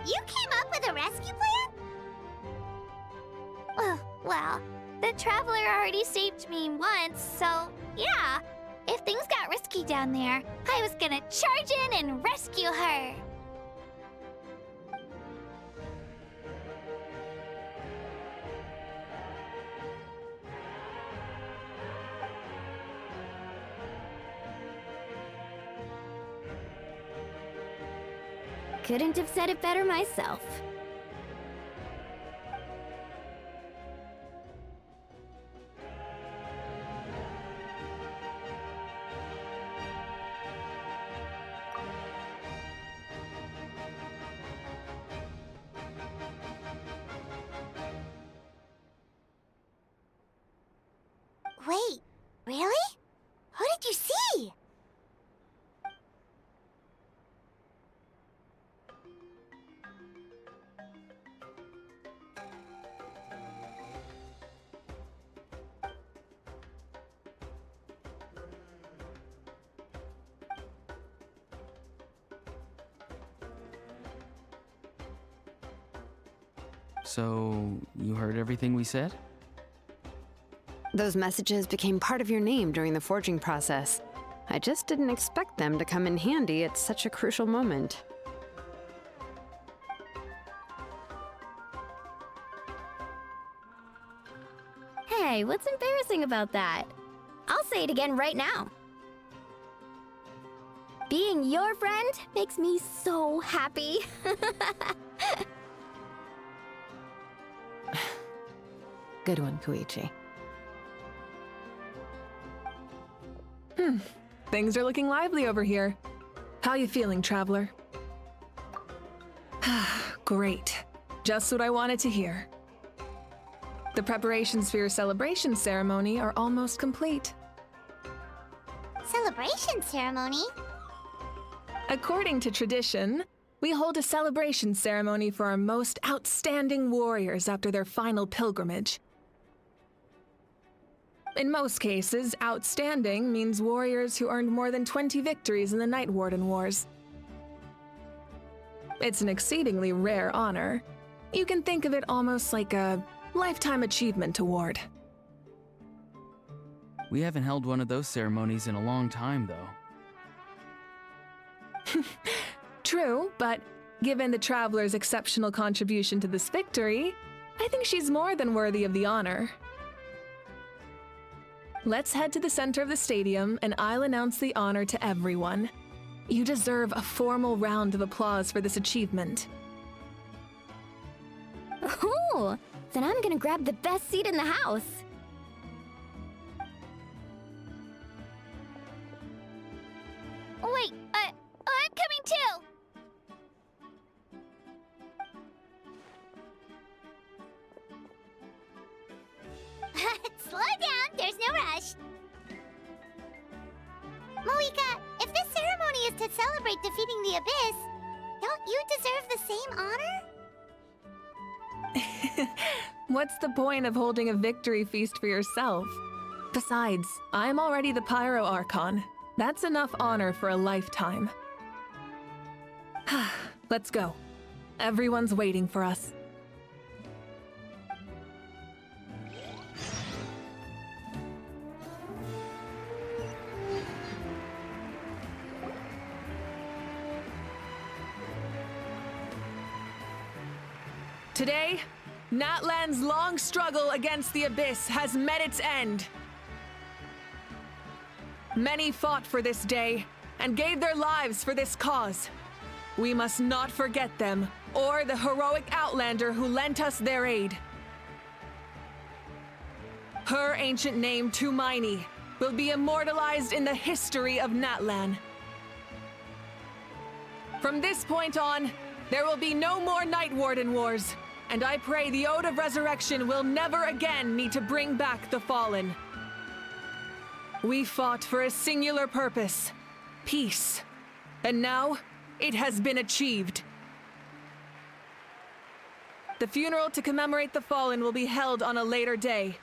You came up with a rescue plan? Well, the Traveler already saved me once, so yeah. If things got risky down there, I was gonna charge in and rescue her. Couldn't have said it better myself. Wait, really? Who did you see? So, you heard everything we said? Those messages became part of your name during the forging process. I just didn't expect them to come in handy at such a crucial moment. Hey, what's embarrassing about that? I'll say it again right now. Being your friend makes me so happy. Good one, Koichi. Things are looking lively over here. How you feeling, traveler? Great. Just what I wanted to hear. The preparations for your celebration ceremony are almost complete. Celebration ceremony? According to tradition, we hold a celebration ceremony for our most outstanding warriors after their final pilgrimage. In most cases, outstanding means warriors who earned more than 20 victories in the Night Warden Wars. It's an exceedingly rare honor. You can think of it almost like a lifetime achievement award. We haven't held one of those ceremonies in a long time, though. True, but given the traveler's exceptional contribution to this victory, I think she's more than worthy of the honor. Let's head to the center of the stadium and I'll announce the honor to everyone. You deserve a formal round of applause for this achievement. Ooh, then I'm gonna grab the best seat in the house. Wait, I'm coming too! Slow down, there's no rush. Moika, if this ceremony is to celebrate defeating the Abyss, don't you deserve the same honor? What's the point of holding a victory feast for yourself? Besides, I'm already the Pyro Archon. That's enough honor for a lifetime. Let's go. Everyone's waiting for us. Today, Natlan's long struggle against the Abyss has met its end. Many fought for this day and gave their lives for this cause. We must not forget them or the heroic Outlander who lent us their aid. Her ancient name, Tumaini, will be immortalized in the history of Natlan. From this point on, there will be no more Night Warden Wars, and I pray the Ode of Resurrection will never again need to bring back the Fallen. We fought for a singular purpose, peace, and now it has been achieved. The funeral to commemorate the Fallen will be held on a later day.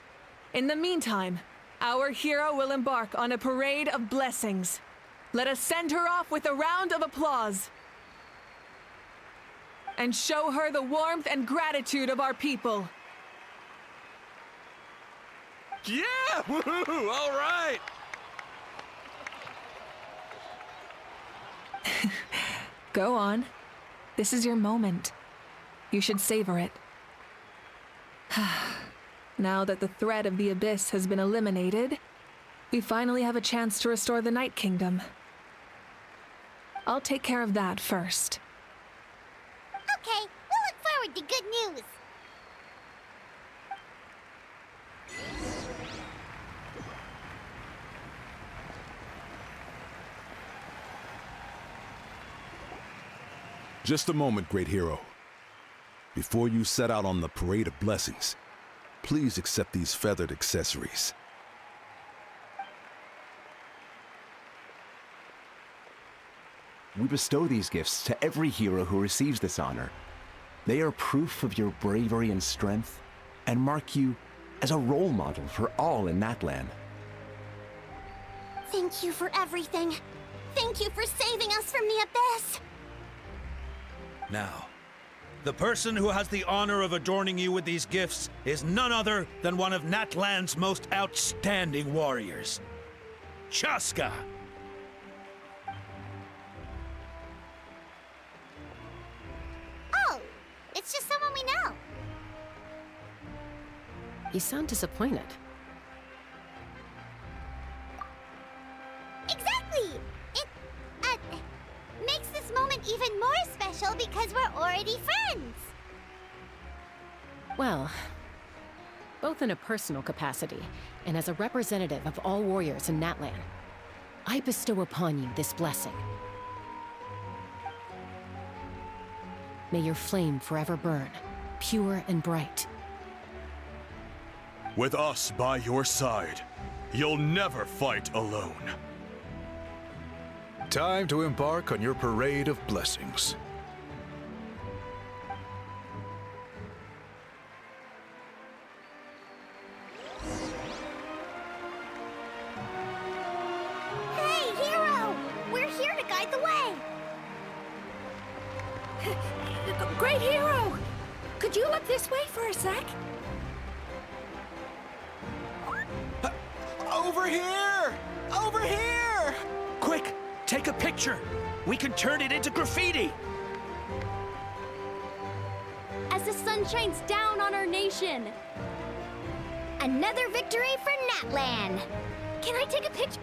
In the meantime, our hero will embark on a parade of blessings. Let us send her off with a round of applause and show her the warmth and gratitude of our people. Yeah! Woohoo! All right! Go on. This is your moment. You should savor it. Now that the threat of the Abyss has been eliminated, we finally have a chance to restore the Night Kingdom. I'll take care of that first. Okay, we'll look forward to good news. Just a moment, great hero. Before you set out on the parade of blessings, please accept these feathered accessories. we bestow these gifts to every hero who receives this honor. They are proof of your bravery and strength, and mark you as a role model for all in Natlan. Thank you for everything. Thank you for saving us from the abyss. Now, the person who has the honor of adorning you with these gifts is none other than one of Natlan's most outstanding warriors, Chaska. Oh, it's just someone we know. You sound disappointed. Exactly! It, makes this moment even more special because we're already friends! Well, both in a personal capacity and as a representative of all warriors in Natlan, I bestow upon you this blessing. May your flame forever burn, pure and bright. With us by your side, you'll never fight alone. Time to embark on your parade of blessings. Hey, hero! We're here to guide the way! Great hero! Could you look this way for a sec? Over here! Over here! Quick, take a picture. We can turn it into graffiti. As the sun shines down on our nation. Another victory for Natlan. Can I take a picture?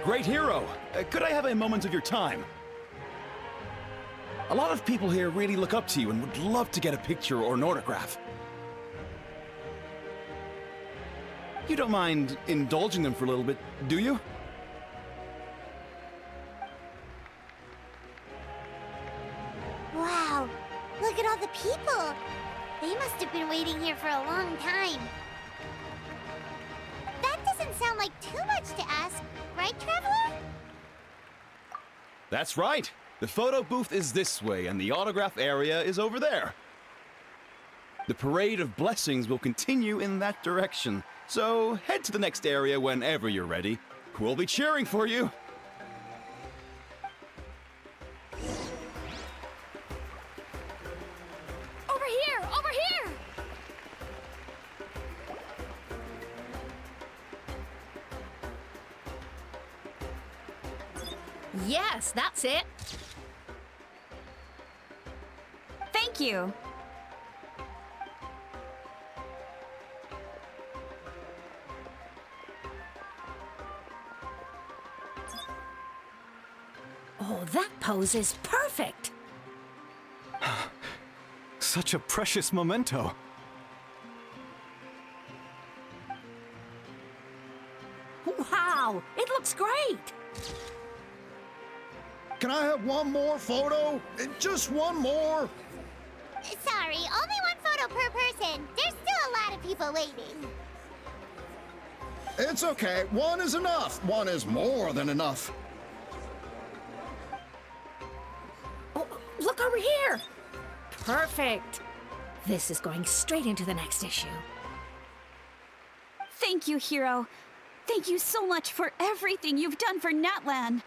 Great hero! Could I have a moment of your time? A lot of people here really look up to you and would love to get a picture or an autograph. You don't mind indulging them for a little bit, do you? Wow, look at all the people! They must have been waiting here for a long time. That doesn't sound like too much to ask, right, Traveler? That's right! The photo booth is this way, and the autograph area is over there. The parade of blessings will continue in that direction, so head to the next area whenever you're ready. We'll be cheering for you! Over here! Over here! Yes, that's it. Thank you. Oh, that pose is perfect! Such a precious memento. Wow, it looks great! Can I have one more photo? Just one more? Sorry, only one photo per person. There's still a lot of people waiting. It's okay. One is enough. One is more than enough. Oh, look over here! Perfect! This is going straight into the next issue. Thank you, hero. Thank you so much for everything you've done for Natlan.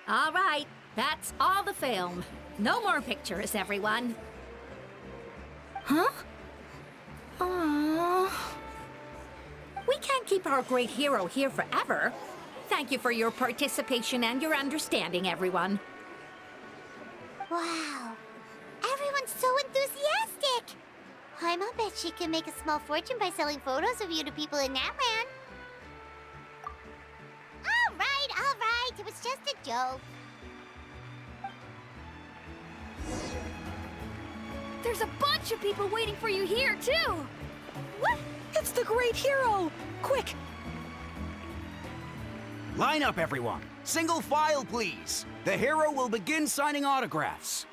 All right, that's all the film. No more pictures, everyone. Huh? Aww. We can't keep our great hero here forever. Thank you for your participation and your understanding, everyone. Wow. Everyone's so enthusiastic. I'll bet she can make a small fortune by selling photos of you to people in Natlan. All right. It was just a joke. There's a bunch of people waiting for you here, too! What? It's the great hero! Quick! Line up, everyone. Single file, please. The hero will begin signing autographs.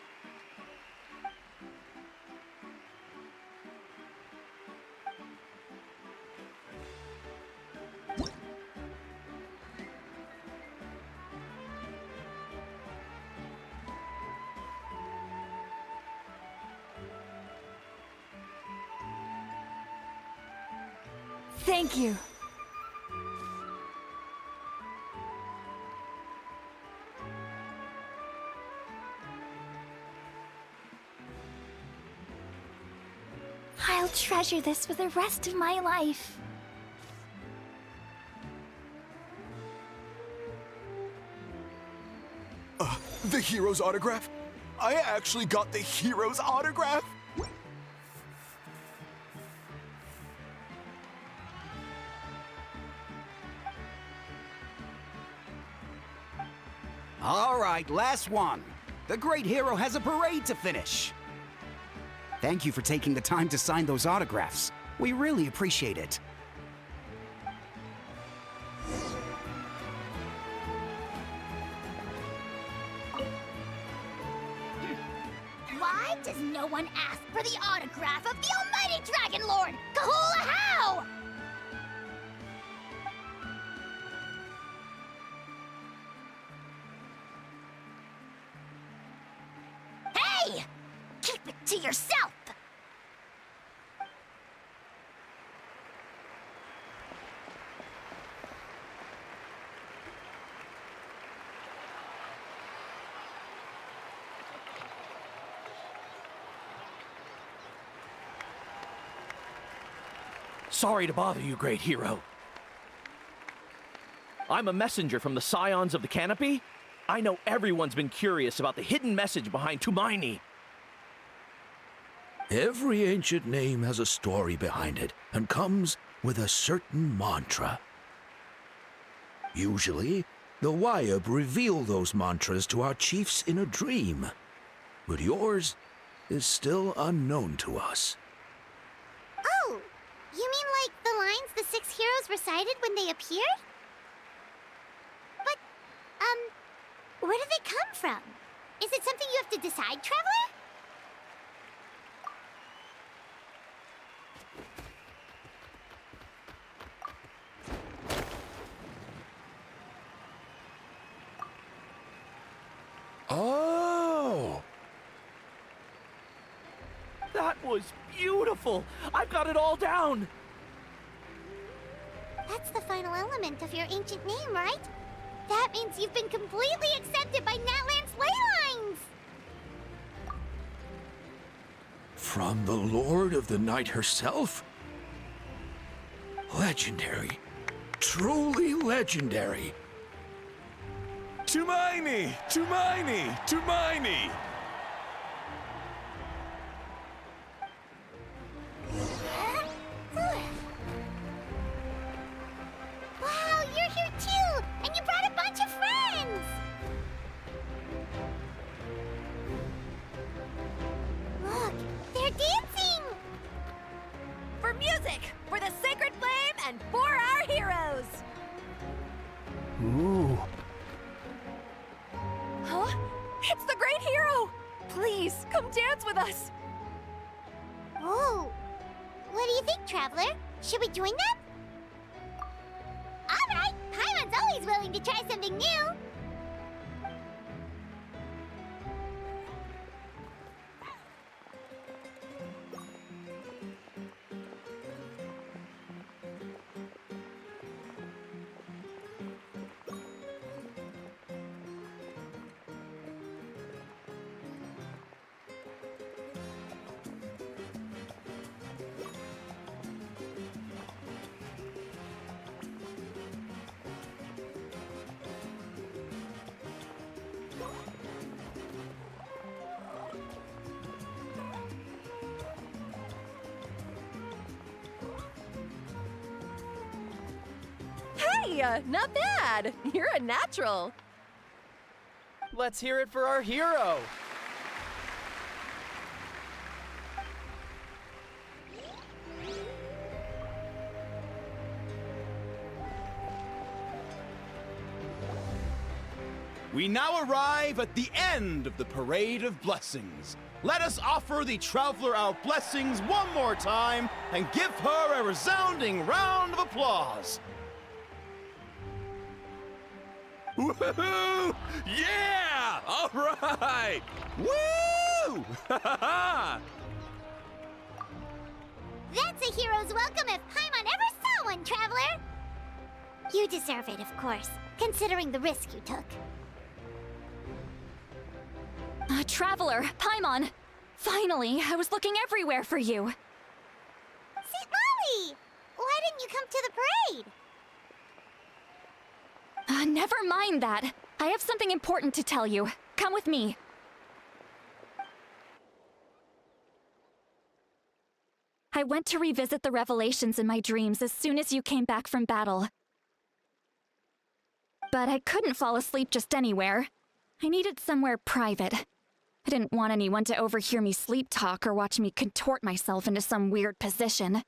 Thank you. I'll treasure this for the rest of my life. The hero's autograph? I actually got the hero's autograph? All right, last one. The great hero has a parade to finish. Thank you for taking the time to sign those autographs. We really appreciate it. Why does no one ask for the autograph of the almighty Dragon Lord, Kahula How? Hey! Keep it to yourself! Sorry to bother you, great hero. I'm a messenger from the Scions of the Canopy. I know everyone's been curious about the hidden message behind Tumaini. Every ancient name has a story behind it and comes with a certain mantra. Usually, the Wayab reveal those mantras to our chiefs in a dream, but yours is still unknown to us. Oh, you mean like the lines the 6 heroes recited when they appeared? But, where do they come from? Is it something you have to decide, Traveler? Oh! That was beautiful! I've got it all down! That's the final element of your ancient name, right? That means you've been completely accepted by Natlan's ley lines! From the Lord of the Night herself? Legendary. Truly legendary. Tumaini! Tumaini! Tumaini! Wow, you're here too! And you brought a bunch of friends! Look, they're dancing! For music, for the sacred flame, and for our heroes! Ooh. Huh? It's the great hero! Please, come dance with us! Oh, what do you think, Traveler? Should we join them? All right, Paimon's always willing to try something new. Hey, not bad! You're a natural! Let's hear it for our hero! We now arrive at the end of the Parade of Blessings. Let us offer the Traveler our blessings one more time and give her a resounding round of applause. Woohoo! Yeah! All right! Woo! That's a hero's welcome if Paimon ever saw one, Traveler! You deserve it, of course, considering the risk you took. Traveler, Paimon! Finally, I was looking everywhere for you. citlali! Why didn't you come to the parade? Never mind that. I have something important to tell you. Come with me. I went to revisit the revelations in my dreams as soon as you came back from battle. But I couldn't fall asleep just anywhere. I needed somewhere private. I didn't want anyone to overhear me sleep talk or watch me contort myself into some weird position.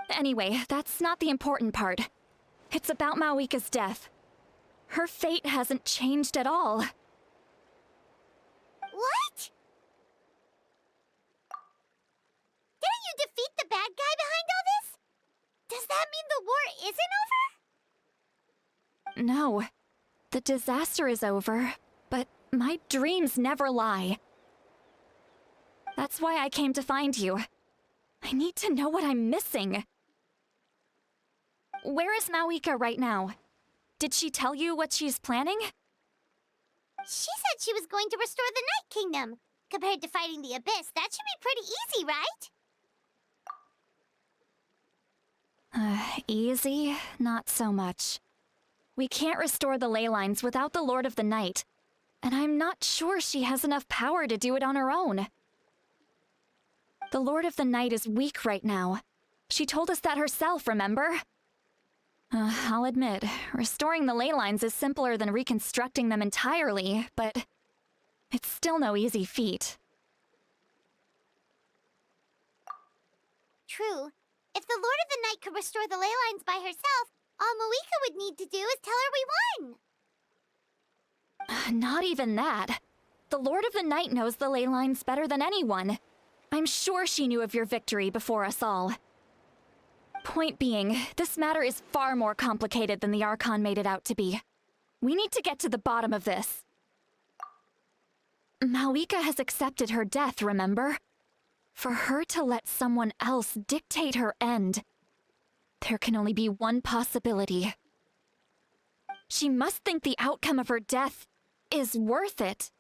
Anyway, that's not the important part. It's about Mawika's death. Her fate hasn't changed at all. What? Didn't you defeat the bad guy behind all this? Does that mean the war isn't over? No. The disaster is over, but my dreams never lie. That's why I came to find you. I need to know what I'm missing. Where is Mawika right now? Did she tell you what she's planning? She said she was going to restore the Night Kingdom. Compared to fighting the Abyss, that should be pretty easy, right? Easy? Not so much. We can't restore the ley lines without the Lord of the Night, and I'm not sure she has enough power to do it on her own. The Lord of the Night is weak right now. She told us that herself, remember? I'll admit, restoring the ley lines is simpler than reconstructing them entirely, but it's still no easy feat. True. If the Lord of the Night could restore the ley lines by herself, all Mawika would need to do is tell her we won! Not even that. The Lord of the Night knows the ley lines better than anyone. I'm sure she knew of your victory before us all. Point being, this matter is far more complicated than the Archon made it out to be. We need to get to the bottom of this. Mawika has accepted her death, remember? For her to let someone else dictate her end, there can only be one possibility. She must think the outcome of her death is worth it.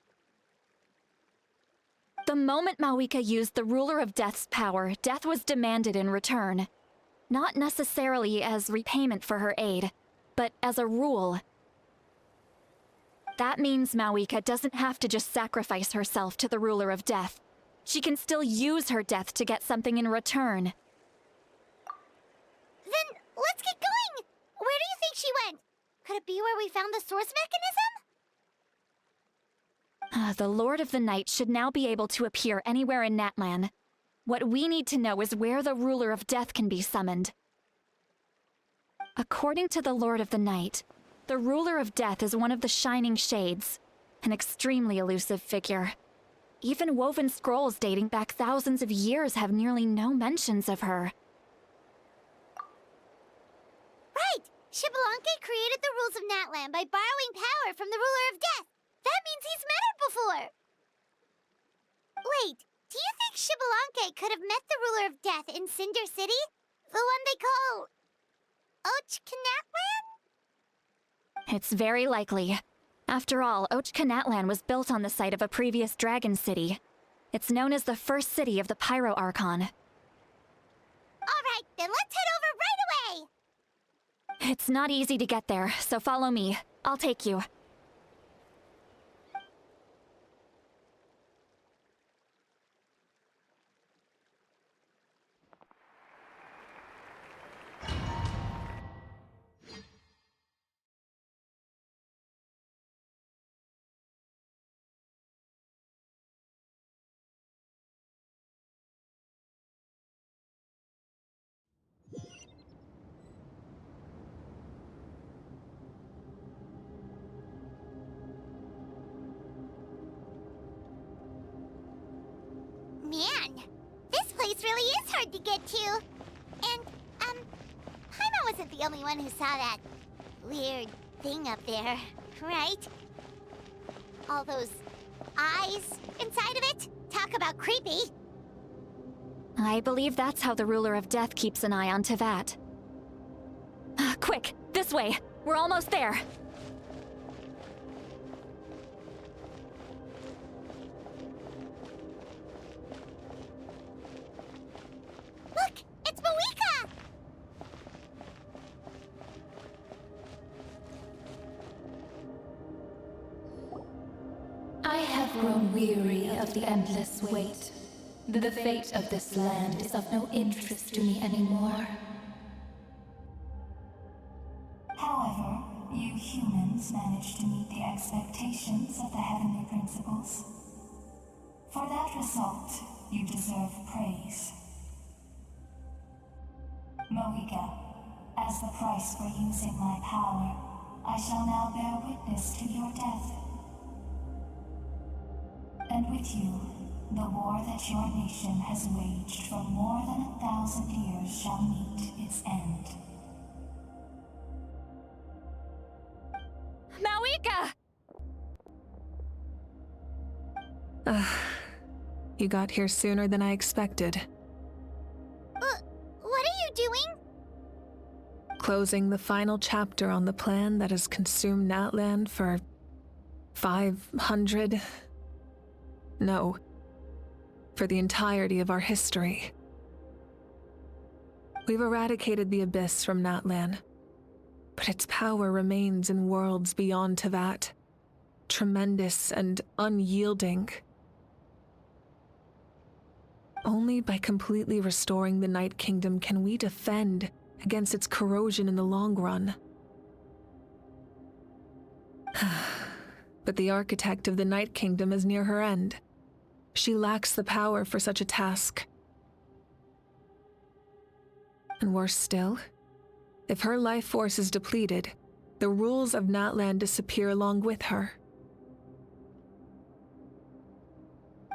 The moment Mawika used the Ruler of Death's power, death was demanded in return. Not necessarily as repayment for her aid, but as a rule. That means Mawika doesn't have to just sacrifice herself to the Ruler of Death. She can still use her death to get something in return. Then, let's get going! Where do you think she went? Could it be where we found the source mechanism? The Lord of the Night should now be able to appear anywhere in Natlan. What we need to know is where the Ruler of Death can be summoned. According to the Lord of the Night, the Ruler of Death is one of the Shining Shades, an extremely elusive figure. Even woven scrolls dating back thousands of years have nearly no mentions of her. Right! Xbalanque created the rules of Natlan by borrowing power from the Ruler of Death. That means he's met her before! Wait, do you think Xbalanque could have met the Ruler of Death in Cinder City? The one they call... Ochkanatlan? It's very likely. After all, Ochkanatlan was built on the site of a previous dragon city. It's known as the first city of the Pyro Archon. Alright, then let's head over right away! It's not easy to get there, so follow me. I'll take you. Man, this place really is hard to get to. And, Paimon wasn't the only one who saw that weird thing up there, right? All those eyes inside of it? Talk about creepy. I believe that's how the Ruler of Death keeps an eye on Tevat. Quick, this way. We're almost there. Look! It's Moika! I have grown weary of the endless wait. The fate of this land is of no interest to me anymore. However, you humans managed to meet the expectations of the heavenly principles. For that result, you deserve praise. Moika, as the price for using my power, I shall now bear witness to your death. And with you, the war that your nation has waged for more than 1,000 years shall meet its end. Mawika! You got here sooner than I expected. What are you doing? Closing the final chapter on the plan that has consumed Natlan for 500... No. For the entirety of our history. We've eradicated the Abyss from Natlan, but its power remains in worlds beyond Tevat, tremendous and unyielding. Only by completely restoring the Night Kingdom can we defend against its corrosion in the long run. But the architect of the Night Kingdom is near her end. She lacks the power for such a task. And worse still, if her life force is depleted, the rules of Natlan disappear along with her.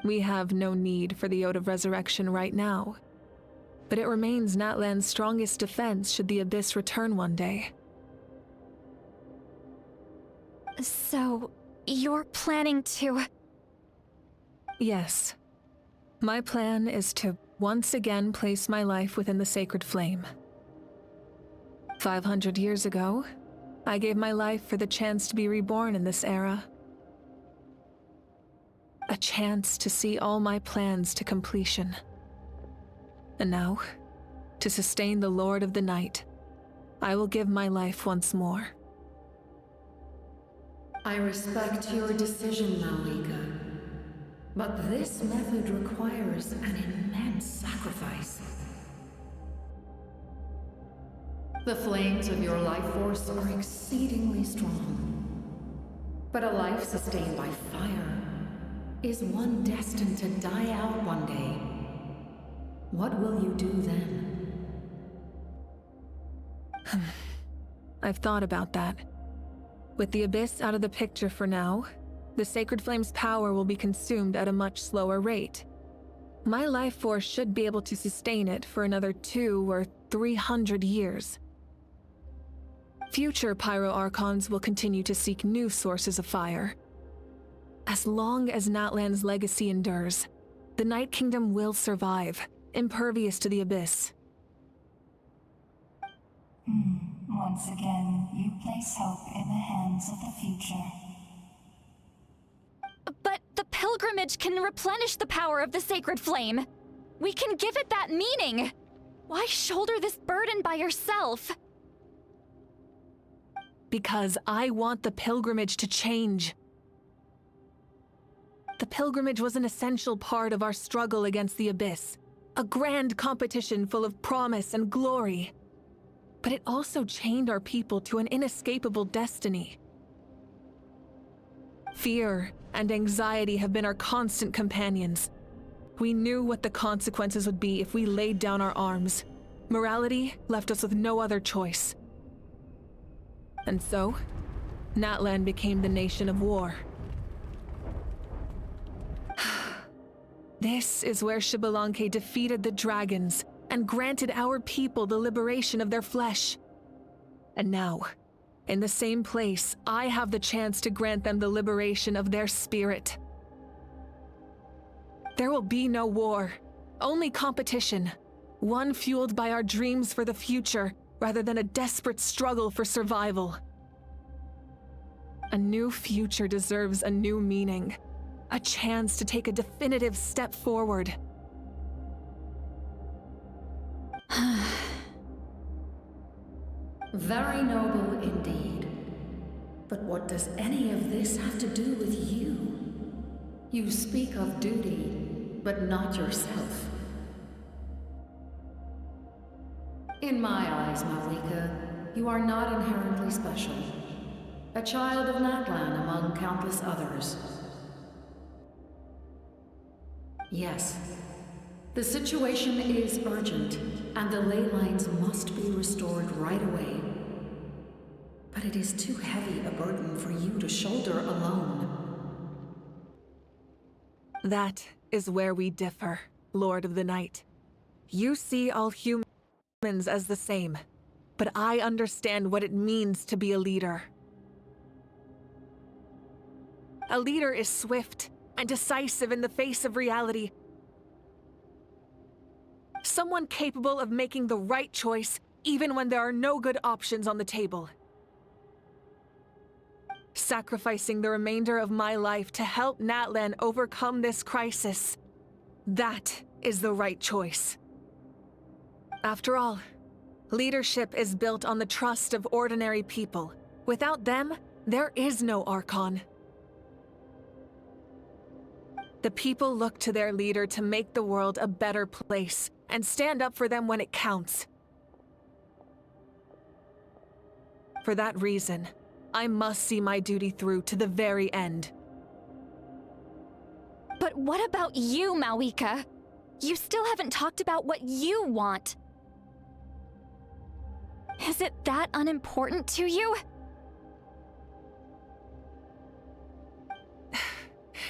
We have no need for the Ode of Resurrection right now, but it remains Natlan's strongest defense should the Abyss return one day. So, you're planning to... Yes. My plan is to once again place my life within the sacred flame. 500 years ago, I gave my life for the chance to be reborn in this era. A chance to see all my plans to completion. And now, to sustain the Lord of the Night, I will give my life once more. I respect your decision, Mawika. But this method requires an immense sacrifice. The flames of your life force are exceedingly strong. But a life sustained by fire is one destined to die out one day. What will you do then? I've thought about that. With the Abyss out of the picture for now, the Sacred Flame's power will be consumed at a much slower rate. My life force should be able to sustain it for another 200 or 300 years. Future Pyro Archons will continue to seek new sources of fire. As long as Natlan's legacy endures, the Night Kingdom will survive, impervious to the Abyss. Once again, you place hope in the hands of the future. But the pilgrimage can replenish the power of the sacred flame. We can give it that meaning. Why shoulder this burden by yourself? Because I want the pilgrimage to change. The pilgrimage was an essential part of our struggle against the Abyss, a grand competition full of promise and glory. But it also chained our people to an inescapable destiny. Fear and anxiety have been our constant companions. We knew what the consequences would be if we laid down our arms. Morality left us with no other choice. And so, Natlan became the nation of war. This is where Xbalanque defeated the dragons and granted our people the liberation of their flesh. And now, in the same place, I have the chance to grant them the liberation of their spirit. There will be no war, only competition. One fueled by our dreams for the future, rather than a desperate struggle for survival. A new future deserves a new meaning, a chance to take a definitive step forward. Very noble indeed. But what does any of this have to do with you? You speak of duty, but not yourself. In my eyes, Malika, you are not inherently special. A child of Natlan among countless others. Yes, the situation is urgent, and the ley lines must be restored right away. But it is too heavy a burden for you to shoulder alone. That is where we differ, Lord of the Night. You see all humans as the same, but I understand what it means to be a leader. A leader is swift and decisive in the face of reality. Someone capable of making the right choice even when there are no good options on the table. Sacrificing the remainder of my life to help Natlan overcome this crisis. That is the right choice. After all, leadership is built on the trust of ordinary people. Without them, there is no Archon. The people look to their leader to make the world a better place and stand up for them when it counts. For that reason, I must see my duty through to the very end. But what about you, Malika? You still haven't talked about what you want. Is it that unimportant to you?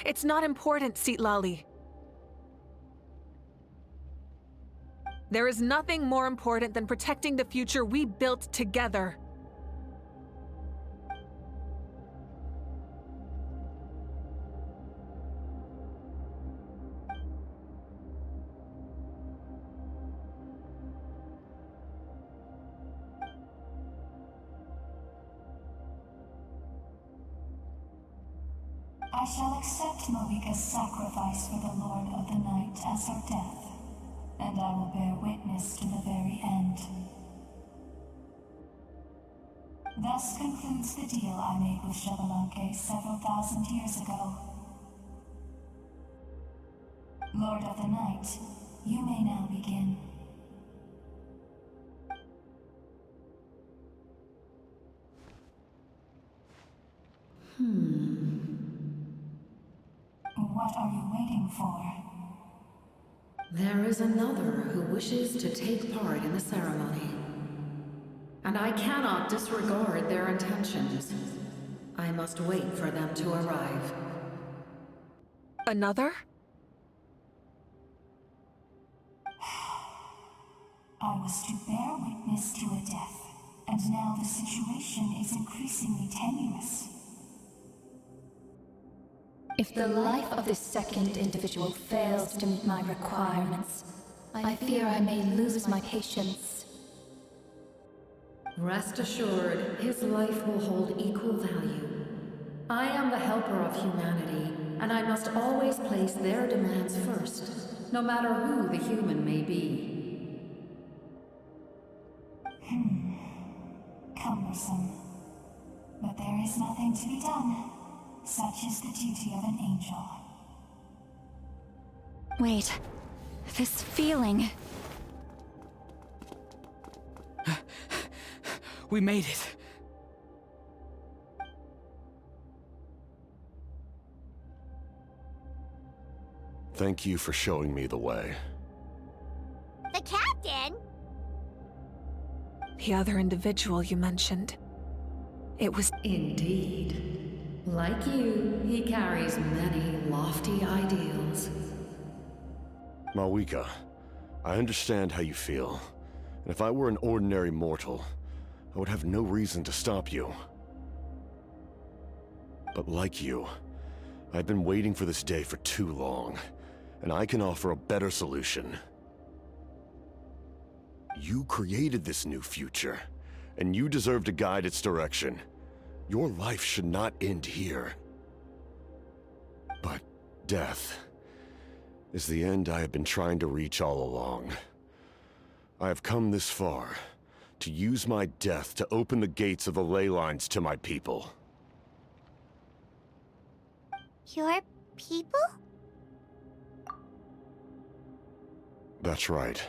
It's not important, citlali. There is nothing more important than protecting the future we built together. I shall accept Malika's sacrifice for the Lord of the Night as her death, and I will bear witness to the very end. Thus concludes the deal I made with Xbalanque several thousand years ago. Lord of the Night, you may now begin. What are you waiting for? There is another who wishes to take part in the ceremony. And I cannot disregard their intentions. I must wait for them to arrive. Another? I was to bear witness to a death, and now the situation is increasingly tenuous. If the life of this second individual fails to meet my requirements, I fear I may lose my patience. Rest assured, his life will hold equal value. I am the helper of humanity, and I must always place their demands first, no matter who the human may be. Cumbersome. But there is nothing to be done. Such is the duty of an angel. Wait, this feeling. We made it. Thank you for showing me the way. The captain? The other individual you mentioned. It was... Indeed. Like you, he carries many lofty ideals. Malika, I understand how you feel. And if I were an ordinary mortal, I would have no reason to stop you. But like you, I've been waiting for this day for too long, and I can offer a better solution. You created this new future, and you deserve to guide its direction. Your life should not end here. But death is the end I have been trying to reach all along. I have come this far to use my death to open the gates of the ley lines to my people. Your people? That's right.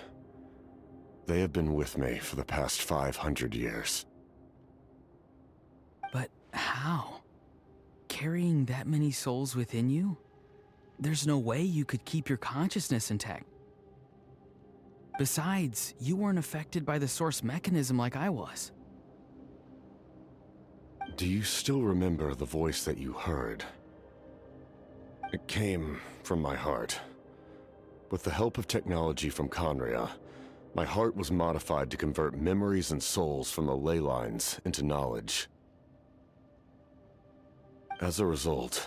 They have been with me for the past 500 years. But how? Carrying that many souls within you? There's no way you could keep your consciousness intact. Besides, you weren't affected by the source mechanism like I was. Do you still remember the voice that you heard? It came from my heart. With the help of technology from Khaenri'ah, my heart was modified to convert memories and souls from the ley lines into knowledge. As a result,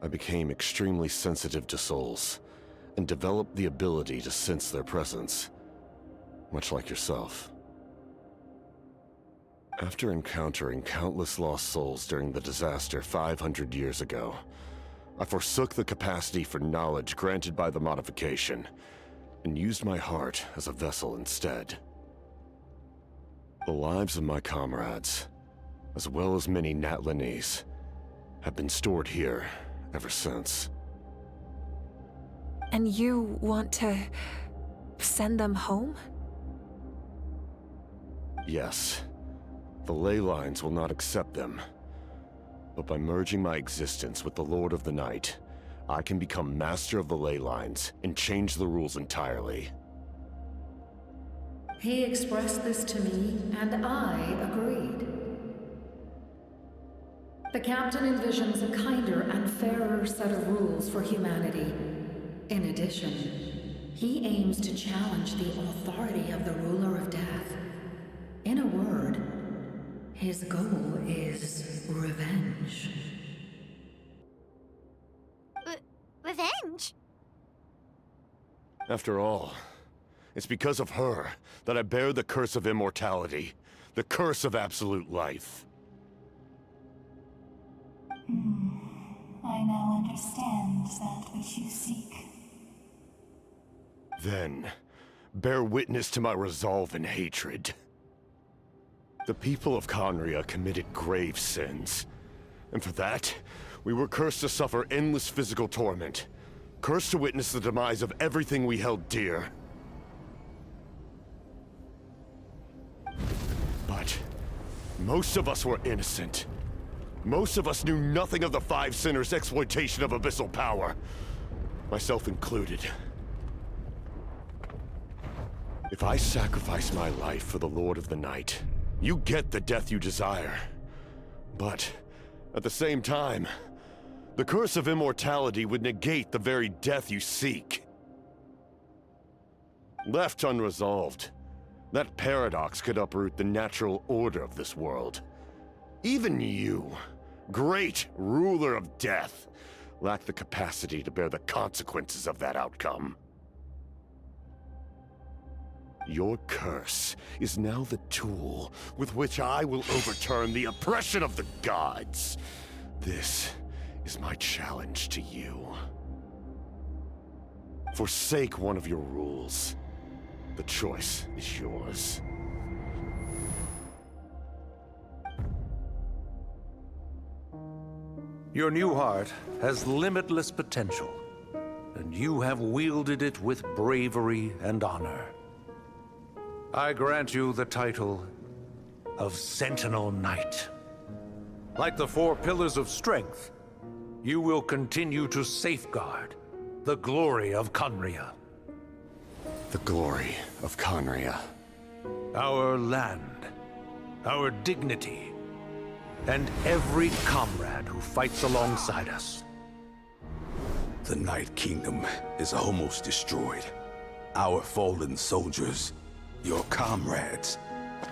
I became extremely sensitive to souls, and developed the ability to sense their presence, much like yourself. After encountering countless lost souls during the disaster 500 years ago, I forsook the capacity for knowledge granted by the modification, and used my heart as a vessel instead. The lives of my comrades, as well as many Natlanese, have been stored here ever since. And you want to send them home? Yes. The ley lines will not accept them. But by merging my existence with the Lord of the Night, I can become master of the ley lines and change the rules entirely. He expressed this to me, and I agreed. The captain envisions a kinder and fairer set of rules for humanity. In addition, he aims to challenge the authority of the ruler of death. In a word, his goal is revenge. Revenge? After all, it's because of her that I bear the curse of immortality, the curse of absolute life. I now understand that which you seek. Then, bear witness to my resolve and hatred. The people of Khaenri'ah committed grave sins, and for that, we were cursed to suffer endless physical torment, cursed to witness the demise of everything we held dear. But most of us were innocent. Most of us knew nothing of the Five Sinners' exploitation of abyssal power, myself included. If I sacrifice my life for the Lord of the Night, you get the death you desire. But at the same time, the curse of immortality would negate the very death you seek. Left unresolved, that paradox could uproot the natural order of this world. Even you, great ruler of death, lack the capacity to bear the consequences of that outcome. Your curse is now the tool with which I will overturn the oppression of the gods. This is my challenge to you. Forsake one of your rules. The choice is yours. Your new heart has limitless potential, and you have wielded it with bravery and honor. I grant you the title of Sentinel Knight. Like the four pillars of strength, you will continue to safeguard the glory of Khaenri'ah. The glory of Khaenri'ah. Our land, our dignity, and every comrade who fights alongside us. The Night Kingdom is almost destroyed. Our fallen soldiers, your comrades,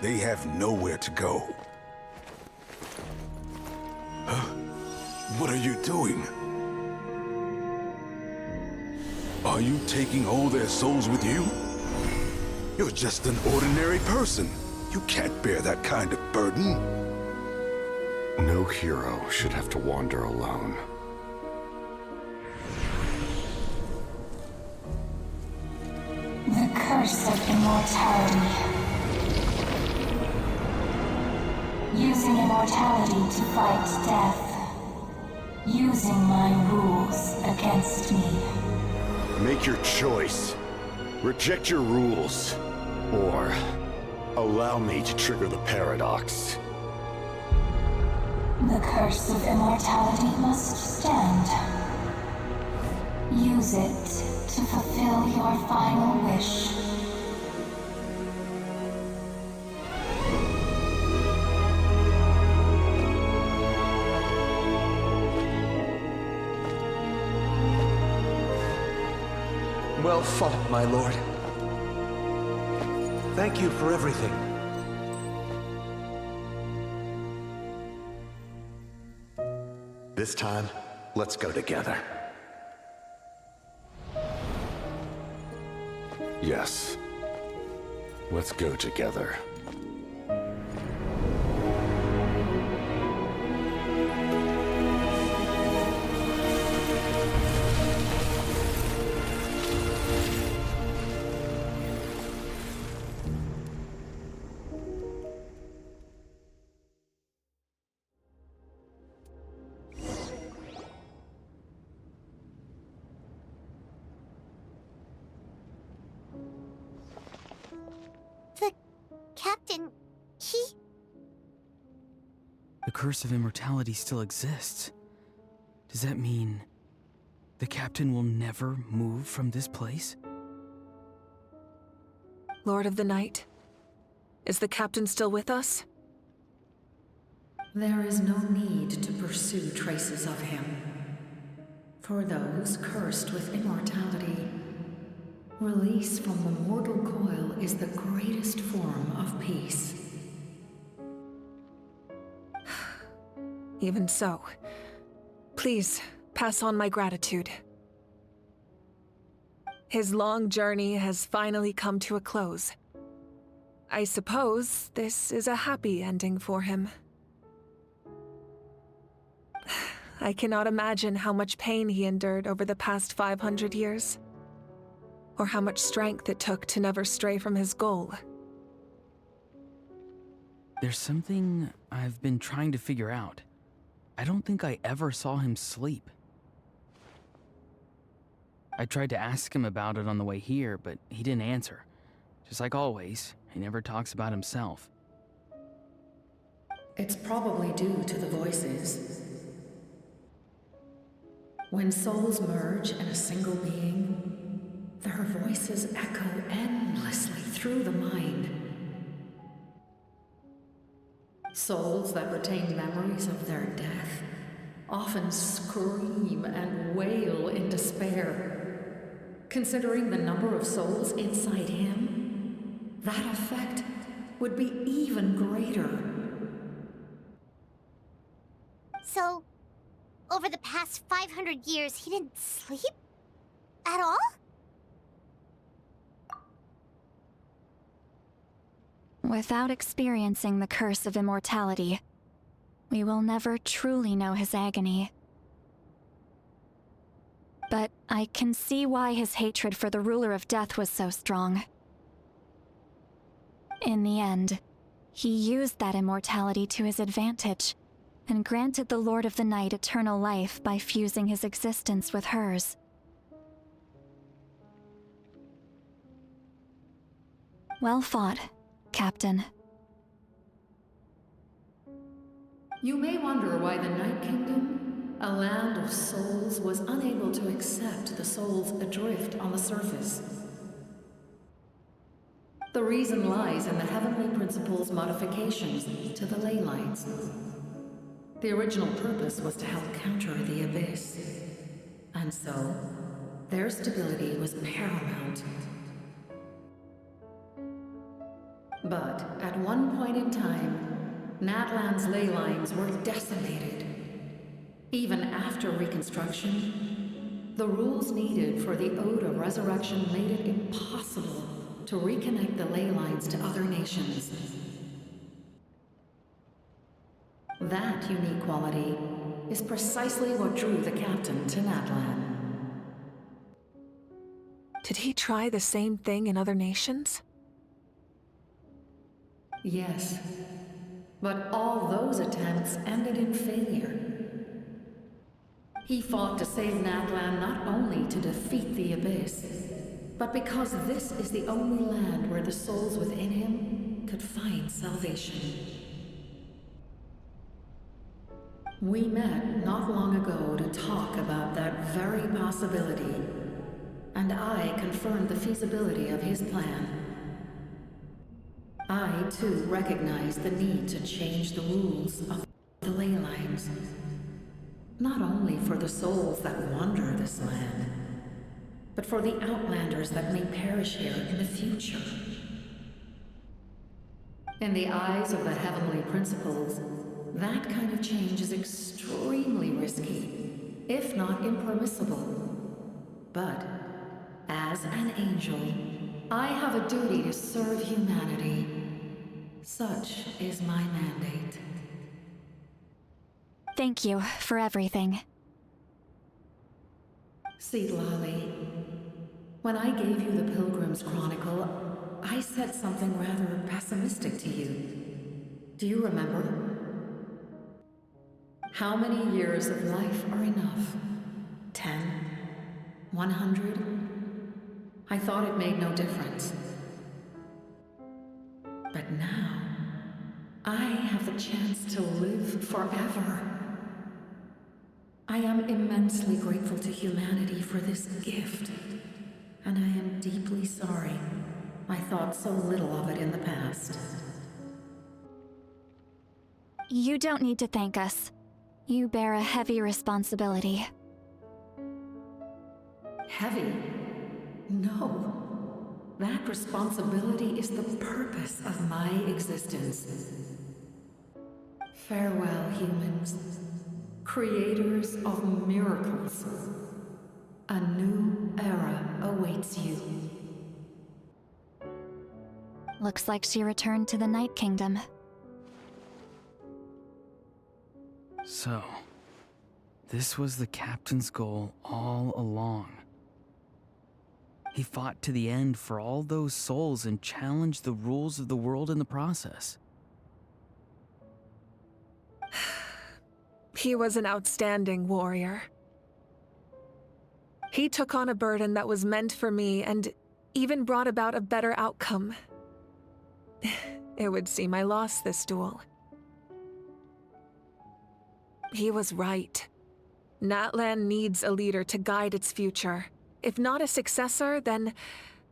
they have nowhere to go. Huh? What are you doing? Are you taking all their souls with you? You're just an ordinary person. You can't bear that kind of burden. No hero should have to wander alone. The curse of immortality. Using immortality to fight death. Using my rules against me. Make your choice. Reject your rules. Or allow me to trigger the paradox. The curse of immortality must stand. Use it to fulfill your final wish. Well fought, my lord. Thank you for everything. This time, let's go together. Yes. Let's go together. Captain, The curse of immortality still exists. Does that mean the captain will never move from this place? Lord of the Night, is the captain still with us? There is no need to pursue traces of him. For those cursed with immortality, release from the mortal coil is the greatest form of peace. Even so, please pass on my gratitude. His long journey has finally come to a close. I suppose this is a happy ending for him. I cannot imagine how much pain he endured over the past 500 years. Or how much strength it took to never stray from his goal. There's something I've been trying to figure out. I don't think I ever saw him sleep. I tried to ask him about it on the way here, but he didn't answer. Just like always, he never talks about himself. It's probably due to the voices. When souls merge in a single being, their voices echo endlessly through the mind. Souls that retain memories of their death often scream and wail in despair. Considering the number of souls inside him, that effect would be even greater. So, over the past 500 years, he didn't sleep? At all? Without experiencing the curse of immortality, we will never truly know his agony. But I can see why his hatred for the ruler of death was so strong. In the end, he used that immortality to his advantage, and granted the Lord of the Night eternal life by fusing his existence with hers. Well fought, Captain. You may wonder why the Night Kingdom, a land of souls, was unable to accept the souls adrift on the surface. The reason lies in the Heavenly Principle's modifications to the ley lines. The original purpose was to help counter the Abyss, and so their stability was paramount. But at one point in time, Natlan's ley lines were decimated. Even after reconstruction, the rules needed for the Ode of Resurrection made it impossible to reconnect the ley lines to other nations. That unique quality is precisely what drew the captain to Natlan. Did he try the same thing in other nations? Yes, but all those attempts ended in failure. He fought to save Natlan not only to defeat the Abyss, but because this is the only land where the souls within him could find salvation. We met not long ago to talk about that very possibility, and I confirmed the feasibility of his plan. I, too, recognize the need to change the rules of the ley lines. Not only for the souls that wander this land, but for the outlanders that may perish here in the future. In the eyes of the heavenly principles, that kind of change is extremely risky, if not impermissible. But, as an angel, I have a duty to serve humanity. Such is my mandate. Thank you for everything. Citlali, when I gave you the Pilgrim's Chronicle, I said something rather pessimistic to you. Do you remember? How many years of life are enough? 10? 100? I thought it made no difference. But now, I have the chance to live forever. I am immensely grateful to humanity for this gift, and I am deeply sorry I thought so little of it in the past. You don't need to thank us. You bear a heavy responsibility. Heavy? No. That responsibility is the purpose of my existence. Farewell, humans. Creators of miracles. A new era awaits you. Looks like she returned to the Night Kingdom. So, this was the captain's goal all along. He fought to the end for all those souls and challenged the rules of the world in the process. He was an outstanding warrior. He took on a burden that was meant for me and even brought about a better outcome. It would seem I lost this duel. He was right. Natlan needs a leader to guide its future. If not a successor, then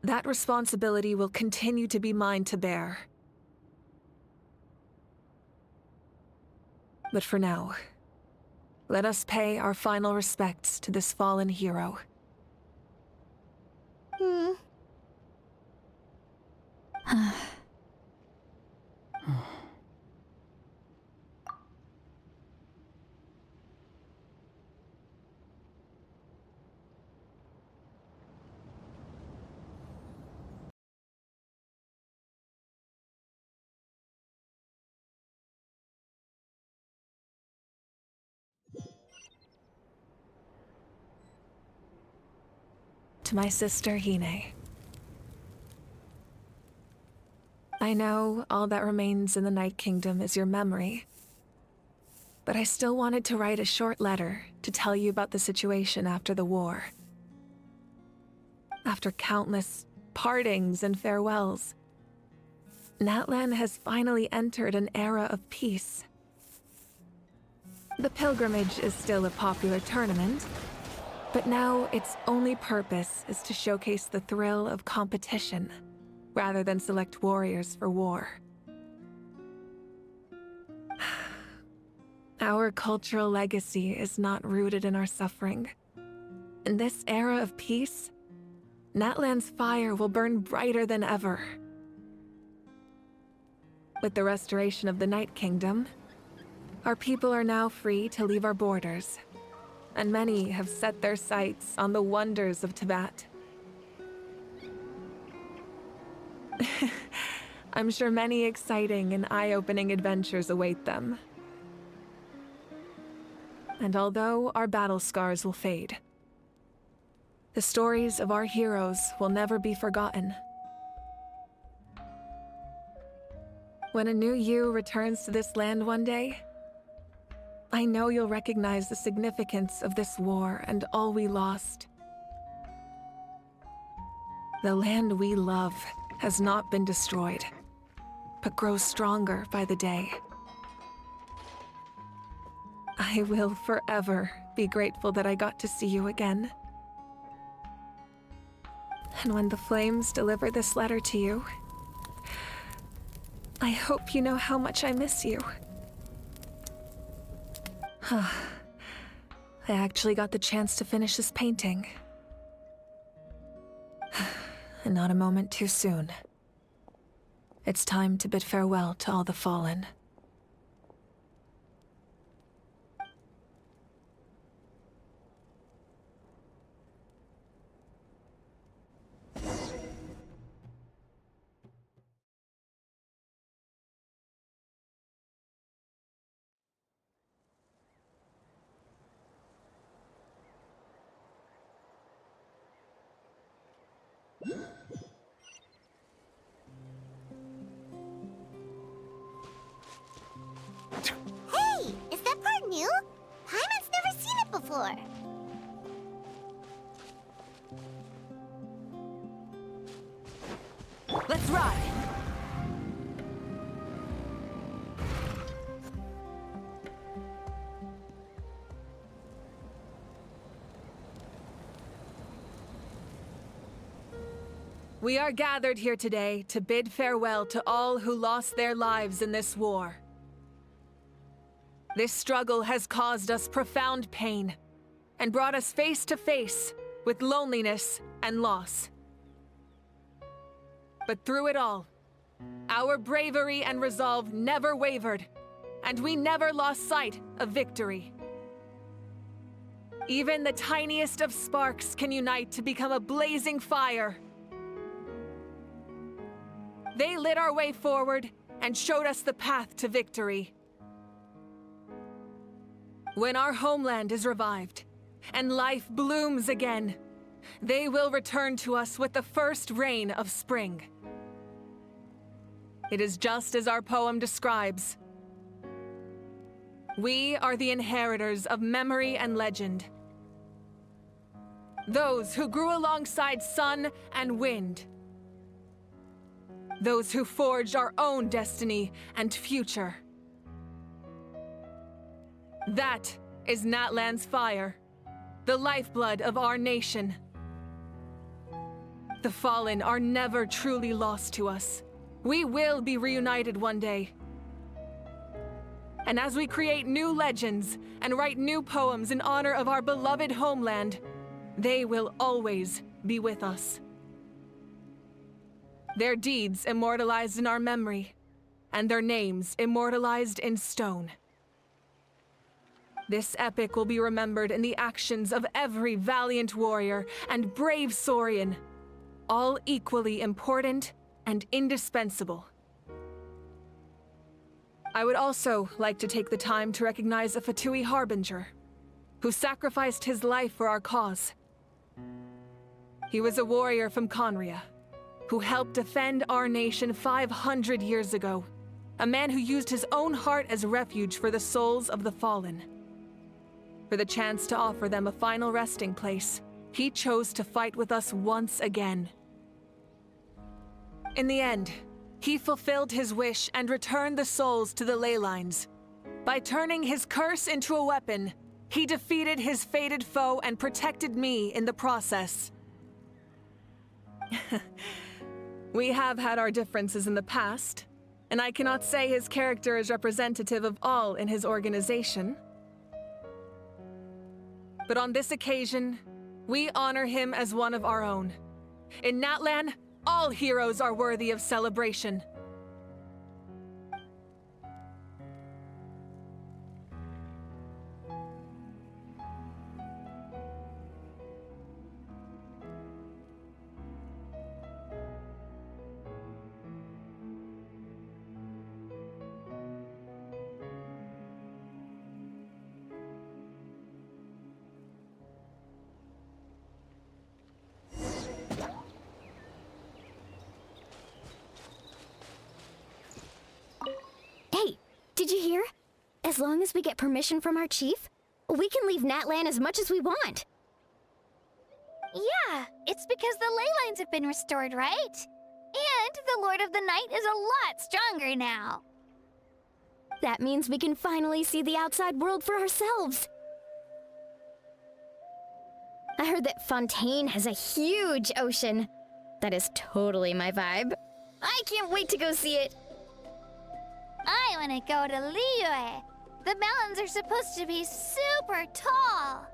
that responsibility will continue to be mine to bear. But for now, let us pay our final respects to this fallen hero. To my sister, Hine. I know all that remains in the Night Kingdom is your memory, but I still wanted to write a short letter to tell you about the situation after the war. After countless partings and farewells, Natlan has finally entered an era of peace. The pilgrimage is still a popular tournament, but now its only purpose is to showcase the thrill of competition, rather than select warriors for war. Our cultural legacy is not rooted in our suffering. In this era of peace, Natlan's fire will burn brighter than ever. With the restoration of the Night Kingdom, our people are now free to leave our borders, and many have set their sights on the wonders of Tibet. I'm sure many exciting and eye-opening adventures await them. And although our battle scars will fade, the stories of our heroes will never be forgotten. When a new you returns to this land one day, I know you'll recognize the significance of this war and all we lost. The land we love has not been destroyed, but grows stronger by the day. I will forever be grateful that I got to see you again. And when the flames deliver this letter to you, I hope you know how much I miss you. I actually got the chance to finish this painting. And not a moment too soon. It's time to bid farewell to all the fallen. Hey! Is that part new? Paimon's never seen it before. Let's ride! We are gathered here today to bid farewell to all who lost their lives in this war. This struggle has caused us profound pain and brought us face to face with loneliness and loss. But through it all, our bravery and resolve never wavered, and we never lost sight of victory. Even the tiniest of sparks can unite to become a blazing fire. They lit our way forward and showed us the path to victory. When our homeland is revived and life blooms again, they will return to us with the first rain of spring. It is just as our poem describes. We are the inheritors of memory and legend. Those who grew alongside sun and wind. Those who forged our own destiny and future. That is Natlan's fire, the lifeblood of our nation. The fallen are never truly lost to us. We will be reunited one day. And as we create new legends and write new poems in honor of our beloved homeland, they will always be with us. Their deeds immortalized in our memory, and their names immortalized in stone. This epic will be remembered in the actions of every valiant warrior and brave Saurian, all equally important and indispensable. I would also like to take the time to recognize a Fatui Harbinger, who sacrificed his life for our cause. He was a warrior from Conria, who helped defend our nation 500 years ago, a man who used his own heart as refuge for the souls of the fallen. For the chance to offer them a final resting place, he chose to fight with us once again. In the end, he fulfilled his wish and returned the souls to the ley lines. By turning his curse into a weapon, he defeated his fated foe and protected me in the process. We have had our differences in the past, and I cannot say his character is representative of all in his organization. But on this occasion, we honor him as one of our own. In Natlan, all heroes are worthy of celebration. Did you hear? As long as we get permission from our chief, we can leave Natlan as much as we want. Yeah, it's because the ley lines have been restored, right? And the Lord of the Night is a lot stronger now. That means we can finally see the outside world for ourselves. I heard that Fontaine has a huge ocean. That is totally my vibe. I can't wait to go see it. I want to go to Liyue. The mountains are supposed to be super tall.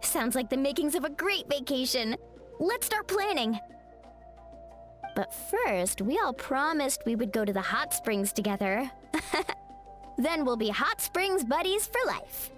Sounds like the makings of a great vacation. Let's start planning. But first, we all promised we would go to the hot springs together. Then we'll be hot springs buddies for life.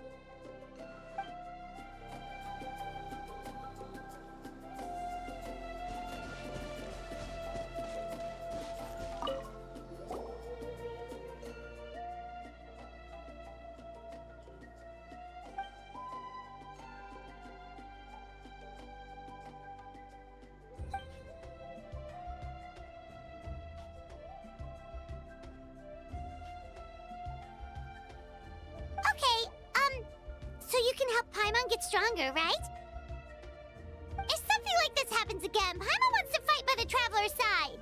So you can help Paimon get stronger, right? If something like this happens again, Paimon wants to fight by the Traveler's side.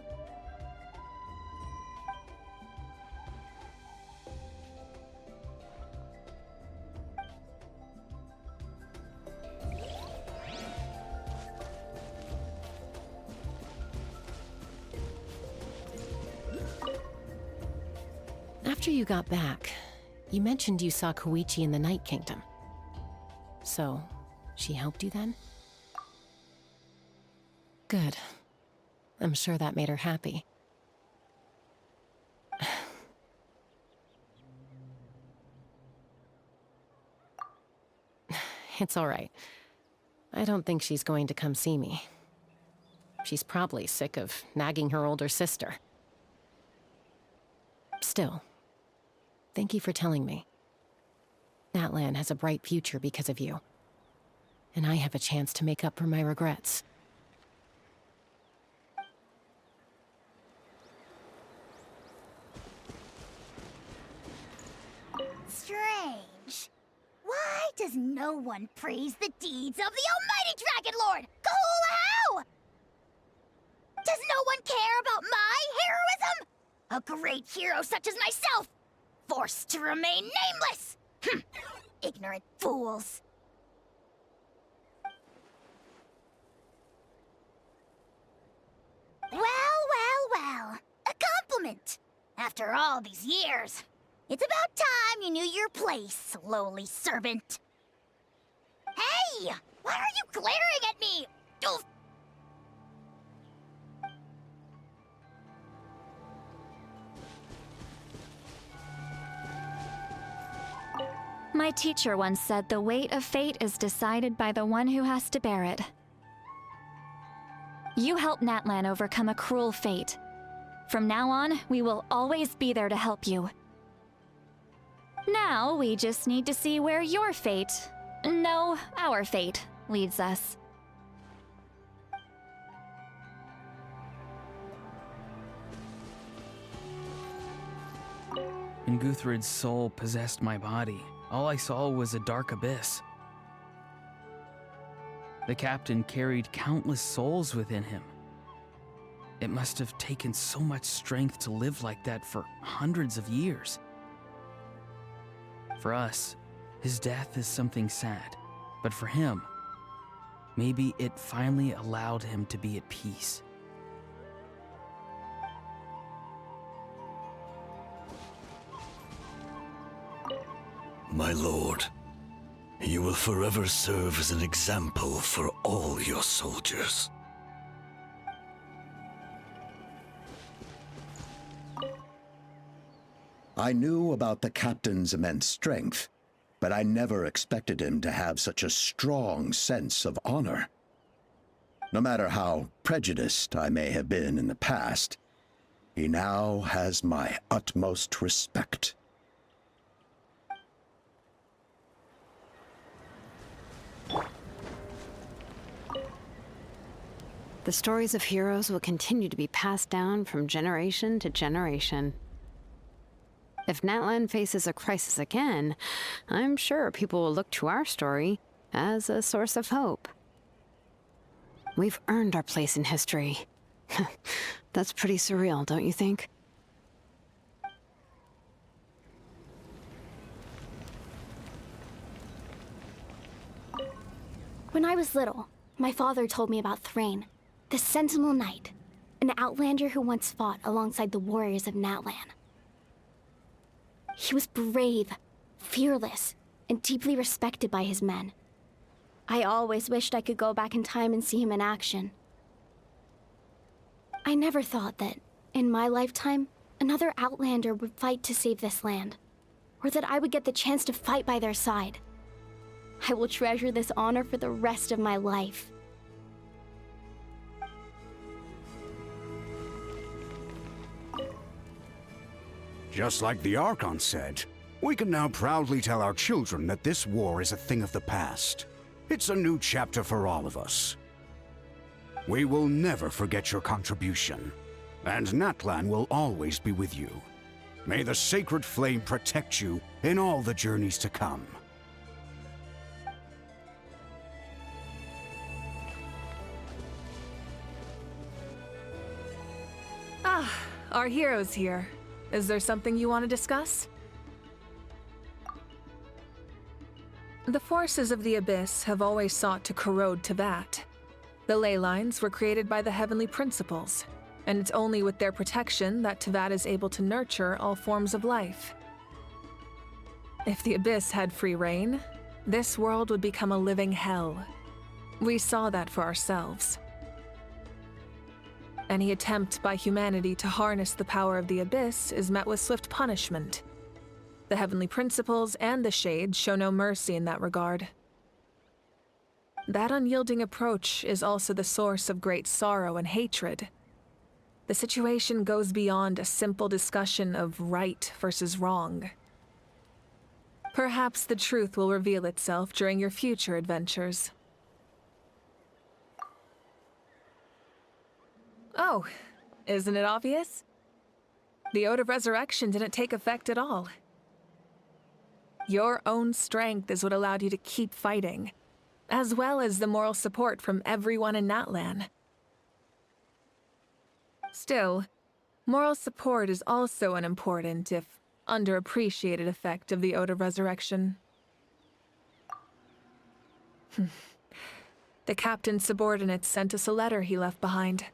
After you got back, you mentioned you saw Koichi in the Night Kingdom. So, she helped you then? Good. I'm sure that made her happy. It's all right. I don't think she's going to come see me. She's probably sick of nagging her older sister. Still, thank you for telling me. Natlan has a bright future because of you. And I have a chance to make up for my regrets. Strange. Why does no one praise the deeds of the Almighty Dragon Lord, Kahul-How? Does no one care about my heroism? A great hero such as myself, forced to remain nameless! Ignorant fools. Well. A compliment. After all these years. It's about time you knew your place, lowly servant. Hey! Why are you glaring at me? Oof. My teacher once said the weight of fate is decided by the one who has to bear it. You helped Natlan overcome a cruel fate. From now on, we will always be there to help you. Now, we just need to see where your fate, no, our fate, leads us. When Guthred's soul possessed my body, all I saw was a dark abyss. The captain carried countless souls within him. It must have taken so much strength to live like that for hundreds of years. For us, his death is something sad, but for him, maybe it finally allowed him to be at peace. My lord, you will forever serve as an example for all your soldiers. I knew about the captain's immense strength, but I never expected him to have such a strong sense of honor. No matter how prejudiced I may have been in the past, he now has my utmost respect. The stories of heroes will continue to be passed down from generation to generation. If Natlan faces a crisis again, I'm sure people will look to our story as a source of hope. We've earned our place in history. That's pretty surreal, don't you think? When I was little, my father told me about Thrain, the Sentinel Knight, an outlander who once fought alongside the warriors of Natlan. He was brave, fearless, and deeply respected by his men. I always wished I could go back in time and see him in action. I never thought that, in my lifetime, another outlander would fight to save this land, or that I would get the chance to fight by their side. I will treasure this honor for the rest of my life. Just like the Archon said, we can now proudly tell our children that this war is a thing of the past. It's a new chapter for all of us. We will never forget your contribution, and Natlan will always be with you. May the sacred flame protect you in all the journeys to come. Ah, our hero's here. Is there something you want to discuss? The forces of the Abyss have always sought to corrode Teyvat. The ley lines were created by the heavenly principles, and it's only with their protection that Teyvat is able to nurture all forms of life. If the Abyss had free reign, this world would become a living hell. We saw that for ourselves. Any attempt by humanity to harness the power of the Abyss is met with swift punishment. The heavenly principles and the Shades show no mercy in that regard. That unyielding approach is also the source of great sorrow and hatred. The situation goes beyond a simple discussion of right versus wrong. Perhaps the truth will reveal itself during your future adventures. Oh, isn't it obvious? The Ode of Resurrection didn't take effect at all. Your own strength is what allowed you to keep fighting, as well as the moral support from everyone in Natlan. Still, moral support is also an important, if underappreciated, effect of the Ode of Resurrection. The captain's subordinates sent us a letter he left behind.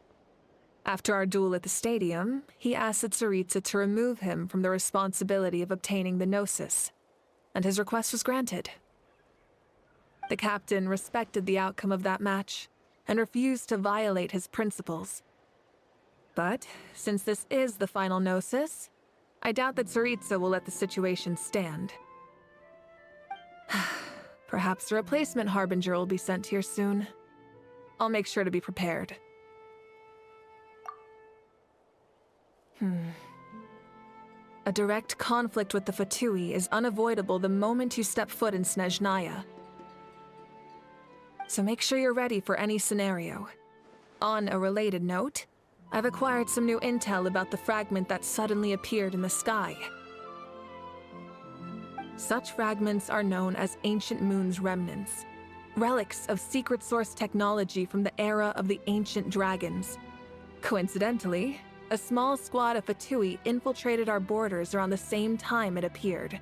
After our duel at the stadium, he asked Tsaritsa to remove him from the responsibility of obtaining the Gnosis, and his request was granted. The captain respected the outcome of that match, and refused to violate his principles. But, since this is the final Gnosis, I doubt that Tsaritsa will let the situation stand. Perhaps a replacement Harbinger will be sent here soon. I'll make sure to be prepared. A direct conflict with the Fatui is unavoidable the moment you step foot in Snezhnaya. So make sure you're ready for any scenario. On a related note, I've acquired some new intel about the fragment that suddenly appeared in the sky. Such fragments are known as Ancient Moon's remnants, relics of secret source technology from the era of the Ancient Dragons. Coincidentally, a small squad of Fatui infiltrated our borders around the same time it appeared.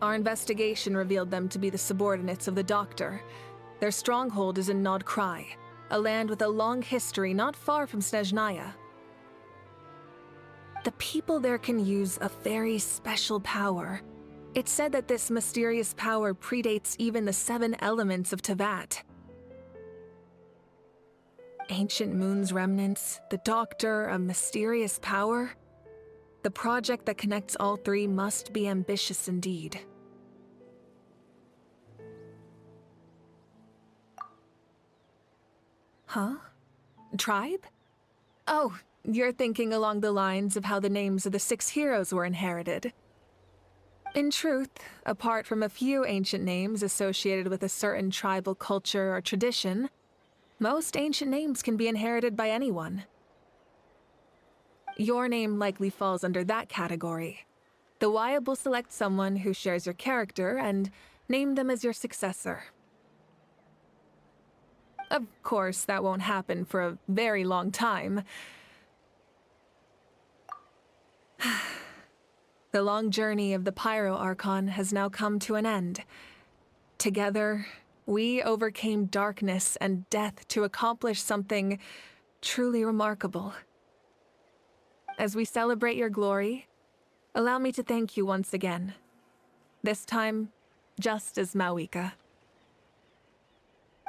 Our investigation revealed them to be the subordinates of the Doctor. Their stronghold is in Nod Krai, a land with a long history not far from Snezhnaya. The people there can use a very special power. It's said that this mysterious power predates even the 7 elements of Teyvat. Ancient Moon's remnants, the Doctor, a mysterious power. The project that connects all 3 must be ambitious indeed. Huh? Tribe? Oh, you're thinking along the lines of how the names of the 6 heroes were inherited. In truth, apart from a few ancient names associated with a certain tribal culture or tradition, most ancient names can be inherited by anyone. Your name likely falls under that category. The Wyab will select someone who shares your character and name them as your successor. Of course, that won't happen for a very long time. The long journey of the Pyro Archon has now come to an end. Together, we overcame darkness and death to accomplish something truly remarkable. As we celebrate your glory, allow me to thank you once again. This time, just as Mawika.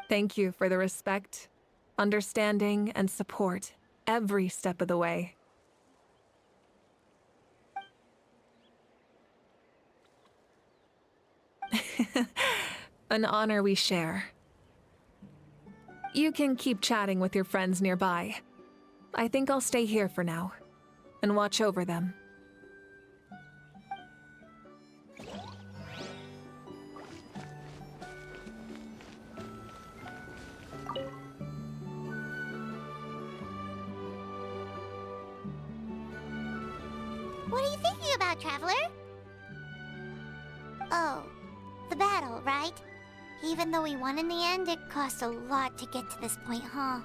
Thank you for the respect, understanding, and support every step of the way. An honor we share. You can keep chatting with your friends nearby. I think I'll stay here for now and watch over them. What are you thinking about, Traveler? Oh, the battle, right? Even though we won in the end, it cost a lot to get to this point, huh?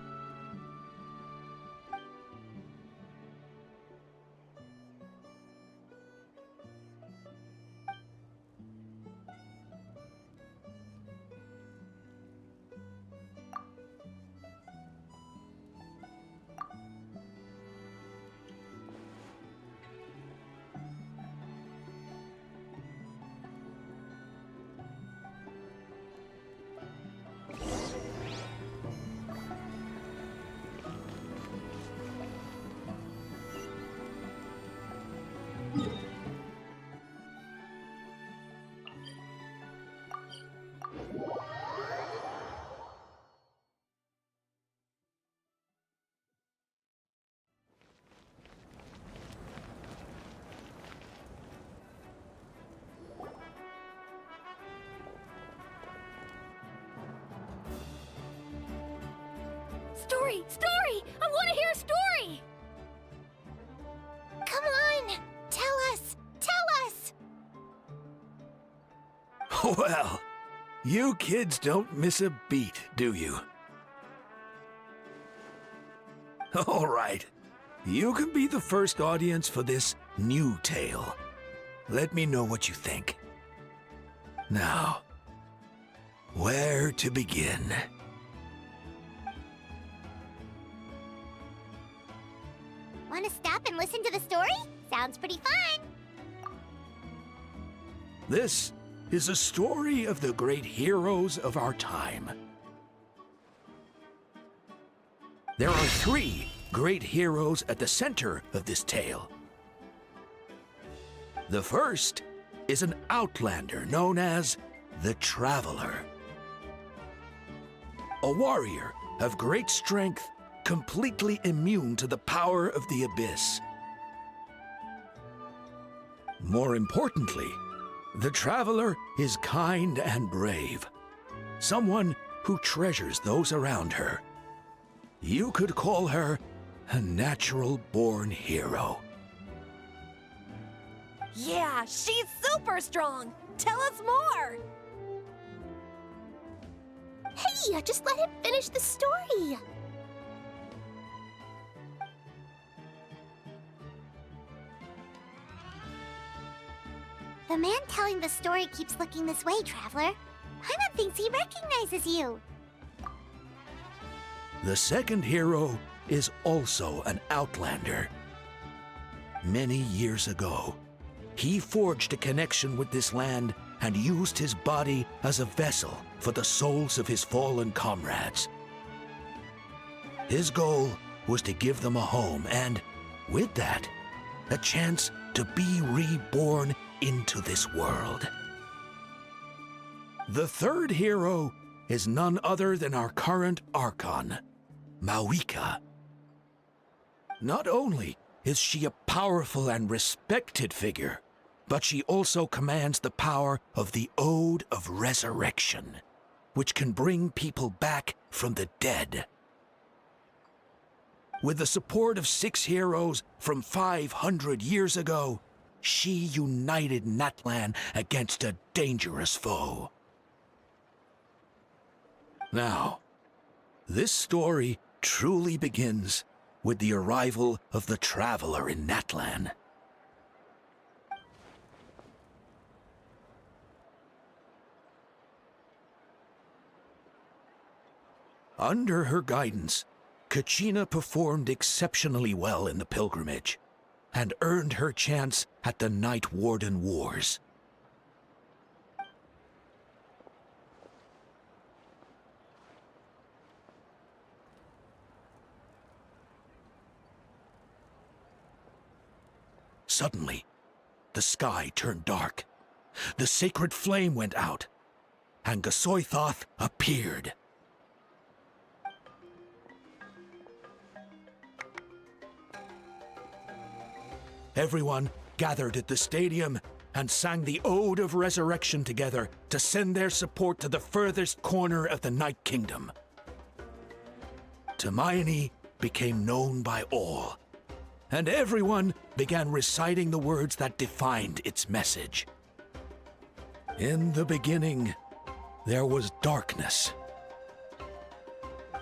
Story! Story! I want to hear a story! Come on! Tell us! Tell us! Well, you kids don't miss a beat, do you? All right. You can be the first audience for this new tale. Let me know what you think. Now, where to begin? Want to stop and listen to the story? Sounds pretty fun! This is a story of the great heroes of our time. There are 3 great heroes at the center of this tale. The first is an outlander known as the Traveler. A warrior of great strength, completely immune to the power of the abyss. More importantly, the Traveler is kind and brave. Someone who treasures those around her. You could call her a natural-born hero. Yeah, she's super strong! Tell us more! Hey, just let him finish the story! The man telling the story keeps looking this way, Traveler. Paimon thinks he recognizes you. The second hero is also an outlander. Many years ago, he forged a connection with this land and used his body as a vessel for the souls of his fallen comrades. His goal was to give them a home and, with that, a chance to be reborn into this world. The third hero is none other than our current Archon, Mawika. Not only is she a powerful and respected figure, but she also commands the power of the Ode of Resurrection, which can bring people back from the dead. with the support of 6 heroes from 500 years ago, she united Natlan against a dangerous foe. Now, this story truly begins with the arrival of the Traveler in Natlan. Under her guidance, Kachina performed exceptionally well in the pilgrimage and earned her chance at the Night Warden Wars. Suddenly, the sky turned dark, the sacred flame went out, and Gasoithoth appeared. Everyone gathered at the stadium and sang the Ode of Resurrection together to send their support to the furthest corner of the Night Kingdom. Hermione became known by all, and everyone began reciting the words that defined its message. In the beginning, there was darkness,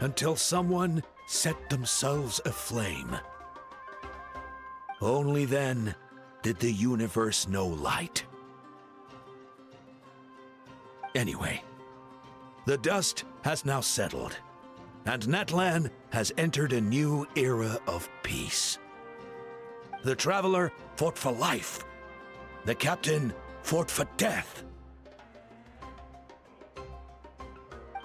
until someone set themselves aflame. Only then did the universe know light. Anyway, the dust has now settled, and Natlan has entered a new era of peace. The Traveler fought for life. The Captain fought for death.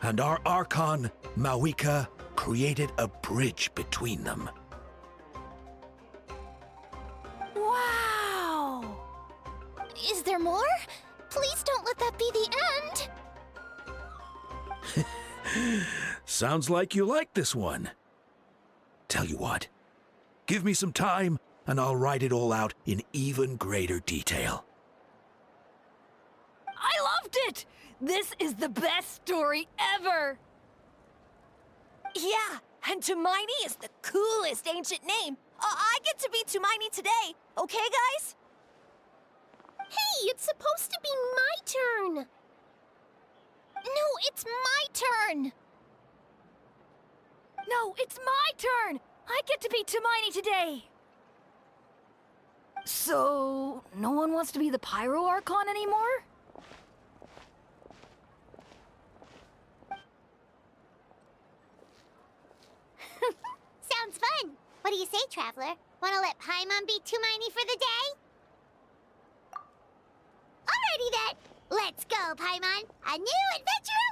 And our Archon, Mawika, created a bridge between them. Wow! Is there more? Please don't let that be the end! Sounds like you like this one. Tell you what, give me some time and I'll write it all out in even greater detail. I loved it! This is the best story ever! Yeah, and Hermione is the coolest ancient name. I get to be Hermione today, okay, guys? Hey, it's supposed to be my turn! No, it's my turn! No, it's my turn! I get to be Hermione today! So, no one wants to be the Pyro Archon anymore? Sounds fun! What do you say, Traveler? Wanna let Paimon be Hermione for the day? Alrighty then! Let's go, Paimon! A new adventure